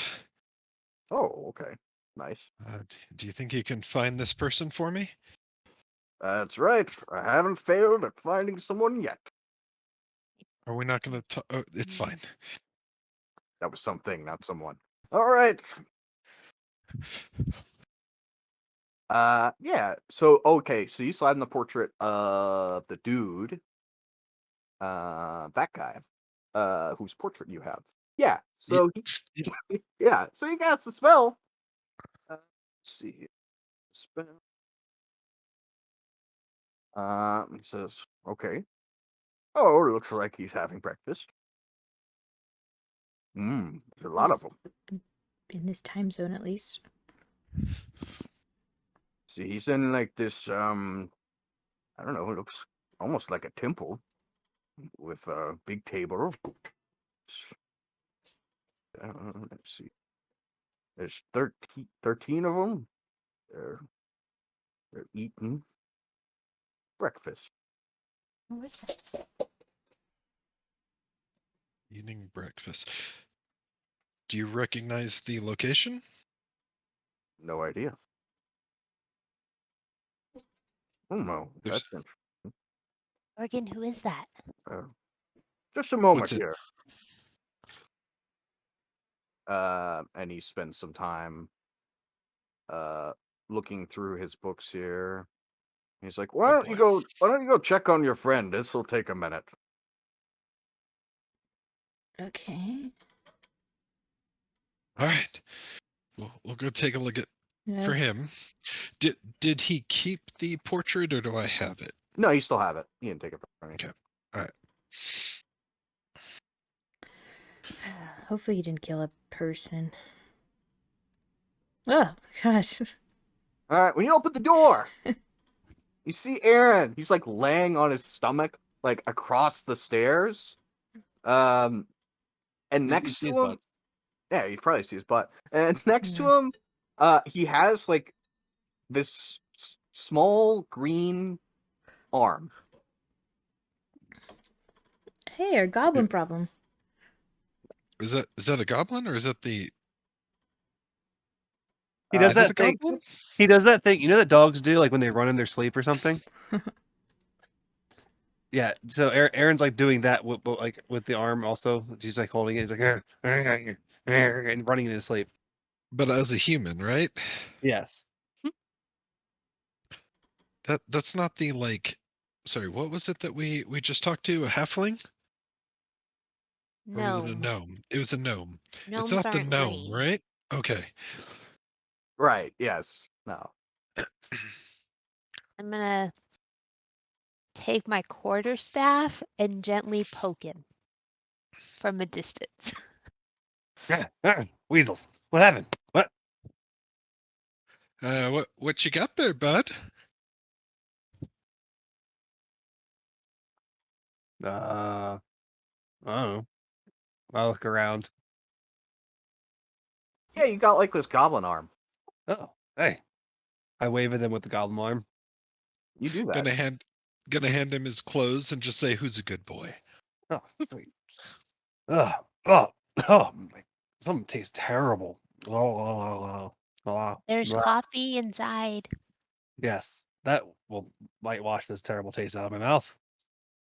Oh, okay. Nice. Do you think you can find this person for me? That's right. I haven't failed at finding someone yet. Are we not going to talk? Oh, it's fine. That was something, not someone. All right. Yeah. So okay. So you slide in the portrait of the dude, that guy, whose portrait you have. Yeah. So yeah. So he casts the spell. Let's see here. Spell. He says, "Okay. Oh, it looks like he's having breakfast. There's a lot of them. In this time zone, at least. See, he's in like this. I don't know. It looks almost like a temple with a big table. Let's see. There's 13 of them. They're eating breakfast. What's that? Eating breakfast. Do you recognize the location? No idea. Oh no, There's- that's interesting. Morgan, who is that? Just a moment What's it? here. And he spends some time looking through his books here. He's like, Oh boy. why don't you go check on your friend? This will take a minute. Okay. All right. We'll go take a look at for Okay. him. Did he keep the portrait or do I have it? No, you still have it. You didn't take it from me. Okay. All right. Hopefully you didn't kill a person. Oh, gosh. All right, when you open the door, you see Aryn. He's like laying on his stomach, like across the stairs. And next to him, yeah, you probably see his butt. And next to him, he has like this small green arm. Hey, our goblin problem. Is that a goblin or is that the? He does Is that a that thing. goblin? He does that thing. You know that dogs do, like when they run in their sleep or something. Yeah. So Aaron's like doing that with the arm. Also, she's like holding it. He's like and running in his sleep. But as a human, right? Yes. That's not the like. Sorry, what was it that we just talked to? A halfling? Or was it a No, gnome? It was a gnome. It's gnomes not the aren't gnome, green. right? Okay. Right, yes. No. I'm gonna take my quarterstaff and gently poke him from a distance. Weasels. What happened? What? What you got there, bud? I don't know. I look around. Yeah, you got like this goblin arm. Oh, hey. I wave at them with the goblin arm. You do that. Gonna hand him his clothes and just say, "Who's a good boy?" Oh, sweet. Oh, oh, oh. Something tastes terrible. There's Blah. coffee inside. Yes, that will might wash this terrible taste out of my mouth.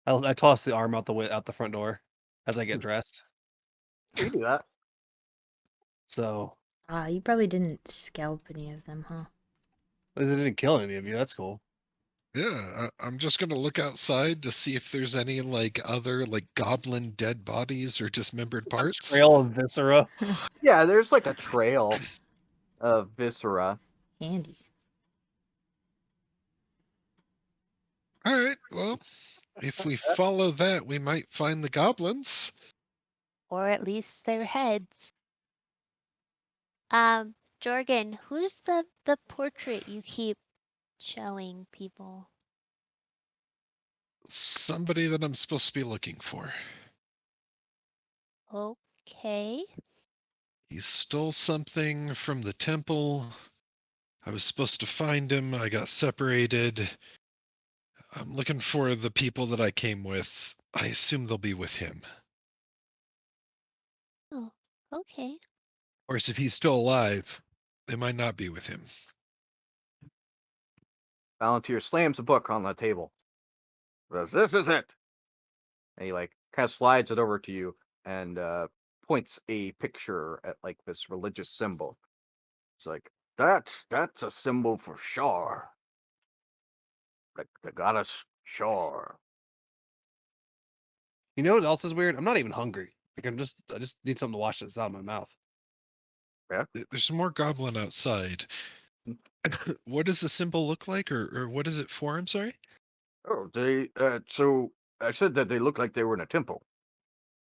I toss the arm out the front door as I get dressed. You do that. So You probably didn't scalp any of them, huh? it didn't kill any of you. That's cool. Yeah, I'm just gonna look outside to see if there's any like other like goblin dead bodies or dismembered parts. Trail of viscera. Yeah, there's like a trail of viscera. Handy. All right, well, if we follow that, we might find the goblins. Or at least their heads. Jorgen, who's the portrait you keep showing people? Somebody that I'm supposed to be looking for. Okay. He stole something from the temple. I was supposed to find him. I got separated. I'm looking for the people that I came with. I assume they'll be with him. Oh, okay. Of course, if he's still alive, they might not be with him. Palantir slams a book on the table. Says, "This is it." And he like kind of slides it over to you and points a picture at like this religious symbol. It's like, that's a symbol for Shar. The goddess Shar. You know what else is weird? I'm not even hungry. Like I just need something to wash this out of my mouth. There's some more goblin outside. What does the symbol look like, or what is it for? I'm sorry. Oh, so I said that they look like they were in a temple.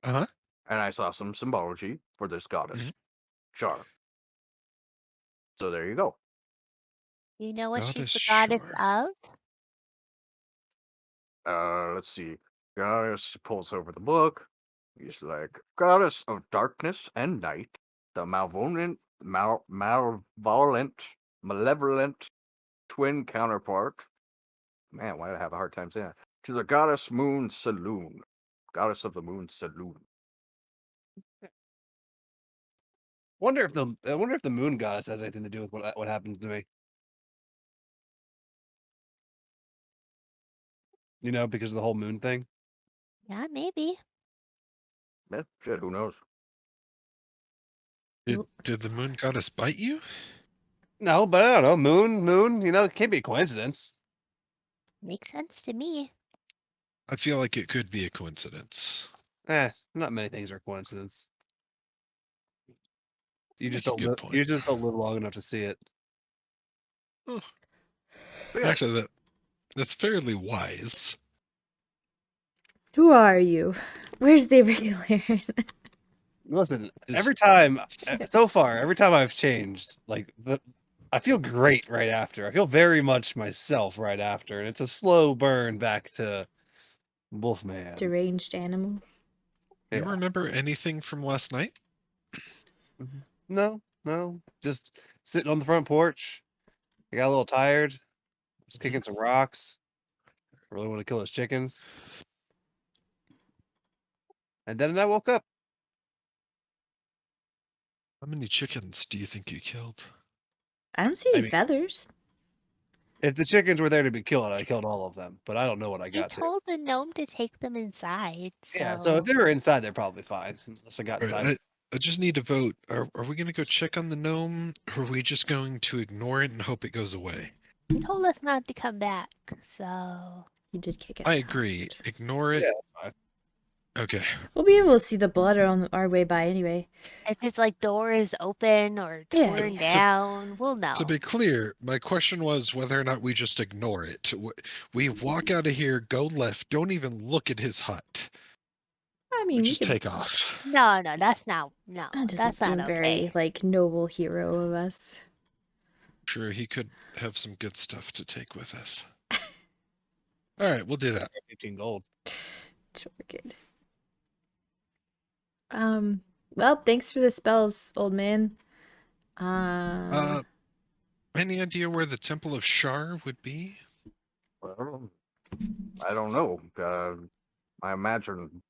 Uh-huh. And I saw some symbology for this goddess, Shar. So there you go. You know what she's Goddess the goddess Shar. of? Let's see. Goddess pulls over the book. He's like, goddess of darkness and night, the malevolent, malevolent twin counterpart. Man, why do I have a hard time saying that? To the goddess Moon Saloon. Goddess of the Moon Saloon. I wonder if the moon goddess has anything to do with what happens to me. You know, because of the whole moon thing. Yeah, maybe. Yeah, shit, who knows? Did the moon goddess bite you? No, but I don't know. Moon. You know, it can't be a coincidence. Makes sense to me. I feel like it could be a coincidence. Not many things are coincidence. You just Make a don't good live. point. You just don't live long enough to see it. Oh, Yeah. actually, that's fairly wise. Who are you? Where's the regular? Listen, Is- every time so far, every time I've changed, like I feel great right after. I feel very much myself right after, and it's a slow burn back to Wolfman. Deranged animal. You Yeah. remember anything from last night? No, just sitting on the front porch. I got a little tired. Just kicking some rocks. Really want to kill those chickens. And then I woke up. How many chickens do you think you killed? I don't see I any mean- feathers. If the chickens were there to be killed, I killed all of them. But I don't know what I He got to. told the gnome to take them inside, so... Yeah, so if they were inside, they're probably fine. Unless I got All inside. right, I just need to vote. Are we going to go check on the gnome, or are we just going to ignore it and hope it goes away? He told us not to come back, so... You did kick us I out. agree. Ignore it. Yeah, that's fine. Okay. We'll be able to see the blood on our way by anyway. If his, like, door is open or Yeah. torn down, we'll know. To be clear, my question was whether or not we just ignore it. We walk out of here, go left, don't even look at his hut. I We mean, we just could... take off. No, that's not... No, That doesn't that's seem not very, okay. like, noble hero of us. Sure, he could have some good stuff to take with us. All right, we'll do that. 15 gold. Sure, good. Well, thanks for the spells, old man. Any idea where the Temple of Shar would be? Well, I don't know. I imagine.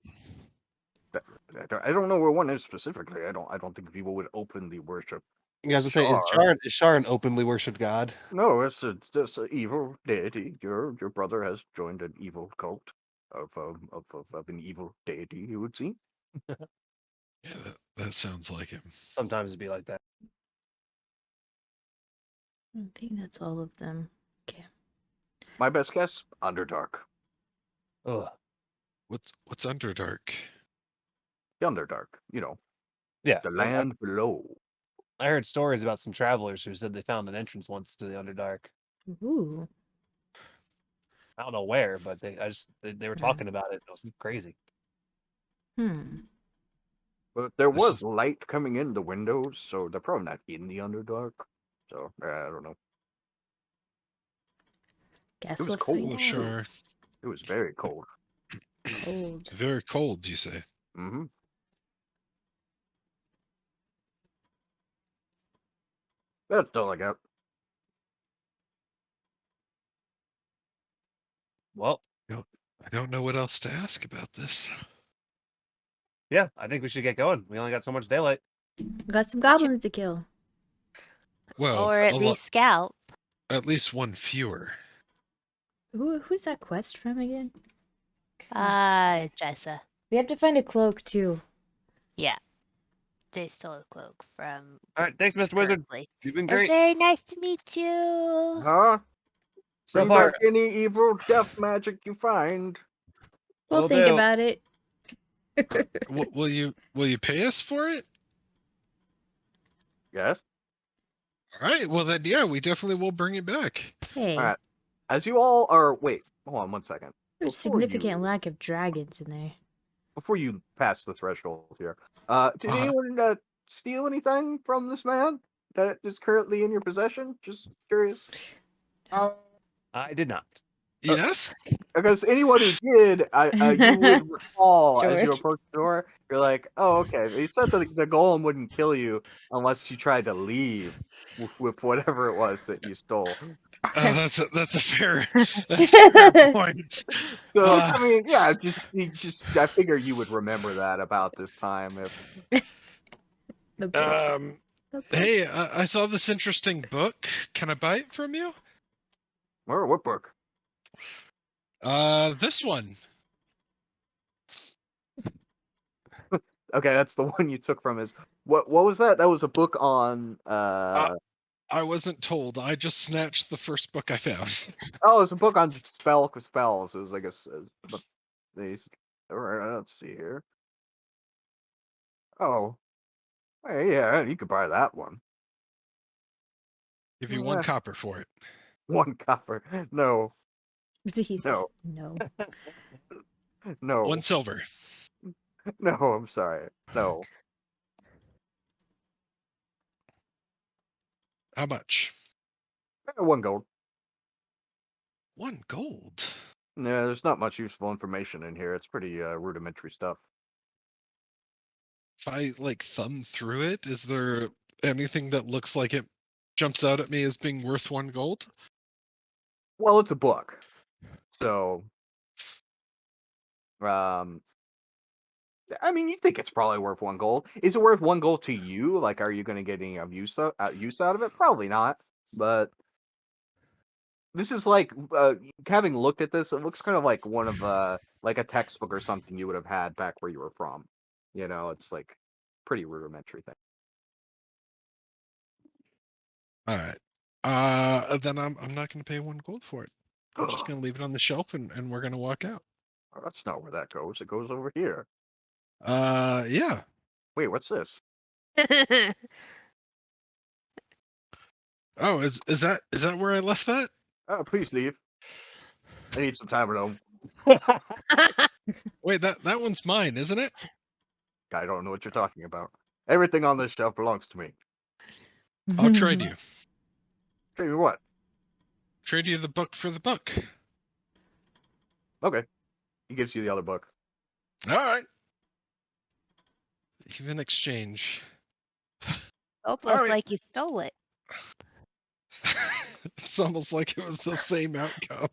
I don't know where one is specifically. I don't think people would openly worship. You guys would say, Shar. is Shar an openly worshipped god? No, it's just an evil deity. Your brother has joined an evil cult of an evil deity. You would see. Yeah, that sounds like him. Sometimes it'd be like that. I think that's all of them. Okay. My best guess: Underdark. Ugh. What's Underdark? The Underdark. You know, Yeah. the land below. I heard stories about some travelers who said they found an entrance once to the Underdark. Ooh. I don't know where, but they were talking about it. It was crazy. But there This was is- light coming in the windows, so they're probably not in the Underdark. So I don't know. Guess was we'll cold. find Oh, out. sure. It was very cold. Cold. Very cold, you say? Mm-hmm. That's all I got. Well, I don't know what else to ask about this. yeah, I think we should get going. We only got so much daylight. We got some goblins to kill. Well, Or at least scalp. at least one fewer. Who's that quest from again? Jessa. We have to find a cloak too. Yeah. They stole a cloak from All right, thanks, Mr. Wizard. Currently. You've been It was great very nice to meet you. Huh? so Bring far. back any evil death magic you find. We'll Will think do. about it. Will you pay us for it? Yes. All right. Well then, yeah, we definitely will bring it back. Hey, All right. As you all are, wait, hold on one second. there's Before significant you, lack of dragons in there. before you pass the threshold here, did Uh-huh. anyone steal anything from this man that is currently in your possession? Just curious. I did not. Yes. Because anyone who did, you would recall as you George. approach the door, you're like, oh, okay. He said that the golem wouldn't kill you unless you tried to leave with whatever it was that you stole. That's a fair point. So, Uh, I mean, yeah, I figure you would remember that about this time if. The book. um. The book. Hey, I saw this interesting book. Can I buy it from you? What book? This one. Okay, that's the one you took from his. What was that? That was a book on. I wasn't told. I just snatched the first book I found. Oh, it's a book on spells. It was like but these. All right, let's see here. Oh, hey, yeah, you could buy that one. Give you 1 copper for it. 1 copper. No, He said no, no. no, 1 silver. no. I'm sorry. No. How much? 1 gold. 1 gold. Yeah, there's not much useful information in here. It's pretty rudimentary stuff. If I like thumb through it, is there anything that looks like it jumps out at me as being worth 1 gold? Well, it's a book, so um, I mean, you think it's probably worth 1 gold. Is it worth 1 gold to you? Like, are you going to get any use out of it? Probably not. But this is like having looked at this, it looks kind of like one of like a textbook or something you would have had back where you were from. You know, it's like pretty rudimentary thing. All right. Then I'm not going to pay 1 gold for it. I'm just going to leave it on the shelf and we're going to walk out. Oh, that's not where that goes. It goes over here. Yeah. Wait, what's this? Oh, is that where I left that? Oh, please leave. I need some time at home. Wait, that one's mine, isn't it? I don't know what you're talking about. Everything on this shelf belongs to me. I'll trade you. Trade me what? Trade you the book for the book. Okay. He gives you the other book. All right. Even exchange. Almost right. like you stole it. It's almost like it was the same outcome.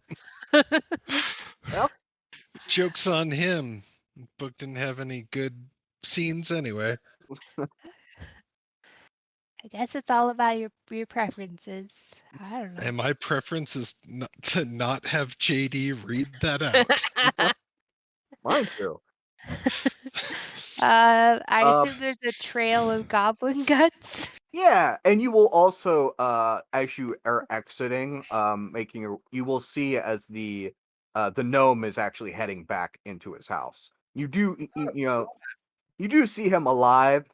Well, Joke's on him. Book didn't have any good scenes anyway. I guess it's all about your preferences. I don't know. And my preference is to not have JD read that out. mine too. I Uh, assume there's a trail of goblin guts. Yeah, and you will also, as you are exiting, you will see as the gnome is actually heading back into his house. You do, you do see him alive,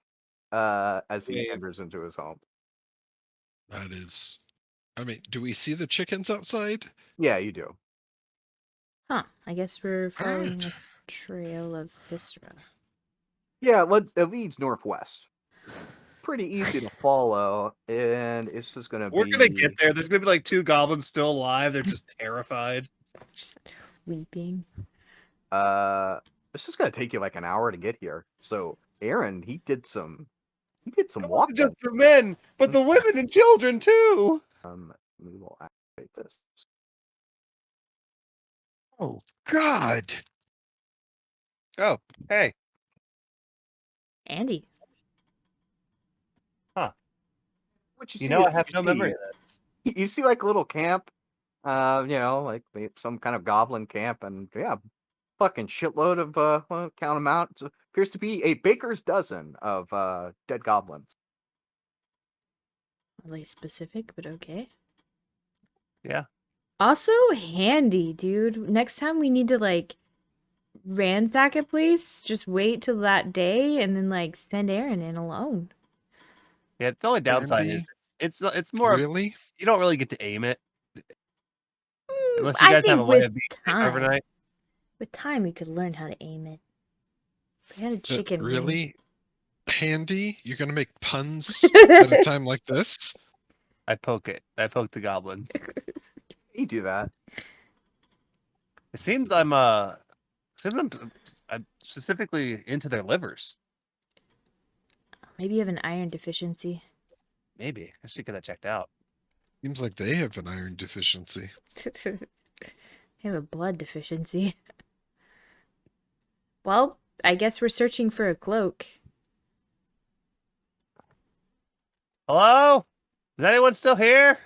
as he Wave. enters into his home. That is. I mean, do we see the chickens outside? Yeah, you do. Huh. I guess we're following Alright. the trail of Viscera. Yeah, it leads northwest. Pretty easy to follow, and it's just gonna We're be. gonna get there. There's gonna be like 2 goblins still alive. They're just terrified. Just weeping. This is gonna take you like an hour to get here. So Aryn, he did some It wasn't walking. just the men, but the women and children too. We will activate this. Oh God! Oh, hey. Andy. What you You see know is I have no memory of this. you see like a little camp, Like some kind of goblin camp, and yeah, fucking shitload of well, count them out. It appears to be a baker's dozen of dead goblins. Really specific, but okay. Yeah. Also handy, dude. Next time we need to like ransack a place, just wait till that day and then like send Aryn in alone. Yeah. The only downside is Randy? it's more of, Really? you don't really get to aim it unless you I guys have a think way with of being safe time, overnight. we could learn how to aim it. We had a chicken wing. Really? Handy? You're gonna make puns at a time like this? I poke it. I poke the goblins. You do that. It seems I'm I'm specifically into their livers. Maybe you have an iron deficiency. Maybe I should get that checked out. Seems like they have an iron deficiency. You have a blood deficiency. Well, I guess we're searching for a cloak. Hello? Is anyone still here?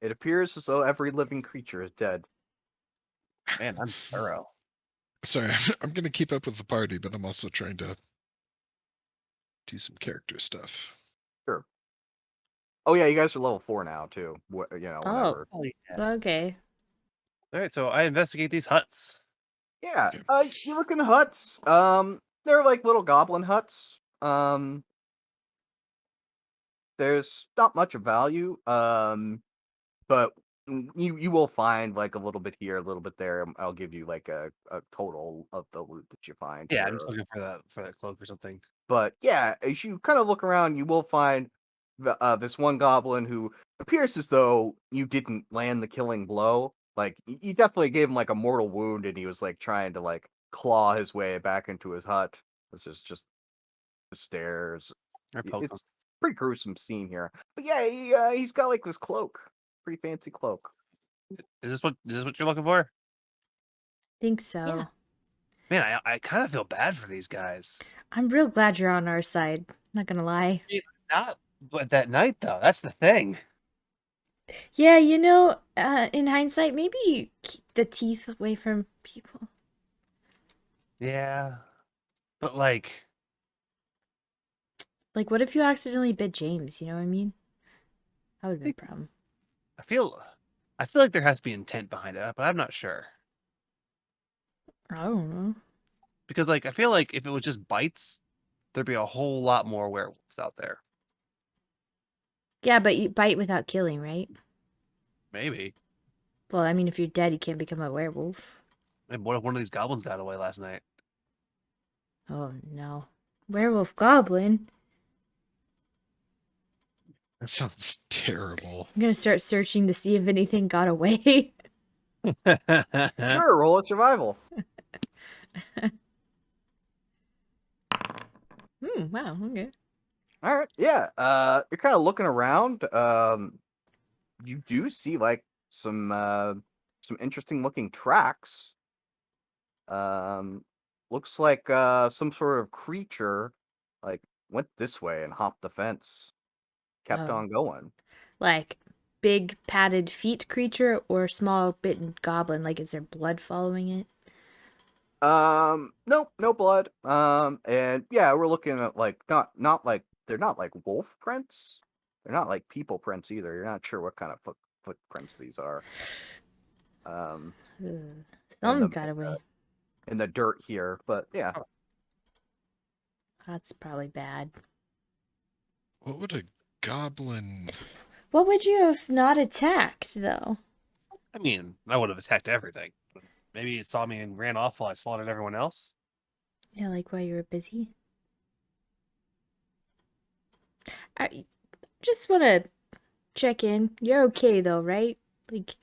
It appears as though every living creature is dead. Man, I'm thorough. Sorry, I'm gonna keep up with the party, but I'm also trying to do some character stuff. Sure. Oh yeah, you guys are level 4 now too. Whenever. Oh, yeah. Okay. All right, so I investigate these huts. Yeah. Okay. You look in the huts. They're like little goblin huts. There's not much of value. But you will find like a little bit here, a little bit there. I'll give you like a total of the loot that you find Yeah, here. I'm just looking for that cloak or something. But yeah, as you kind of look around, you will find this one goblin who appears as though you didn't land the killing blow. Like you definitely gave him like a mortal wound, and he was like trying to like claw his way back into his hut. This is just the stairs. I poke them. It's pretty gruesome scene here. But yeah, he's got like this cloak, pretty fancy cloak. Is this what you're looking for? Think so. Yeah. Man, I kind of feel bad for these guys. I'm real glad you're on our side. Not gonna lie. Not but that night though. That's the thing. Yeah, in hindsight, maybe keep the teeth away from people. Yeah. But like, Like, what if you accidentally bit James? You know what I mean? That would have been a problem. I feel like there has to be intent behind it, but I'm not sure. I don't know. Because like I feel like if it was just bites, there'd be a whole lot more werewolves out there. Yeah, but you bite without killing, right? Maybe. Well, I mean, if you're dead, you can't become a werewolf. And what if one of these goblins got away last night? Oh, no. Werewolf goblin? That sounds terrible. I'm gonna start searching to see if anything got away. Sure, roll a survival. Wow, okay. All right, yeah. You're kind of looking around. You do see like some interesting looking tracks. Looks like some sort of creature like went this way and hopped the fence, kept Oh. on going. Like, big padded feet creature or small bitten goblin? Like, is there blood following it? Nope, no blood. And yeah, we're looking at like not like they're not like wolf prints. They're not like people prints either. You're not sure what kind of footprints these are. Ugh. in Something the- got away. in the dirt here, but yeah. That's probably bad. What would a goblin? What would you have not attacked, though? I mean, I would have attacked everything. Maybe it saw me and ran off while I slaughtered everyone else. Yeah, like while you were busy. I just want to check in. You're okay, though, right? Like,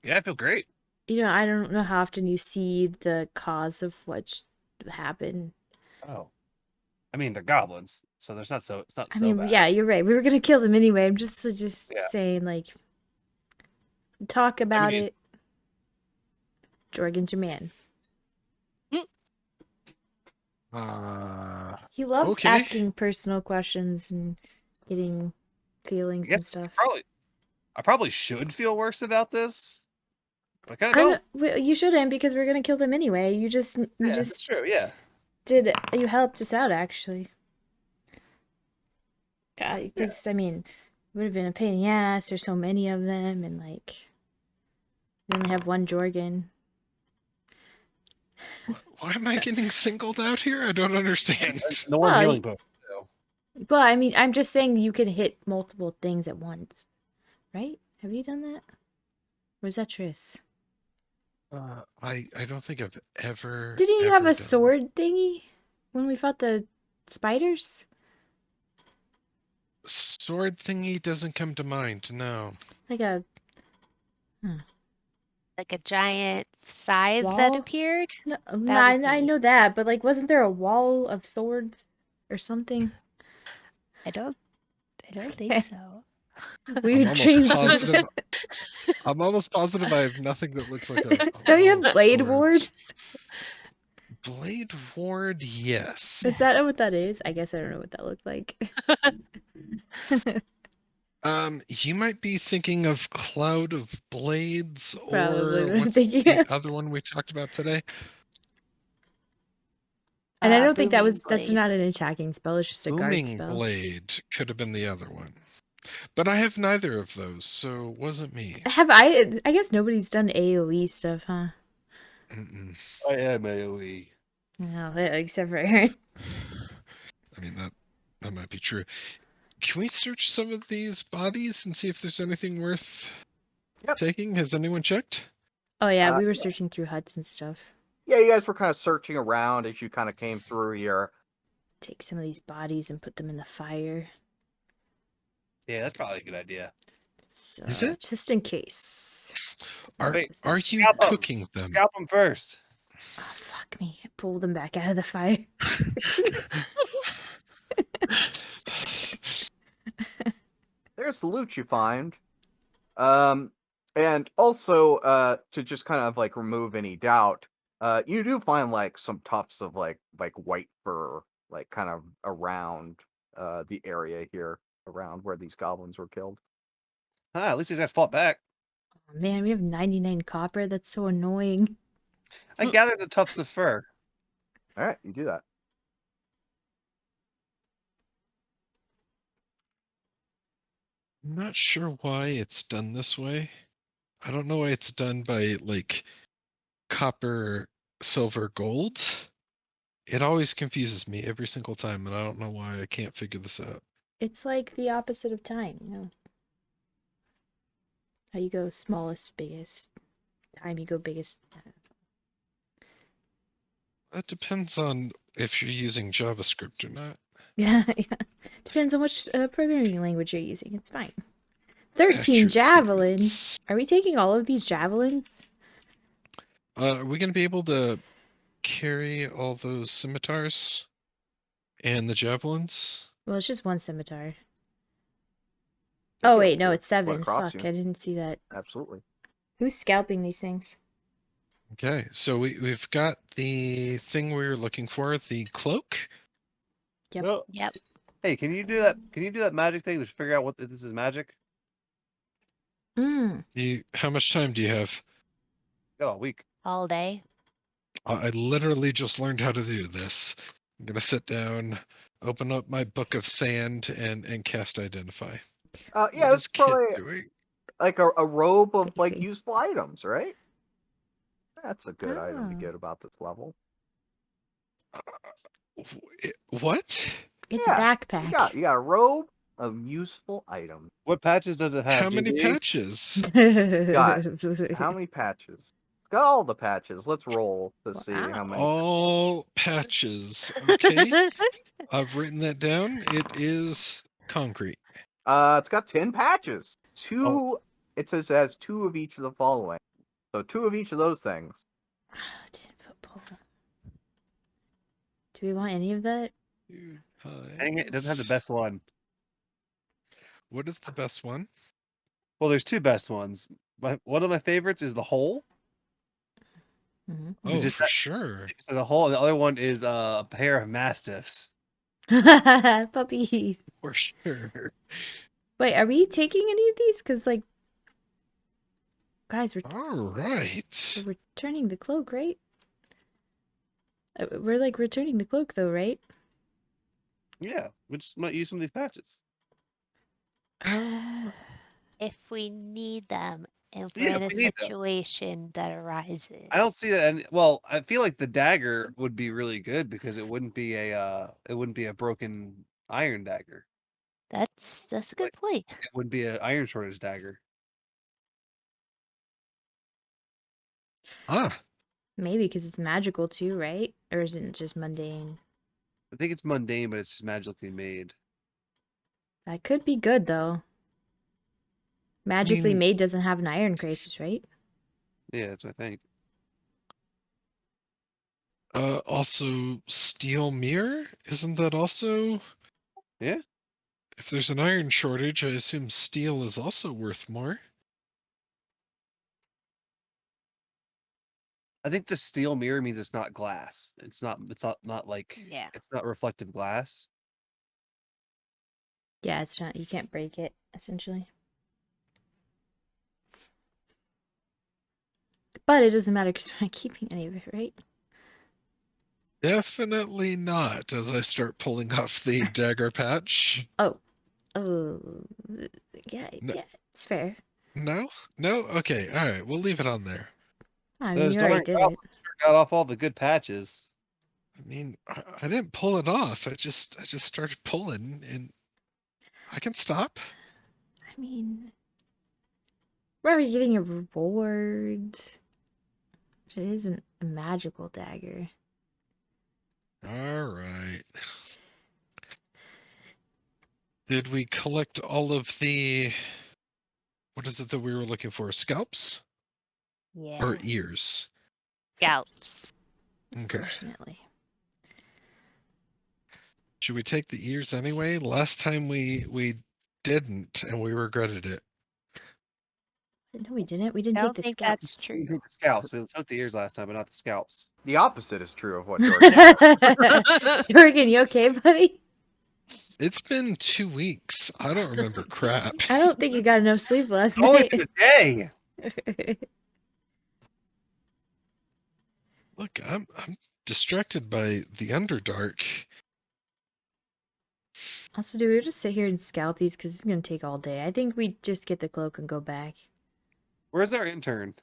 Yeah, I feel great. I don't know how often you see the cause of what happened. Oh. I mean, they're goblins, so it's not so I mean, bad. yeah, you're right. We were gonna kill them anyway. I'm just Yeah. saying, like, talk about mean- it. Jorgen's your man. He loves Okay. asking personal questions and getting feelings I and guess stuff. I probably should feel worse about this, but I kind I of know, don't. well, you shouldn't because we're gonna kill them anyway. You Yeah, that's just true. Yeah. you helped us out actually. Because I mean, it would have been a pain in the ass. There's so many of them, and like we only have one Jorgen. Why am I getting singled out here? I don't understand. No one Well, healing potion. So. Well, I mean, I'm just saying you can hit multiple things at once, right? Have you done that? Or is that Triss? I don't think I've ever. Didn't you have ever a done sword thingy when we fought the spiders? sword thingy doesn't come to mind. No. Like a Like a giant scythe that wall? appeared. No, That was I me. know that, but like, wasn't there a wall of swords or something? I don't think so. Weird almost dreams. positive. I'm almost positive I have nothing that looks like a Don't you wall have of Blade swords. Ward? Blade Ward, yes. Is that what that is? I guess I don't know what that looked like. You might be thinking of Cloud of Blades, Probably or what I'm what's thinking the of. other one we talked about today? And I don't think Booming that's blade. not an attacking spell, it's just a guard Booming spell. Blade could have been the other one. But I have neither of those, so it wasn't me. I guess nobody's done AoE stuff, huh? Mm-mm. I am AoE. No, except for Aryn. I mean, that might be true. Can we search some of these bodies and see if there's anything worth taking? Has anyone checked? Oh yeah, we were Yeah. searching through huts and stuff. Yeah, you guys were kind of searching around as you kind of came through here. Take some of these bodies and put them in the fire. Yeah, that's probably a good idea. So, Is it? just in case. Are Wait, are you scalp 'em. cooking them? Scalp them first. Oh, fuck me. Pull them back out of the fire. There's the loot you find. And also, to just kind of like remove any doubt, you do find like some tufts of like white fur, like kind of around the area here, around where these goblins were killed. At least these guys fought back. Oh, man, we have 99 copper. That's so annoying. I gathered the tufts of fur. All right, you do that. I'm not sure why it's done this way. I don't know why it's done by like copper, silver, gold. It always confuses me every single time, and I don't know why I can't figure this out. It's like the opposite of time, you know? How you go smallest, biggest. Time you go biggest. That depends on if you're using JavaScript or not. Yeah, yeah. Depends on which programming language you're using. It's fine. 13 Accurate javelins. statements. Are we taking all of these javelins? Are we going to be able to carry all those scimitars and the javelins? Well, it's just one scimitar. You'll Oh, be wait, able no, to it's split 7. across Fuck, you. I didn't see that. Absolutely. Who's scalping these things? Okay, so we've got the thing we were looking for, the cloak. Yep. Oh, Yep. hey, can you do that? Can you do that magic thing to figure out if this is magic? How much time do you have? Got a week. All day. I literally just learned how to do this. I'm gonna sit down, open up my book of sand, and cast identify. Yeah, What it's is Kit probably doing? like a robe of like Basic. useful items, right? That's a good item to Oh. get about this level. What? It's Yeah, a You backpack. got a robe of useful items. What patches does it have? How many JD? patches? Got How many patches? It's got all the patches. Let's roll to see Wow. how many. All patches. Okay, I've written that down. It is concrete. It's got 10 patches. Oh. It says it has 2 of each of the following. So 2 of each of those things. 10-foot pole. Do we want any of that? Dang it, it doesn't have the best one. What is the best one? Well, there's two best ones. One of my favorites is the hole. Mhm. Oh, just for that- sure. Just the hole, and the other one is a pair of mastiffs. Puppies. For sure. Wait, are we taking any of these? Because, like, guys, All right. we're returning the cloak, right? We're, like, returning the cloak, though, right? Yeah, we just might use some of these patches. If we need them, if we're Yeah, in if a we need them. situation that arises. I don't see that. And well, I feel like the dagger would be really good because it wouldn't be a broken iron dagger. That's a good point. It wouldn't be an iron shortage dagger. Ah, Maybe because it's magical, too, right? Or is it just mundane? I think it's mundane, but it's just magically made. That could be good, though. Magically mean- made doesn't have an iron crisis, right? Yeah, that's what I think. also steel mirror. Isn't that also? Yeah. If there's an iron shortage, I assume steel is also worth more. I think the steel mirror means it's not glass. It's not like Yeah. it's not reflective glass. Yeah, it's not. You can't break it, essentially. But it doesn't matter because we're not keeping any of it, right? Definitely not. As I start pulling off the dagger patch. Oh, yeah, No. yeah, it's fair. No, no. Okay, all right. We'll leave it on there. I mean, Those you already darn did it. goblins sure got off all the good patches. I mean, I didn't pull it off. I just started pulling, and I can stop. I mean, we're already getting a reward. It isn't a magical dagger. All right. Did we collect all of the? What is it that we were looking for? Scalps Yeah. or ears? Scalps. Okay. Unfortunately. Should we take the ears anyway? Last time we didn't, and we regretted it. No, we didn't. We didn't I take don't the think scalp. that's We true. took the scalps. We took the ears last time, but not the scalps. The opposite is true of what Jordan said. Jorgen, you okay, buddy? It's been 2 weeks. I don't remember crap. I don't think you got enough sleep last It's only night. been a day. Look, I'm distracted by the Underdark. Also, do we just sit here and scalp these? Because it's going to take all day. I think we just get the cloak and go back. Where's our intern?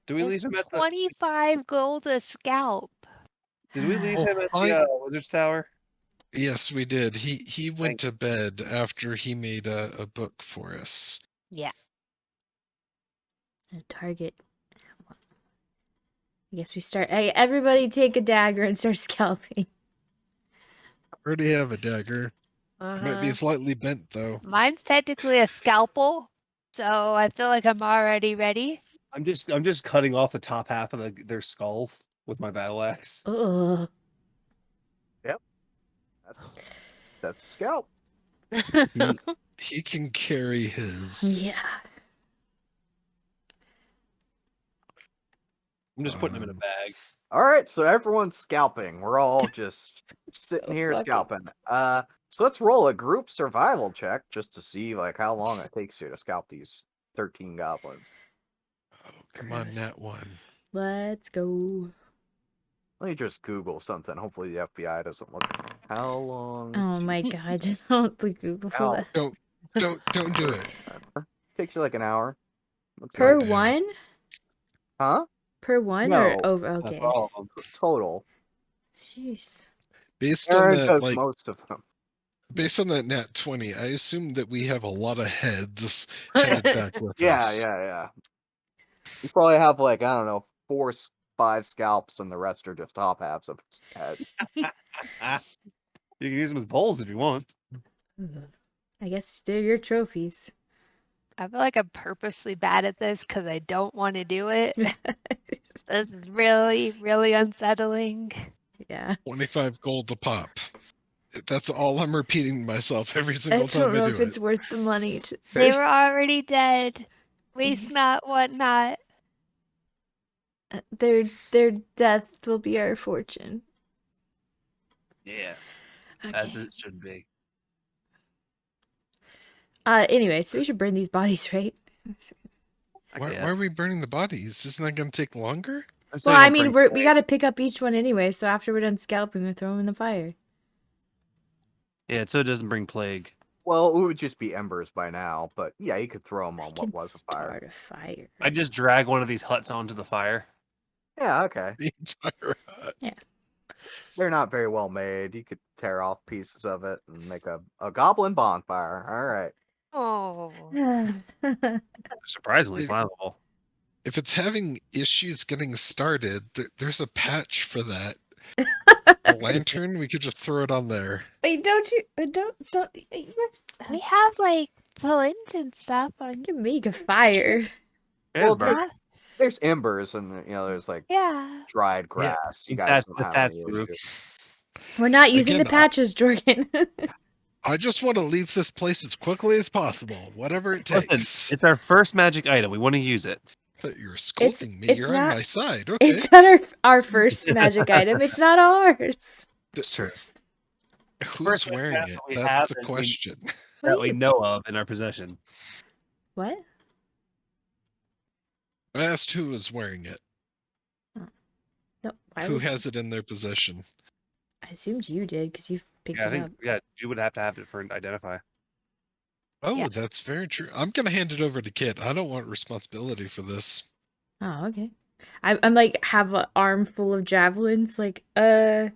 Do we leave It's him at the? 25 gold a scalp. Did we leave Oh, him at I- the Wizard's Tower? Yes, we did. He went Thank to bed after he made a book for us. Yeah. A target. I guess we start. Hey, everybody take a dagger and start scalping. Already have a dagger. Might be Uh-huh. slightly bent though. Mine's technically a scalpel, so I feel like I'm already ready. I'm just cutting off the top half of their skulls with my battle axe. Ugh. That's scalp. He can carry his. Yeah. I'm just putting them in a bag. All right, so everyone's scalping. We're all just sitting So here fucking- scalping. So let's roll a group survival check just to see like how long it takes you to scalp these 13 goblins. Oh, come on, Gross. Nat 1. Let's go. Let me just Google something. Hopefully the FBI doesn't look. How long? Oh my god, don't like Google Ow. that. Don't do it. Takes you like an hour. Looks Per like- Goddamn. one? Huh? Per one No. or over? Not Okay. all of them. Total. Jeez. Based on Aaron that, does like most of them. based on that Nat 20, I assume that we have a lot of heads headed back with Yeah, us. yeah. You probably have like I don't know 5 scalps, and the rest are just top halves of his heads. You can use them as bowls if you want. Ugh. I guess they're your trophies. I feel like I'm purposely bad at this because I don't want to do it. This is really, really unsettling. Yeah. 25 gold a pop. That's all I'm repeating to myself every I single time don't I know do if it. it's worth the money to. They were already dead. Waste not, what not. Their death will be our fortune. Yeah, Okay. as it should be. Anyway, so we should burn these bodies, right? Why are we burning the bodies? Isn't that going to take longer? Well, I mean, we got to pick up each one anyway. So after we're done scalping, we throw them in the fire. Yeah, so it doesn't bring plague. Well, it would just be embers by now, but yeah, you could throw them on what was a fire. Start a fire. I just drag one of these huts onto the fire. Yeah, okay. The entire hut. Yeah. They're not very well made. You could tear off pieces of it and make a goblin bonfire. All right. Oh. Surprisingly If- flammable. If it's having issues getting started, there's a patch for that. A lantern, we could just throw it on there. Wait, don't you? Don't. So We have like balloons and stuff on. you can make a fire. Well, Yeah. there's embers and there's like Yeah. dried grass. You guys that's don't the have thatch any roof. issues. We're not using Again, the patches, Jorgen. I just want to leave this place as quickly as possible, whatever it Listen, takes. it's our first magic item. We want to use it. But you're scolding me. it's You're on not- my side. Okay. It's not our first magic item. It's not ours. It's true. Who's first wearing item it? we That's have the and we- question. That What? we know of in our possession. What? I asked who was wearing it. No. Why Who would- has it in their possession? I assumed you did because you've picked Yeah, I it think up. you would have to have it for identify. Oh, Yeah. that's very true. I'm gonna hand it over to Kit. I don't want responsibility for this. Oh, okay. I'm like have an arm full of javelins. Like, yeah.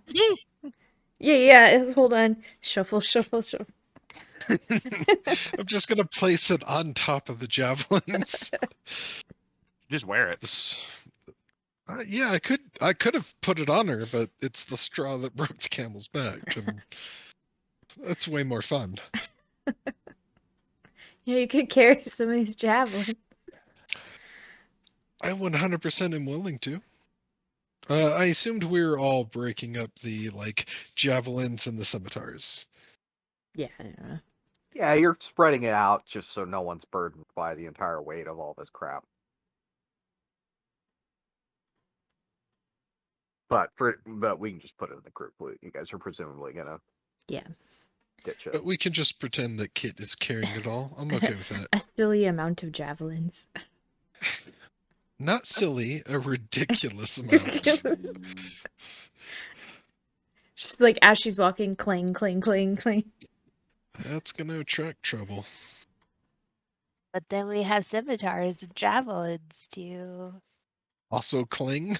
Hold on. Shuffle. I'm just gonna place it on top of the javelins. Just wear it. Yeah, I could have put it on her, but it's the straw that broke the camel's back, and that's way more fun. Yeah, you could carry some of these javelins. I 100% am willing to. I assumed we were all breaking up the javelins and the scimitars. Yeah, I don't know. Yeah, you're spreading it out just so no one's burdened by the entire weight of all this crap. But we can just put it in the group loot. You guys are presumably gonna Yeah. ditch it. But we can just pretend that Kit is carrying it all. I'm okay with that. A silly amount of javelins. Not silly, a ridiculous amount. Just like as she's walking, clang, clang, clang, clang. That's gonna attract trouble. But then we have scimitars and javelins to Also cling.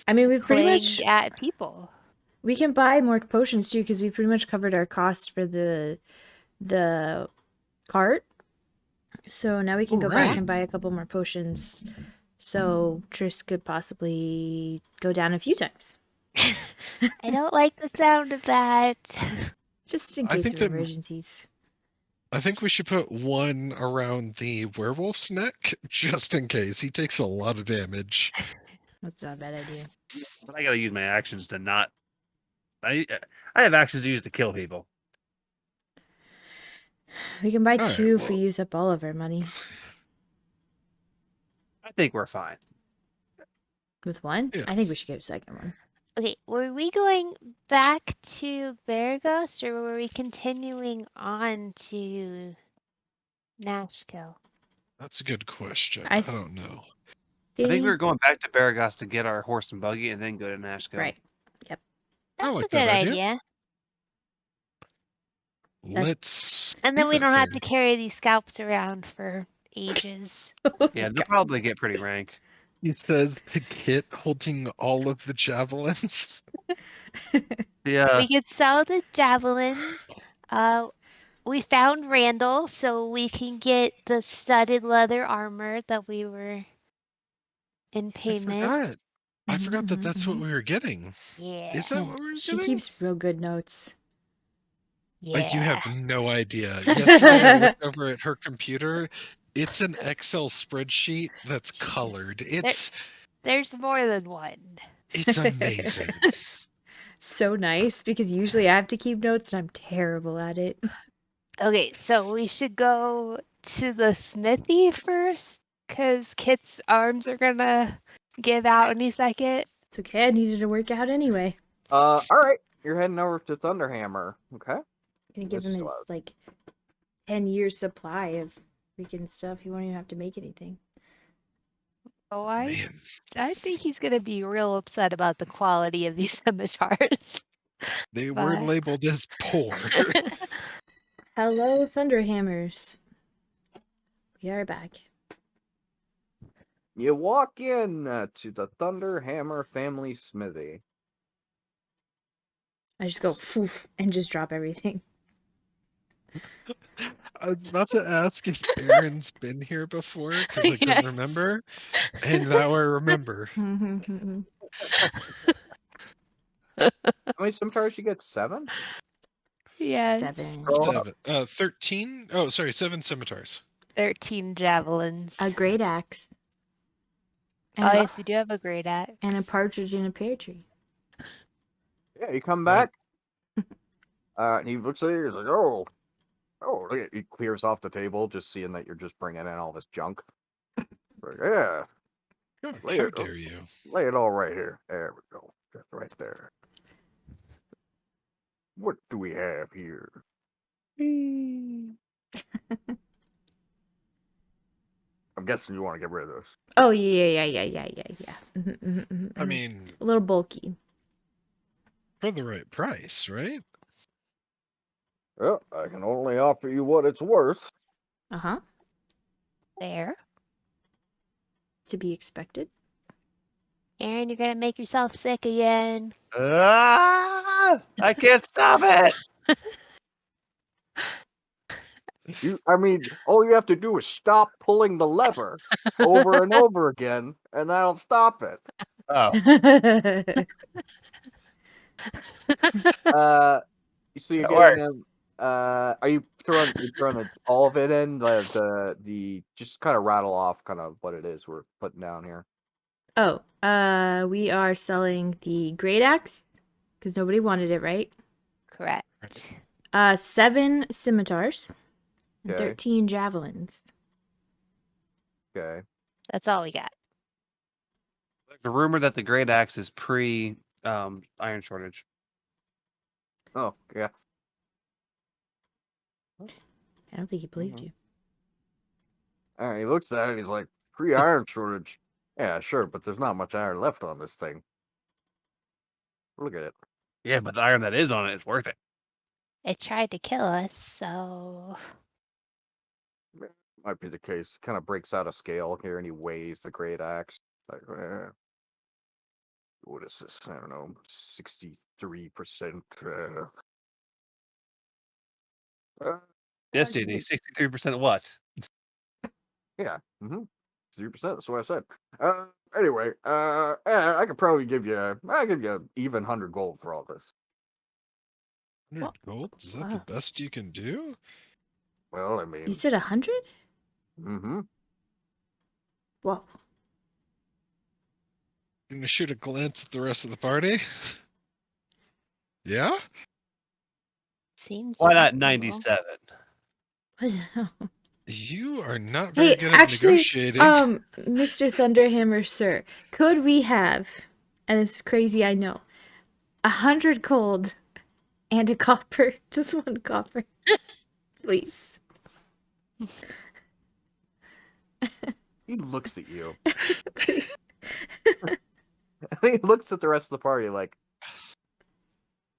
I mean, we've pretty cling much at people. we can buy more potions too because we pretty much covered our costs for the cart. So now we can Oh, go back right. and buy a couple more potions. So Triss could possibly go down a few times. I don't like the sound of that. Just in I case think of that- emergencies. I think we should put one around the werewolf's neck, just in case. He takes a lot of damage. That's not a bad idea. But I gotta use my actions to not. I have actions to use to kill people. We can buy Alright, two if we well- use up all of our money. I think we're fine. With one? Yeah. I think we should get a second one. Okay, were we going back to Beregost or were we continuing on to Nashville? That's a good question. I I don't know. I think we were going back to Beregost to get our horse and buggy and then go to Nashville. Right. That's like a good that idea. idea. Let's. And then do we that don't have thing. to carry these scalps around for ages. Yeah, they'll probably get pretty rank. He says to Kit, holding all of the javelins. Yeah. We could sell the javelins. We found Randall, so we can get the studded leather armor that we were in payment. I forgot that Mhm, that's what mhm. we were getting. Yeah. Is that Yeah, what we were she getting? keeps real good notes. Yeah. Like, you have no idea. Yesterday I looked over at her computer. It's an Excel spreadsheet that's Jeez. colored. It's There's more than one. it's amazing. So nice because usually I have to keep notes and I'm terrible at it. Okay, so we should go to the smithy first, because Kit's arms are gonna give out any second. It's okay, I needed to work out anyway. All right, you're heading over to Thunderhammer. Okay. Gonna give This him is his loud. like 10-year supply of freaking stuff. You won't even have to make anything. Oh, Man, I think he's gonna be real upset about the quality of these scimitars. they were But- labeled as poor. Hello, Thunderhammers. We are back. You walk in to the Thunderhammer family smithy. I just go foof and just drop everything. I was about to ask if Aryn's been here before because I couldn't remember, and now I remember. How many scimitars you get? 7? Yeah, 7. Oh, 13. Oh, sorry, 7 scimitars. 13 javelins. A great axe. Oh, And, yes, we do have a great axe. and a partridge in a pear tree. yeah, you come Right. back. And he looks at you. He's like, "Oh, look at." He clears off the table, just seeing that you're just bringing in all this junk. Like, yeah, Oh, lay how it, dare you? lay it all right here. There we go. Just right there. What do we have here? I'm guessing you want to get rid of this. Oh, yeah. I mean, A little bulky. for the right price, right? Well, I can only offer you what it's worth. Uh-huh. There. To be expected. Aryn, you're gonna make yourself sick again. I can't stop it. I mean, all you have to do is stop pulling the lever over and over again, and that'll stop it. Oh, You see, you're that worked. getting them. Are you throwing all of it in the just kind of rattle off kind of what it is we're putting down here? Oh, we are selling the great axe because nobody wanted it, right? Correct. 7 scimitars, and Okay. 13 javelins. Okay. That's all we got. There's a rumor that the great axe is pre iron shortage. Oh, yeah. I don't think he believed you. All right. He looks at it. He's like, "Pre-iron shortage." Yeah, sure, but there's not much iron left on this thing. Look at it. Yeah, but the iron that is on it is worth it. It tried to kill us, so Might be the case. Kind of breaks out a scale here, and he weighs the great axe. Like, what is this? I don't know, 63%. Yes, JD, 63% what? Yeah. 3%. That's what I said. Anyway, yeah, I could probably give you. I give you even 100 gold for all this. 100 gold? Is that Wow. the best you can do? Well, I mean. You said 100? Mm-hmm. Whoa. Gonna shoot a glance at the rest of the party? Yeah? seems Why not reasonable. 97? You are not very Hey, good at actually, negotiating. Mr. Thunderhammer, sir, could we have, and it's crazy, I know, 100 gold and a copper, just 1 copper, please. He looks at you. Please. He looks at the rest of the party like,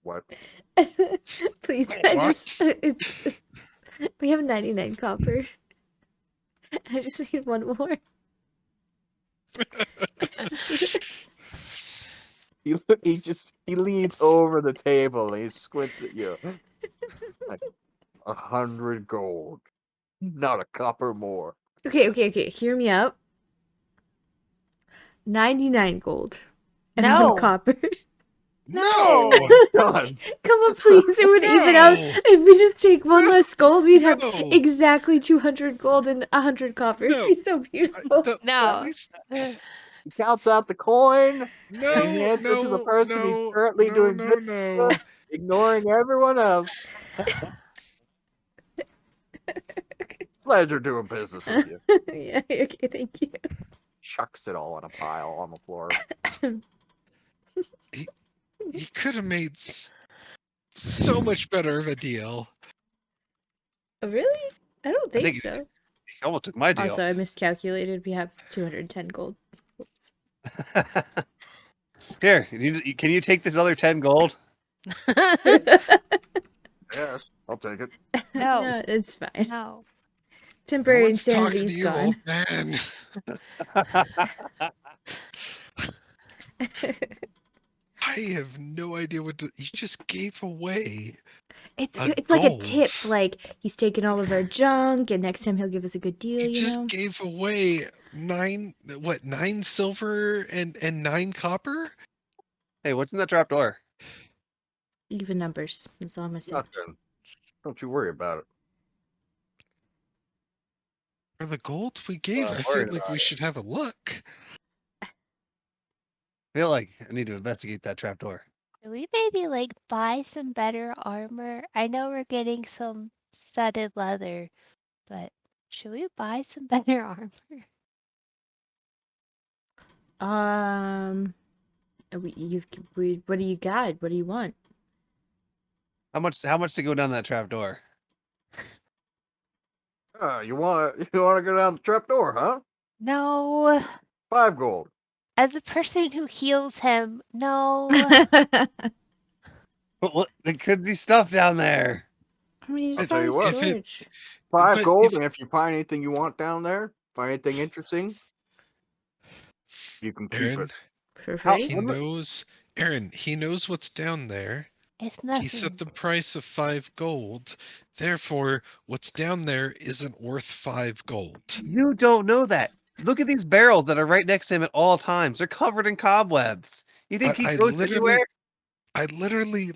what? Please, What? we have 99 copper. I just need 1 more. He leans over the table and he squints at you. Like, 100 gold. Not a copper more. Okay, hear me out. 99 gold and No. 1 copper. No! Done. Come on, please. It would even out. No. If we just take 1 less gold, we'd have No. exactly 200 gold and 100 copper. It'd be so beautiful. At No. least- He counts out the coin. No, And he hands it to the person he's currently no, doing no, good no. with, ignoring everyone else. Pleasure doing business with you. Yeah, okay, thank you. Chucks it all on a pile on the floor. He could have made so much better of a deal. Oh, really? I don't I think think so. he almost took my deal. Also, I miscalculated. We have 210 gold. Whoops. Here, can you take this other 10 gold? Yes, I'll take it. No. No, it's fine. No. Temporary No one's talking insanity's to you, old gone. man. I have no idea what you just gave away. It's A good. It's like a gold. tip. Like he's taking all of our junk, and next time he'll give us a good deal. You You just know. gave away 9 silver and 9 copper? Hey, what's in that trap door? Even numbers. That's all I'm gonna say. Nothing. Don't you worry about it. For the gold we gave, I'm I feel worried like about we it. should have a look. I feel like I need to investigate that trap door. Should we maybe like buy some better armor? I know we're getting some studded leather, but should we buy some better armor? What do you got? What do you want? How much to go down that trap door? You want to go down the trap door, huh? No. 5 gold. As a person who heals him, no. But what? There could be stuff down there. I mean, you I'll just tell buy you what. storage. 5 But gold, and if you find anything you want down there, find anything interesting, you can keep Aryn, it. For How- free? he knows. Aryn, he knows what's down there. It's He set nothing. the price of 5 gold. Therefore, what's down there isn't worth 5 gold. You don't know that. Look at these barrels that are right next to him at all times. They're covered in cobwebs. You think he I goes literally, anywhere?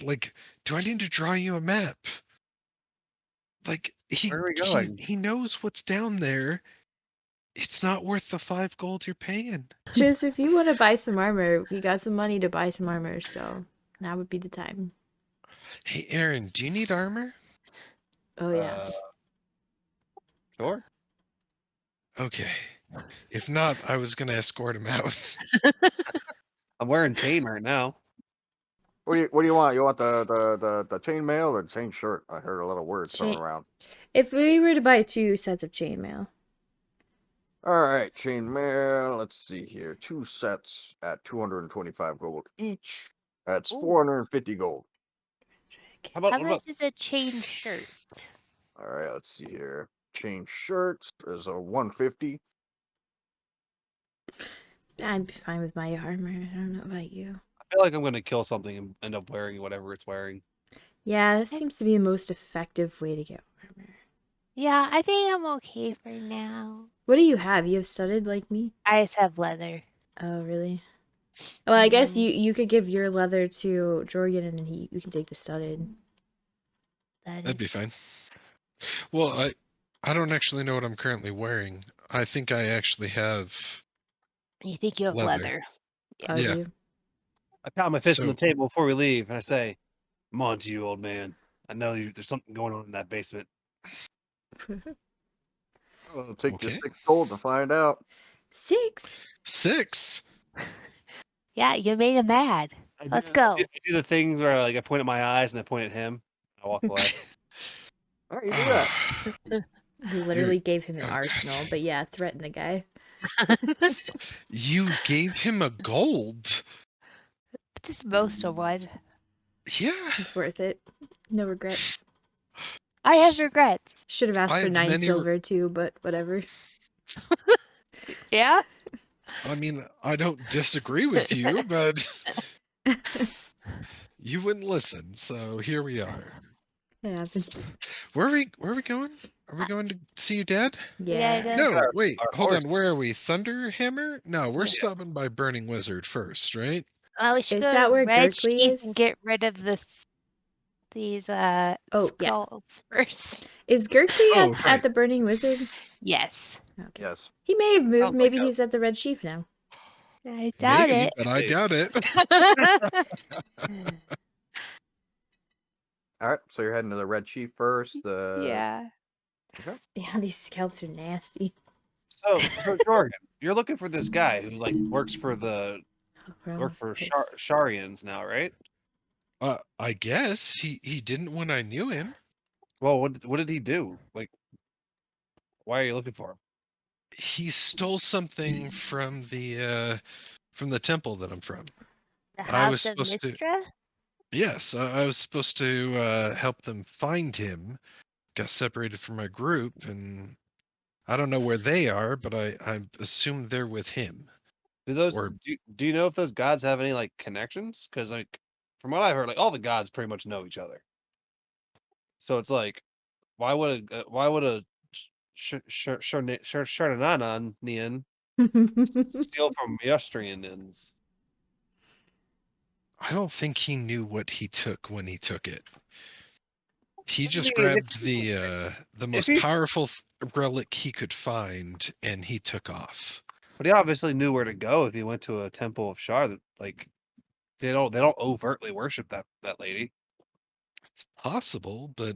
like, do I need to draw you a map? Like, Where are we going? he knows what's down there. It's not worth the 5 gold you're paying. Just if you want to buy some armor, we got some money to buy some armor, so now would be the time. Hey, Aryn, do you need armor? Oh yeah. Sure. Okay. If not, I was gonna escort him out. I'm wearing chain right now. What do you want? You want the chainmail or the chain shirt? I heard a lot of words thrown Chain- around. If we were to buy 2 sets of chainmail, All right, chainmail. Let's see here. 2 sets at 225 gold each. That's Ooh. 450 gold. How about How what much about is a chain shirt? All right, let's see here. Chain shirts is a 150. I'm fine with my armor. I don't know about you. I feel like I'm gonna kill something and end up wearing whatever it's wearing. Yeah, that seems to be the most effective way to get armor. Yeah, I think I'm okay for now. What do you have? You have studded like me? I just have leather. Oh, really? Well, I guess Mhm. you could give your leather to Jorgen, and then you can take the studded. That'd be fine. Well, I don't actually know what I'm currently wearing. I think I actually have You think you have leather? Oh, Yeah. do you? I pound my fist on So- the table before we leave, and I say, "I'm on to you, old man. I know there's something going on in that basement." It'll take you Okay. 6 gold to find out. 6? 6. Yeah, you made him mad. I Let's do- go. I do the things where I point at my eyes and I point at him. I walk away. All right, you do that. We literally gave him an arsenal, but yeah, threaten the guy. You gave him a gold? Just most of one. Yeah. It's worth it. No regrets. I have regrets. Should have I asked for have 9 many silver too, but whatever. Yeah? I mean, I don't disagree with you, but you wouldn't listen, so here we are. It happens. Where are we going? Are we going to see your dad? Yeah. gotta No, Our- wait, our hold on. horse. Where are we? Thunderhammer? No, we're Yeah. stopping by Burning Wizard first, right? We should Is go that to where Red Gerkley Chief is? and get rid of these Oh, yeah. skulls first. Is Gerkley Oh, at right. the Burning Wizard? Yes. Okay. Yes. He may have moved. Sounds like Maybe a- he's at the Red Chief now. I doubt Maybe, it. but I doubt it. All right, so you're heading to the Red Chief first. Yeah. Yeah, these scalps are nasty. So Jorgen, you're looking for this guy who works for the Piss. Sharians now, right? I guess he didn't when I knew him. Well, what did he do? Why are you looking for him? He stole something from the temple that I'm from. The I was House of supposed to. Mistra? Yes, I was supposed to help them find him. Got separated from my group, and I don't know where they are, but I assume they're with him. Or Do you know if those gods have any like connections? Because like from what I've heard, like all the gods pretty much know each other. So it's like, why would a Sharnanian steal from Yostrianins? I don't think he knew what he took when he took it. He I just mean, grabbed the if most he, powerful relic he could find, and he took off. but he obviously knew where to go if he went to a temple of Shar. That like they don't overtly worship that lady. It's possible, but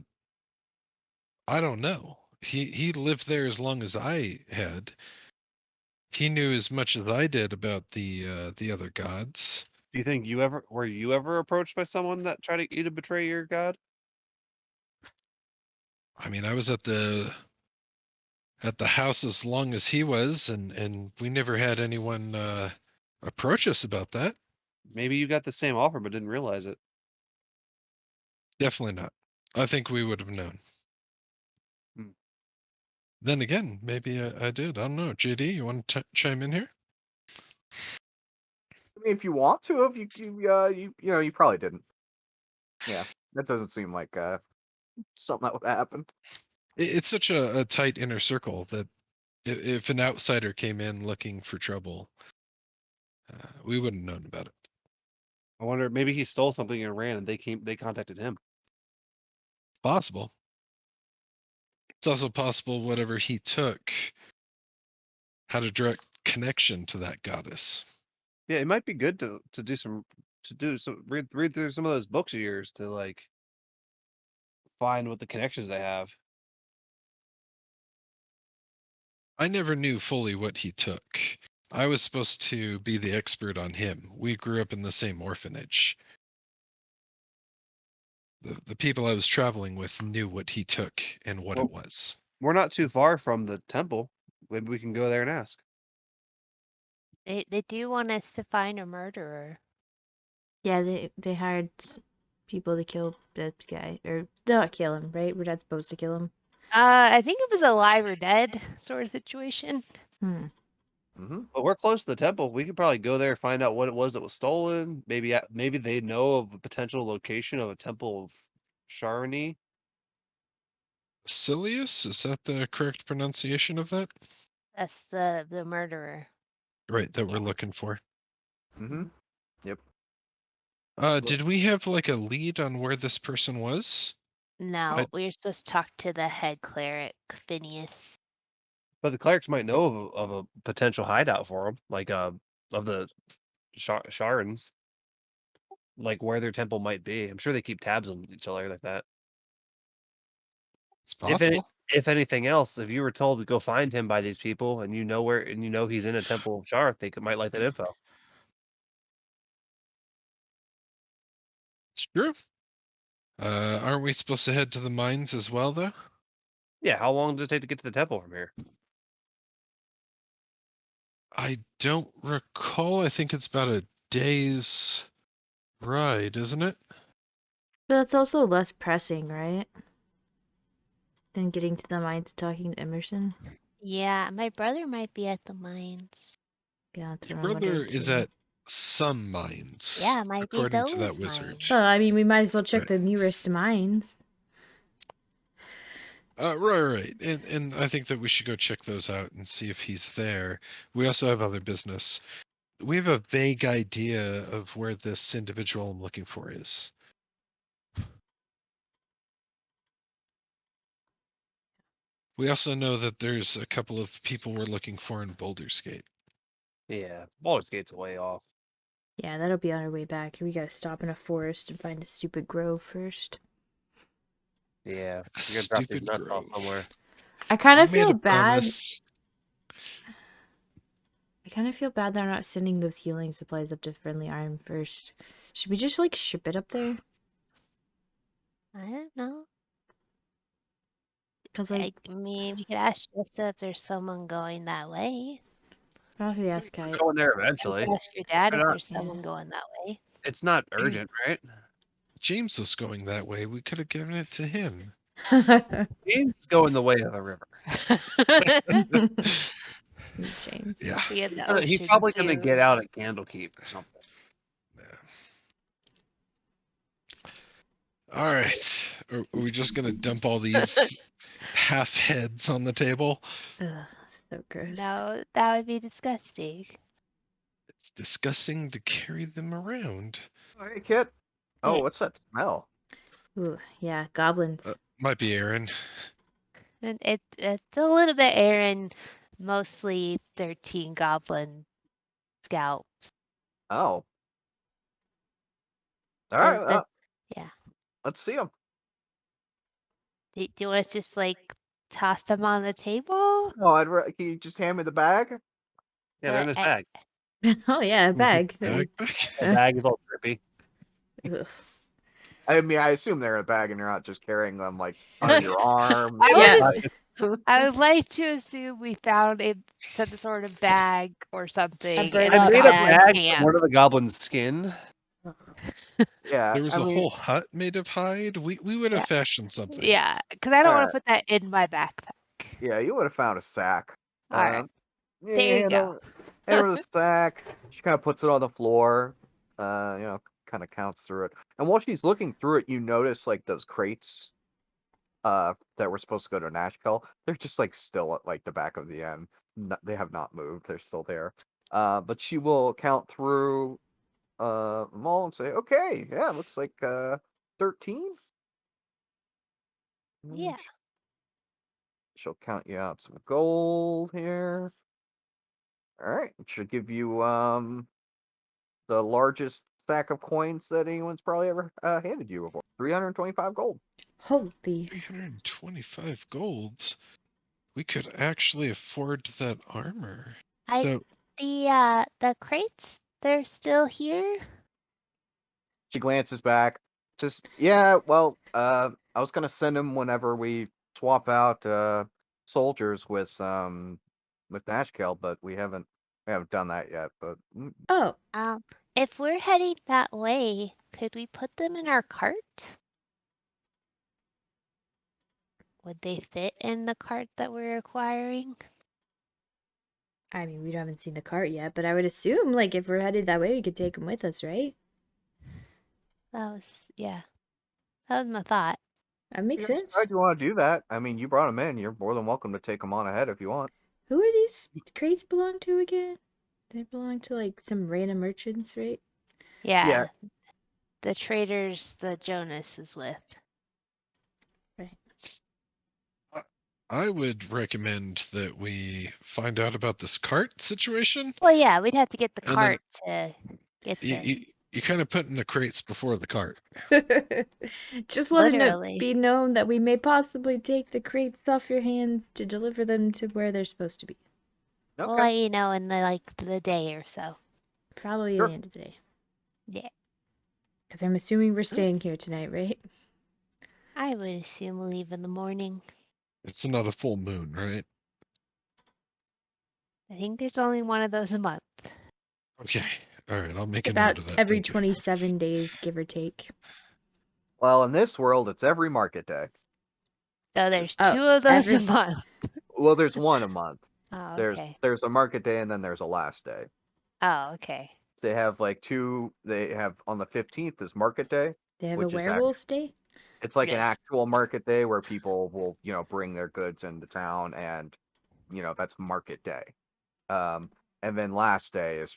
I don't know. He lived there as long as I had. He knew as much as I did about the other gods. Do you think were you ever approached by someone that tried to get you to betray your god? I mean, I was at the house as long as he was, and we never had anyone approach us about that. Maybe you got the same offer but didn't realize it. Definitely not. I think we would have known. Hmm. Then again, maybe I did. I don't know. JD, you want to chime in here? I mean, if you want to, if you probably didn't. Yeah, that doesn't seem like something that would happen. It's such a tight inner circle that if an outsider came in looking for trouble, we wouldn't have known about it. I wonder maybe he stole something and ran, and they contacted him. Possible. It's also possible whatever he took had a direct connection to that goddess. Yeah, it might be good to read through some of those books of yours to like find what the connections they have. I never knew fully what he took. I was supposed to be the expert on him. We grew up in the same orphanage. The people I was traveling with knew what he took and what Well, it was. we're not too far from the temple. Maybe we can go there and ask. They do want us to find a murderer. Yeah, they hired people to kill that guy, or not kill him, right? We're not supposed to kill him. I think it was alive or dead sort of situation. Hmm. Mm-hmm. But we're close to the temple. We could probably go there, find out what it was that was stolen. Maybe they know of a potential location of a temple of Sharani. Silius, is that the correct pronunciation of that? That's the murderer. Right, that Yeah. we're looking for. Mm-hmm. Yep. Did we have like a lead on where this person was? No, we were supposed to talk to the head cleric, Phineas. But the clerics might know of a potential hideout for them, like of the Sharans, like where their temple might be. I'm sure they keep tabs on each other like that. It's possible. If anything else, if you were told to go find him by these people, and you know he's in a temple of Shar, might like that info. It's true. Aren't we supposed to head to the mines as well, though? Yeah, how long does it take to get to the temple from here? I don't recall. I think it's about a day's ride, isn't it? But that's also less pressing, right? Than getting to the mines and talking to Emerson. Yeah, my brother might be at the mines. Yeah, that's Your what I'm brother wondering is too. at some mines, Yeah, it might be according to that those wizard. mines. Well, I mean, we might as well check Right. the nearest mines. Right. And I think that we should go check those out and see if he's there. We also have other business. We have a vague idea of where this individual I'm looking for is. We also know that there's a couple of people we're looking for in Boulder's Gate. Yeah, Baldur's Gate's a way off. Yeah, that'll be on our way back. We gotta stop in a forest and find a stupid grove first. Yeah, A you're gonna drop these stupid nuts grove. off somewhere. I kind We of made feel a bad. promise. I kind of feel bad that I'm not sending those healing supplies up to Friendly Arm first. Should we just like ship it up there? I don't know. Because I mean, we could ask Jessa if there's someone going that way. probably ask We're Kite. going there You eventually. could ask your dad Why if not? there's someone going that way. It's not urgent, right? James was going that way. We could have given it to him. James is going the way of the river. James. Yeah. I'll be in the He's ocean probably going to soon. get out at Candlekeep or something. All right. Are we just gonna dump all these half heads on the table? Ugh, so gross. No, that would be disgusting. It's disgusting to carry them around. Oh, hey, Kit. Oh, Hey. what's that smell? Ooh, yeah, goblins. Might be Aryn. And it's a little bit Aryn, mostly 13 goblin scouts. Oh. All right. Yeah. Let's see them. Do you want us to just like toss them on the table? Oh, can you just hand me the bag? Yeah, they're in this bag. Oh yeah, a bag. Bag. The bag is all drippy. Ugh. I mean, I assume they're in a bag and you're not just carrying them like under your arm. Yeah. I would like to assume we found some sort of bag or something. A and burlap I made got a bag. bag camp. from one of the goblin's skin. Yeah. There was I a mean, whole hut made of hide. We would have Yeah. fashioned something. Yeah, because I don't want Alright. to put that in my backpack. yeah, you would have found a sack. All right. Yeah, There you hand go. over the sack. She kind of puts it on the floor. Kind of counts through it. And while she's looking through it, you notice like those crates that were supposed to go to Nashkel. They're just like still at like the back of the end. They have not moved. They're still there. But she will count through them all and say, okay, yeah, looks like 13. Yeah. She'll count you out some gold here. All right, she'll give you the largest stack of coins that anyone's probably ever handed you before. 325 gold. Holy. 325 golds. We could actually afford that armor. I So the crates, they're still here. She glances back. Says, "Yeah, well, I was gonna send him whenever we swap out soldiers with Nashkel, but we haven't done that yet. But Oh, If we're heading that way, could we put them in our cart? Would they fit in the cart that we're acquiring? I mean, we haven't seen the cart yet, but I would assume, like, if we're headed that way, we could take them with us, right? Yeah. That was my thought. That makes if you sense. decide you want to do that, I mean, you brought them in. You're more than welcome to take them on ahead if you want. Who are these crates belong to again? They belong to, like, some random merchants, right? Yeah. The traders that Jonas is with. Right. I would recommend that we find out about this cart situation. Well, yeah, we'd have to get the And then cart to get there. You kind of put in the crates before the cart. Just let Literally. it be known that we may possibly take the crates off your hands to deliver them to where they're supposed to be. Okay. We'll let you know in the day or so. Probably Sure. at the end of the day. Yeah. Because I'm assuming we're staying here tonight, right? I would assume we'll leave in the morning. It's not a full moon, right? I think there's only one of those a month. Okay. All right. I'll make a About note of that. every Thank you. 27 days, give or take. Well, in this world, it's every market day. So there's Oh, 2 of those every- a month. Well, there's one a month. Oh, There's okay. there's a market day and then there's a last day. Oh, okay. They have like two. They have on the 15th is market day. They have Which a is werewolf day? It's like an Yes. actual market day where people will, bring their goods into town, and that's market day. And then last day is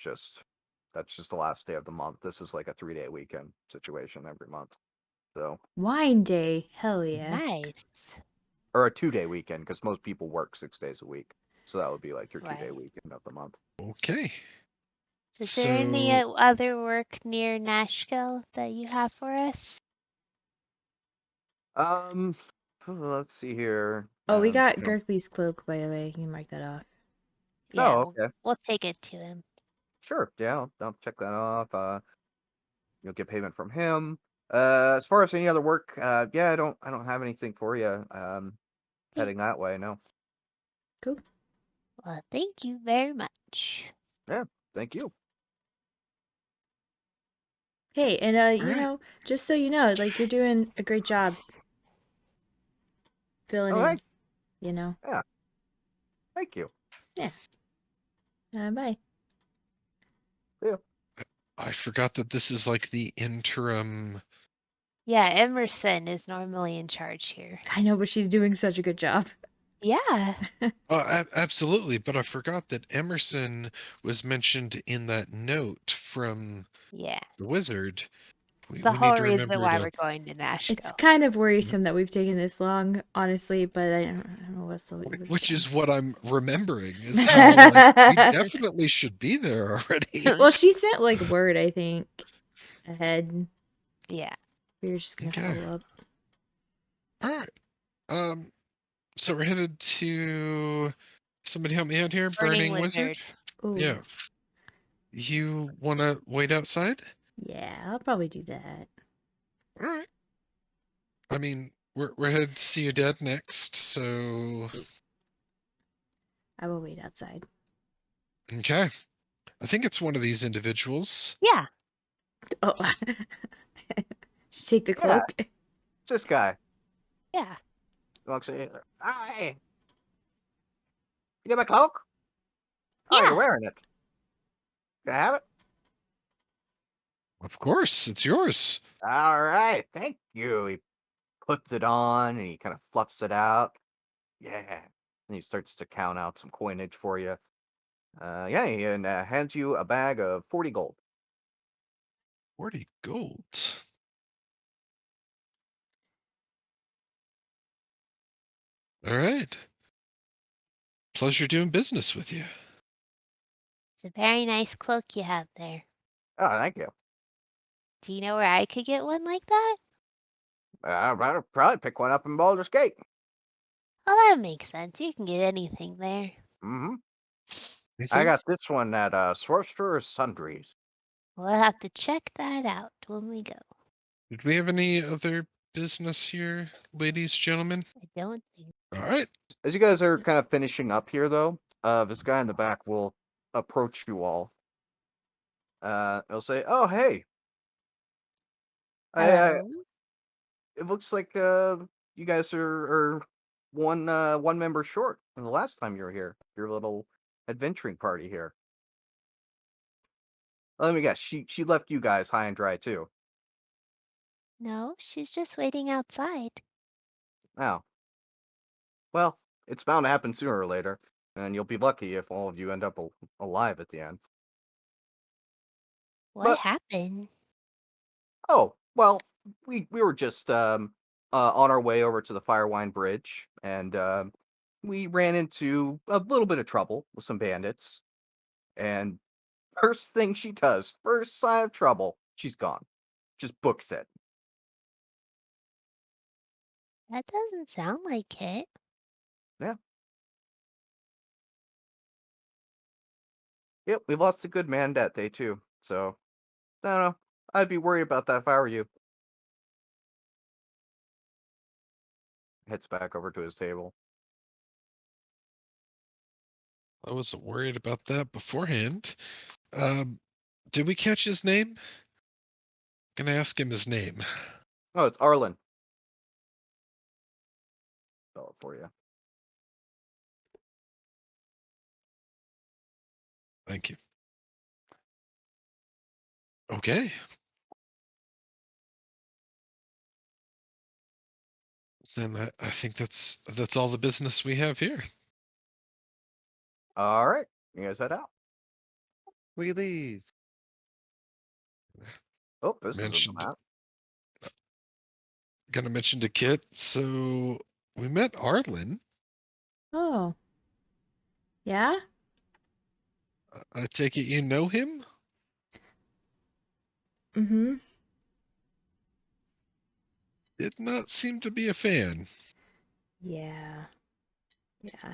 that's just the last day of the month. This is like a 3-day weekend situation every month. So, Wine day. Hell yeah. Nice. or a 2-day weekend because most people work 6 days a week. So that would be like your Right. 2-day weekend of the month. Okay. Is there any other work near Nashville that you have for us? Let's see here. Oh, we got no. Gerkley's cloak, by the way. You can mark that off. Yeah, Oh, okay. we'll take it to him. Sure. Yeah, I'll check that off. You'll get payment from him. As far as any other work, yeah, I don't have anything for you. heading that way. No. Cool. Well, thank you very much. Yeah. Thank you. Hey, and you Alright. know, just so you know, like you're doing a great job filling All in. right. You know. Thank you. Yeah. Bye. Yeah. I forgot that this is like the interim. Yeah, Emerson is normally in charge here. I know, but she's doing such a good job. Yeah. Absolutely, but I forgot that Emerson was mentioned in that note from Yeah. the wizard. It's the We need whole to reason remember why to. we're going to It's Nashville. kind of worrisome that we've taken this long, honestly, but I don't know what's the Which is what I'm remembering is how like we definitely should be there already. Well, she sent like word, I think, ahead. Yeah. We were just gonna Okay. follow up. All right. So we're headed to. Somebody help me out here. Burning Burning Wizard. Wizard. Ooh. Yeah. You want to wait outside? Yeah, I'll probably do that. All right. I mean, we're headed to see your dad next, so I will wait outside. okay. I think it's one of these individuals. Yeah. Oh, should take the Yeah. cloak. It's this guy. Yeah. Walks in. Hi. You get my cloak? Oh, Yeah. you're wearing it. Can I have it? Of course, it's yours. All right. Thank you. He puts it on and he kind of fluffs it out. Yeah. And he starts to count out some coinage for you. Yeah, and hands you a bag of 40 gold. 40 gold. All right. Pleasure doing business with you. It's a very nice cloak you have there. Oh, thank you. Do you know where I could get one like that? I'd probably pick one up in Baldur's Gate. Well, that makes sense. You can get anything there. Mm-hmm. I Anything? got this one at Sorcerer's Sundries. We'll have to check that out when we go. Did we have any other business here, ladies, gentlemen? I don't think. All right. As you guys are kind of finishing up here, though, this guy in the back will approach you all. He'll say, "Oh, hey, Hello. it looks like you guys are one member short from the last time you were here. Your little adventuring party here. Let me guess, she left you guys high and dry too. No, she's just waiting outside. Oh, well, it's bound to happen sooner or later, and you'll be lucky if all of you end up alive at the end. What But happened? oh, well, we were just on our way over to the Firewine Bridge, and we ran into a little bit of trouble with some bandits. And first thing she does, first sign of trouble, she's gone. Just books it. That doesn't sound like it. Yeah. Yep, we lost a good man that day too. So I don't know. I'd be worried about that if I were you. Heads back over to his table. I wasn't worried about that beforehand. Did we catch his name? Gonna ask him his name. Oh, it's Arlen. Spell it for you. Thank you. Okay. Then I think that's all the business we have here. All right, you guys head out. We leave. Oh, this isn't the Mentioned map. Gonna mention to Kit. So we met Arlen. Oh. Yeah? I take it you know him? Mm-hmm. Did not seem to be a fan. Yeah. Yeah.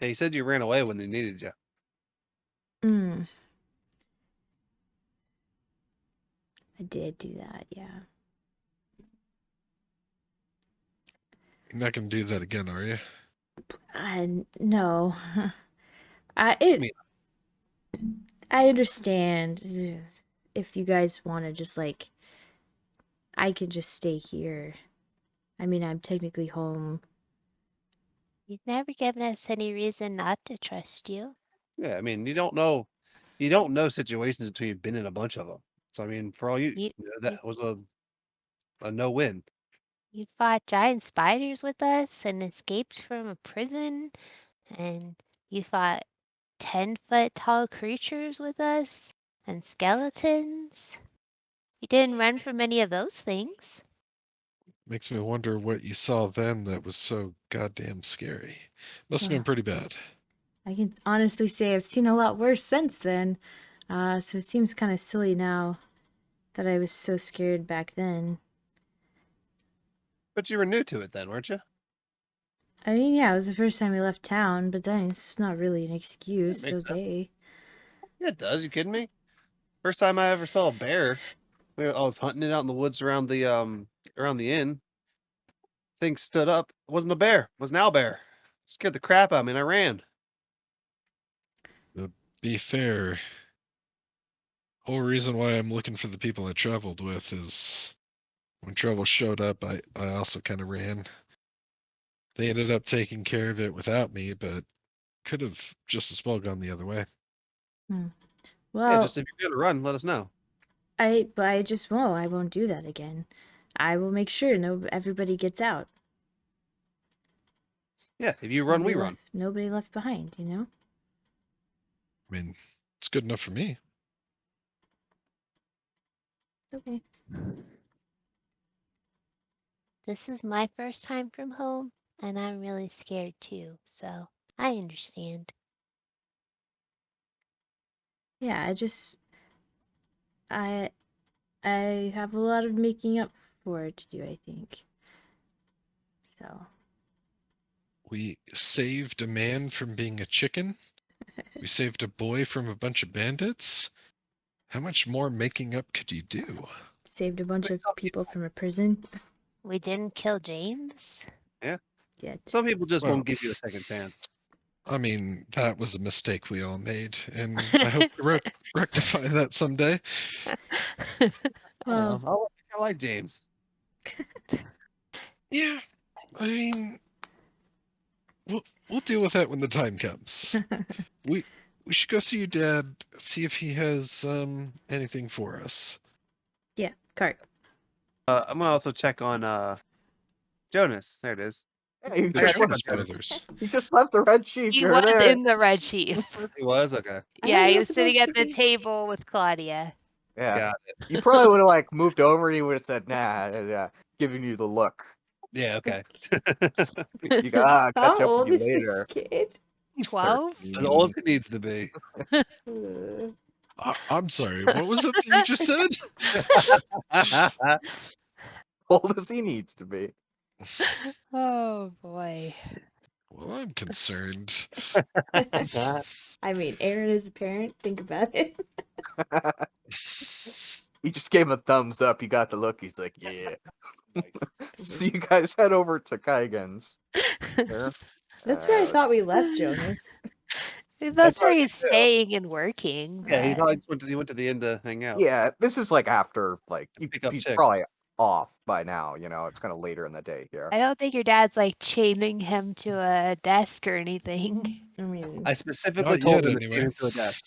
Yeah, you said you ran away when they needed you. Mm. I did do that, yeah. You're not going to do that again, are you? No. I I mean, understand if you guys want to just like I can just stay here. I mean, I'm technically home. You've never given us any reason not to trust you. yeah, I mean, you don't know situations until you've been in a bunch of them. So I mean, for all You, that you, was a no win. you fought giant spiders with us and escaped from a prison, and you fought 10-foot tall creatures with us and skeletons. You didn't run from any of those things. Makes me wonder what you saw then that was so goddamn scary. Must have been Well, pretty bad. I can honestly say I've seen a lot worse since then. So it seems kind of silly now that I was so scared back then. But you were new to it then, weren't you? I mean, yeah, it was the first time we left town, but then it's not really an excuse, That makes sense. okay? Yeah, it does. You kidding me? First time I ever saw a bear, I was hunting it out in the woods around the inn. Thing stood up. It wasn't a bear. It was an owlbear. Scared the crap out of me, and I ran. To be fair, whole reason why I'm looking for the people I traveled with is when trouble showed up, I also kind of ran. They ended up taking care of it without me, but could have just as well gone the other way. Yeah, Well, just if you're gonna run, let us know. but I just won't. I won't do that again. I will make sure everybody gets out. Yeah, if you run, we run. Nobody left behind, you know? I mean, it's good enough for me. Okay. This is my first time from home, and I'm really scared too, so I understand. Yeah, I I have a lot of making up for to do, I think. So, We saved a man from being a chicken. We saved a boy from a bunch of bandits. How much more making up could you do? saved a bunch of Some people from a prison. We didn't kill James. Yeah, Yet. some people just Well, won't give you a second chance. I mean, that was a mistake we all made, and I hope to rectify that someday. Well, I like James. Yeah, I mean, we'll deal with that when the time comes. We should go see your dad, see if he has anything for us. yeah, cart. I'm gonna also check on Jonas. There it is. Yeah, you The I got just, your Jonas Jonas. brothers. you just left the red sheep. He You're was there. in the red sheep. He was okay. I Yeah, thought he was was sitting supposed at to the be- table with Claudia. Yeah. Got it. You probably would have like moved over and he would have said, nah, yeah, giving you the look. Yeah, okay. You go, catch How up with old you is this later. kid? He's 12? 13. As old as it needs to be. I'm sorry, what was it that you just said? Old as he needs to be. Oh boy. Well, I'm concerned. I mean, Aryn is a parent. Think about it. He just gave him a thumbs up. He got the look. He's like, yeah. So you guys head over to Kaigen's. Yeah. That's where I thought we left Jonas. That's where hard to he's do. staying and working. Yeah, he but- probably just went to the end to hang out. Yeah, this is like after, like, Pick up he's chicks. probably off by now. You know, it's kind of later in the day here. I don't think your dad's like chaining him to a desk or anything. I mean, I specifically Not told yet, him to anyway. get into a desk.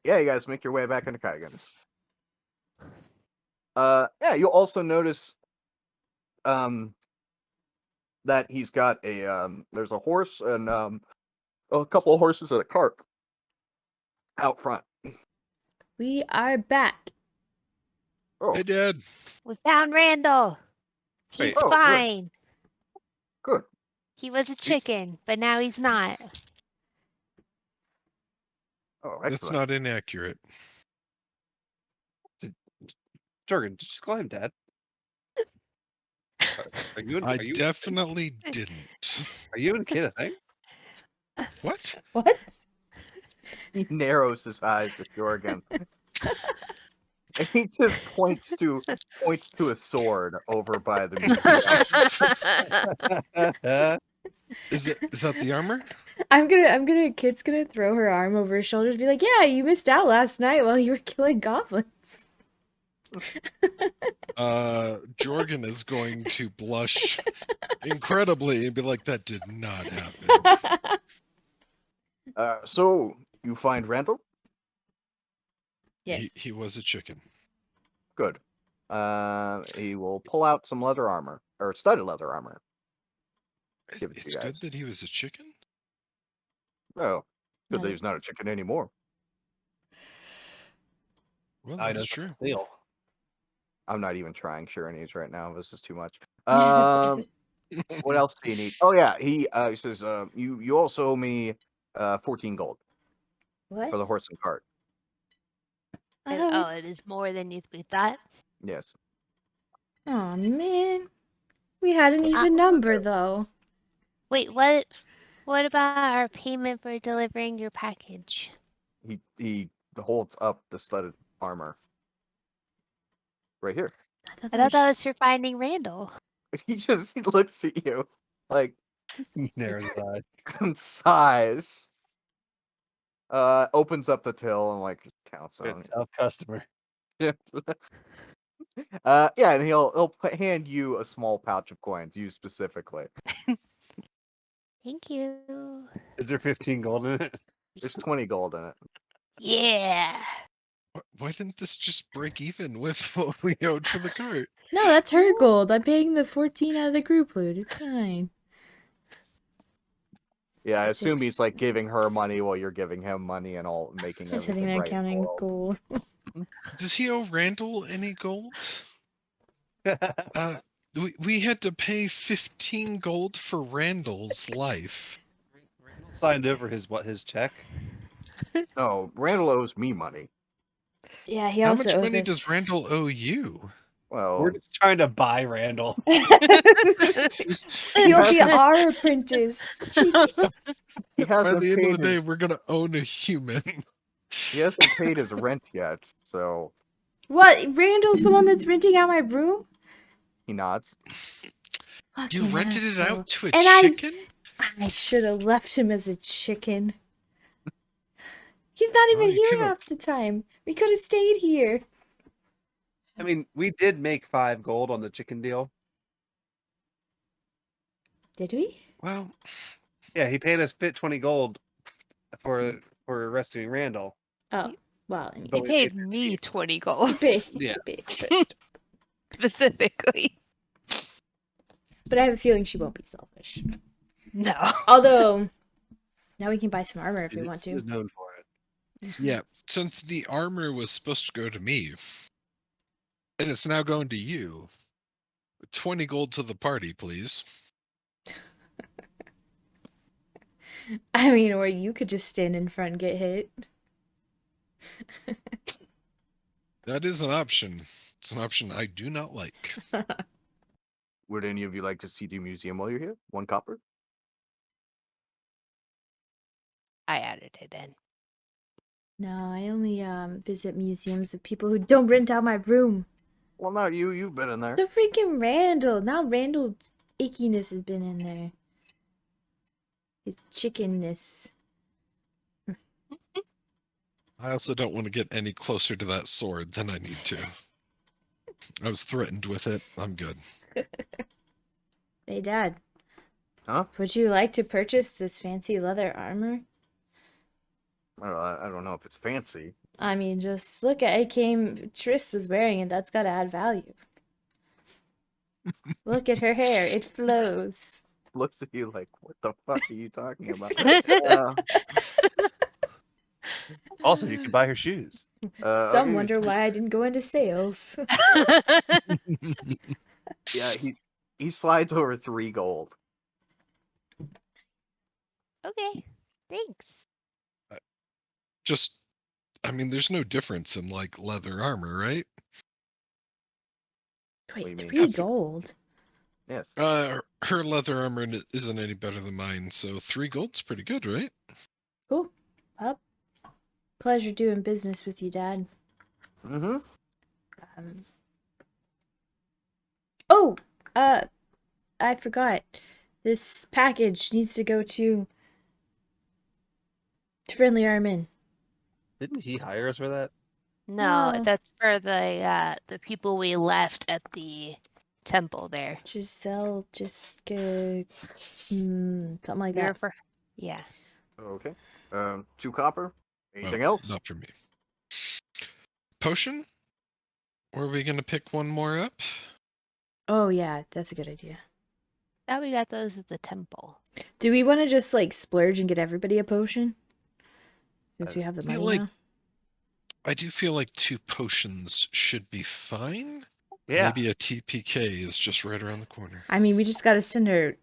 Yeah, you guys make your way back into Kaigen's. Yeah, you'll also notice that he's got a there's a horse and a couple of horses and a cart out front. we are back. Oh, Hey, Dad. We found Randall. He's Wait. Oh, good. fine. Good. He was a chicken, but now he's not. Oh, That's excellent. not inaccurate. Jorgen, just call him Dad. Are you I are you definitely didn't. are you and kid a thing? What? What? He narrows his eyes with Jorgen. And he just points to a sword over by the museum. Is that the armor? Kit's gonna throw her arm over his shoulders and be like, yeah, you missed out last night while you were killing goblins. Jorgen is going to blush incredibly and be like, that did not happen. So you find Randall? Yes. He was a chicken. Good. He will pull out some leather armor or studded leather armor. Give it to It's you good guys. that he was a chicken. Oh, good No. that he's not a chicken anymore. Well, I know that's true. steal. I'm not even trying Surinese right now. This is too much. What else do you need? Oh yeah, he says you also owe me 14 gold What? for the horse and cart. I thought Oh, it is more than we thought. Yes. oh man, we had an even number though. Wait, what? What about our payment for delivering your package? He holds up the studded armor right here. I thought that was for finding Randall. He looks at you like Narrows his eyes. and sighs. Opens up the till and like counts Good on it. tough customer. Yeah. Yeah, and he'll hand you a small pouch of coins, you specifically. Thank you. Is there 15 gold in it? There's 20 gold in it. Yeah. Why didn't this just break even with what we owed for the cart? No, that's her gold. I'm paying the 14 out of the group loot. It's fine. Yeah, I assume he's It's- like giving her money while you're giving him money and all making Just sitting everything there right. in the counting world. gold. Does he owe Randall any gold? We had to pay 15 gold for Randall's life. Randall signed over his check. No, Randall owes me money. Yeah, he How also much owes money us. does Randall owe you? Well, We're just trying to buy Randall. He'll be our apprentice. Jeez. he By hasn't the end of paid the day, his we're gonna own a human. he hasn't paid his rent yet, so What? Randall's the one that's renting out my room? he nods. You Fucking rented it asshole. out to a And chicken? I should have left him as a chicken. He's not even you here could've- half the time. We could have stayed here. I mean, we did make 5 gold on the chicken deal. Did we? Well, Yeah, he paid us 20 gold for rescuing Randall. Oh, well, I mean, But He we paid 15. me 20 he gold paid, Yeah. he paid first. specifically. But I have a feeling she won't be selfish. No. Although, now we can buy some armor if we want He to. was known for it. yeah, since the armor was supposed to go to me, and it's now going to you, 20 gold to the party, please. I mean, or you could just stand in front and get hit. That is an option. It's an option I do not like. Would any of you like to see the museum while you're here? 1 copper? I added it in. No, I only visit museums of people who don't rent out my room. Well, not you. You've been in there. The freaking Randall. Now Randall's ickiness has been in there. His chickenness. I also don't want to get any closer to that sword than I need to. I was threatened with it. I'm good. Hey, Dad. Huh? Would you like to purchase this fancy leather armor? I don't know if it's fancy. I mean, just look at it. Triss was wearing it. That's gotta add value. Look at her hair. It flows. Looks at you like, what the fuck are you talking about? Also, you can buy her shoes. Some Okay, wonder why I didn't go into sales. Yeah, he slides over 3 gold. Okay, thanks. Just, I mean, there's no difference in like leather armor, right? do you Wait, mean? 3 gold? Yes. Her leather armor isn't any better than mine, so 3 gold's pretty good, right? Cool. Well, pleasure doing business with you, Dad. Mm-hmm. Oh, I forgot. This package needs to go to Friendly Armin. Didn't he hire us for that? No, No. that's for the people we left at the temple there. Giselle, just go, something like You're that. for, yeah. Okay. 2 copper. Anything Well, else? not for me. Potion? Or are we gonna pick one more up? Oh yeah, that's a good idea. Now we got those at the temple. Do we want to just like splurge and get everybody a potion? Since we have the feel money like- now. I do feel like 2 potions should be fine. Yeah. Maybe a TPK is just right around the corner. I mean, we just gotta send our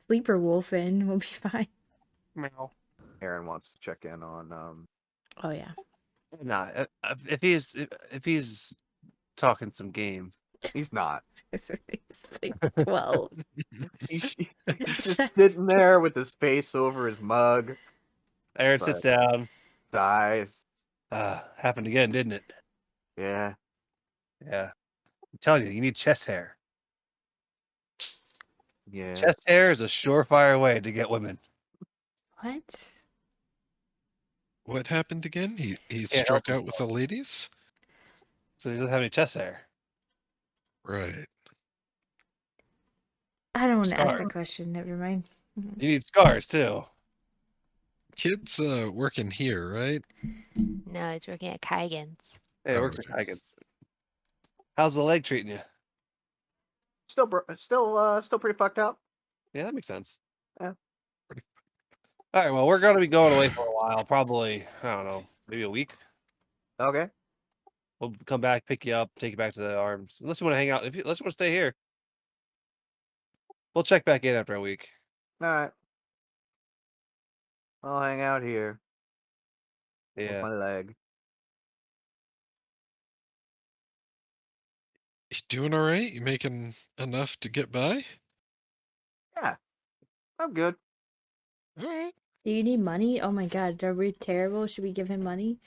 sleeper wolf in. We'll be fine. Meow. Aryn wants to check in on Oh yeah. Nah, if he's talking some game. he's not. It's like 12. He's just sitting there with his face over his mug. Aryn sits down. Dies. Happened again, didn't it? Yeah. Yeah. I'm telling you, you need chest hair. Yeah. Chest hair is a surefire way to get women. What? What happened again? He help struck out with the ladies? So he doesn't have any chest hair. Right. I don't want to ask the Scars. question. Never mind. You need scars too. Kid's working here, right? No, he's working at Kaigan's. Hey, it Oh, works okay. at Higgins. How's the leg treating you? Still pretty fucked up. Yeah, that makes sense. Yeah. All right, well, we're going to be going away for a while. Probably, I don't know, maybe a week. Okay. We'll come back, pick you up, take you back to the arms. Unless you want to hang out. Unless you want to stay here. We'll check back in after a week. All right. I'll hang out here with Yeah. my leg. You doing all right? You making enough to get by? Yeah. I'm good. All right. Do you need money? Oh my god, are we terrible? Should we give him money?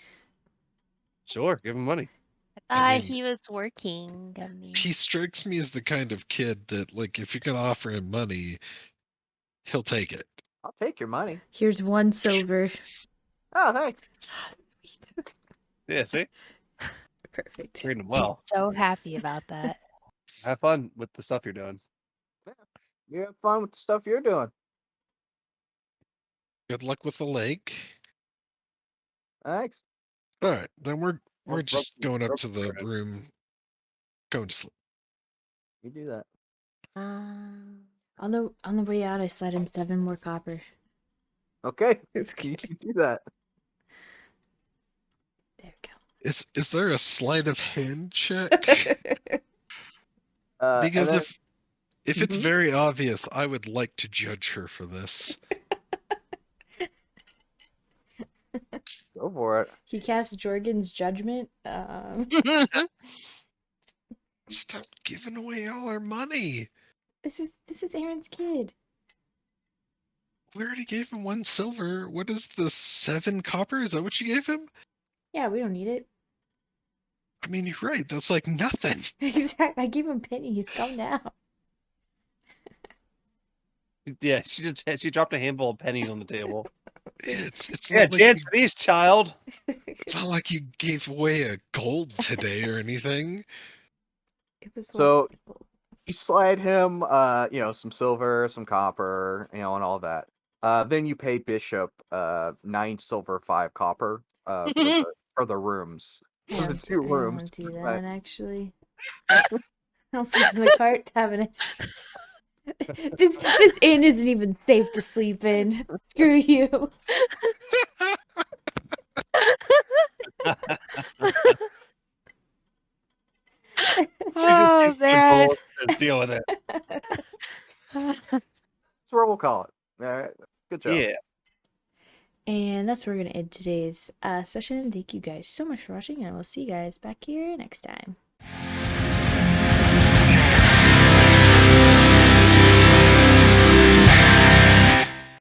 Sure, give him money. I I thought mean- he was working. I mean, He strikes me as the kind of kid that, like, if you're gonna offer him money, he'll take it. I'll take your money. Here's 1 silver. Oh, thanks. Yeah, see? Perfect. Treating him he's well. so happy about that. Have fun with the stuff you're doing. You have fun with the stuff you're doing. Good luck with the leg. Thanks. All right, then we're Or just broken- going up broken to the bread. room, going to sleep. You do that. On the way out, I slid him 7 more copper. Okay. It's You good. do that. There we Is there a sleight of hand check? go. And Because then- if it's Mhm. very obvious, I would like to judge her for this. Go for it. He cast Jorgen's judgment. Stop giving away all our money. This is Aaron's kid. We already gave him 1 silver. What is the 7 copper? Is that what you gave him? Yeah, we don't need it. I mean, you're right. That's like nothing. Exactly. I gave him pennies. Calm down. Yeah, she dropped a handful of pennies on the table. It's Yeah, not like dance for these, child. it's not like you gave away a gold today or anything. It was So- simple. You slide him, some silver, some copper, and all that. Then you pay Bishop 9 silver, 5 copper for the rooms. I For the don't- 2 I don't rooms. wanna do Right. that actually. I'll sleep in the cart. Having a. This inn isn't even safe to sleep in. Screw you. Oh man. Deal with it. That's what we'll call it. All right. Good job. Yeah. And that's where we're going to end today's session. Thank you guys so much for watching, and we'll see you guys back here next time.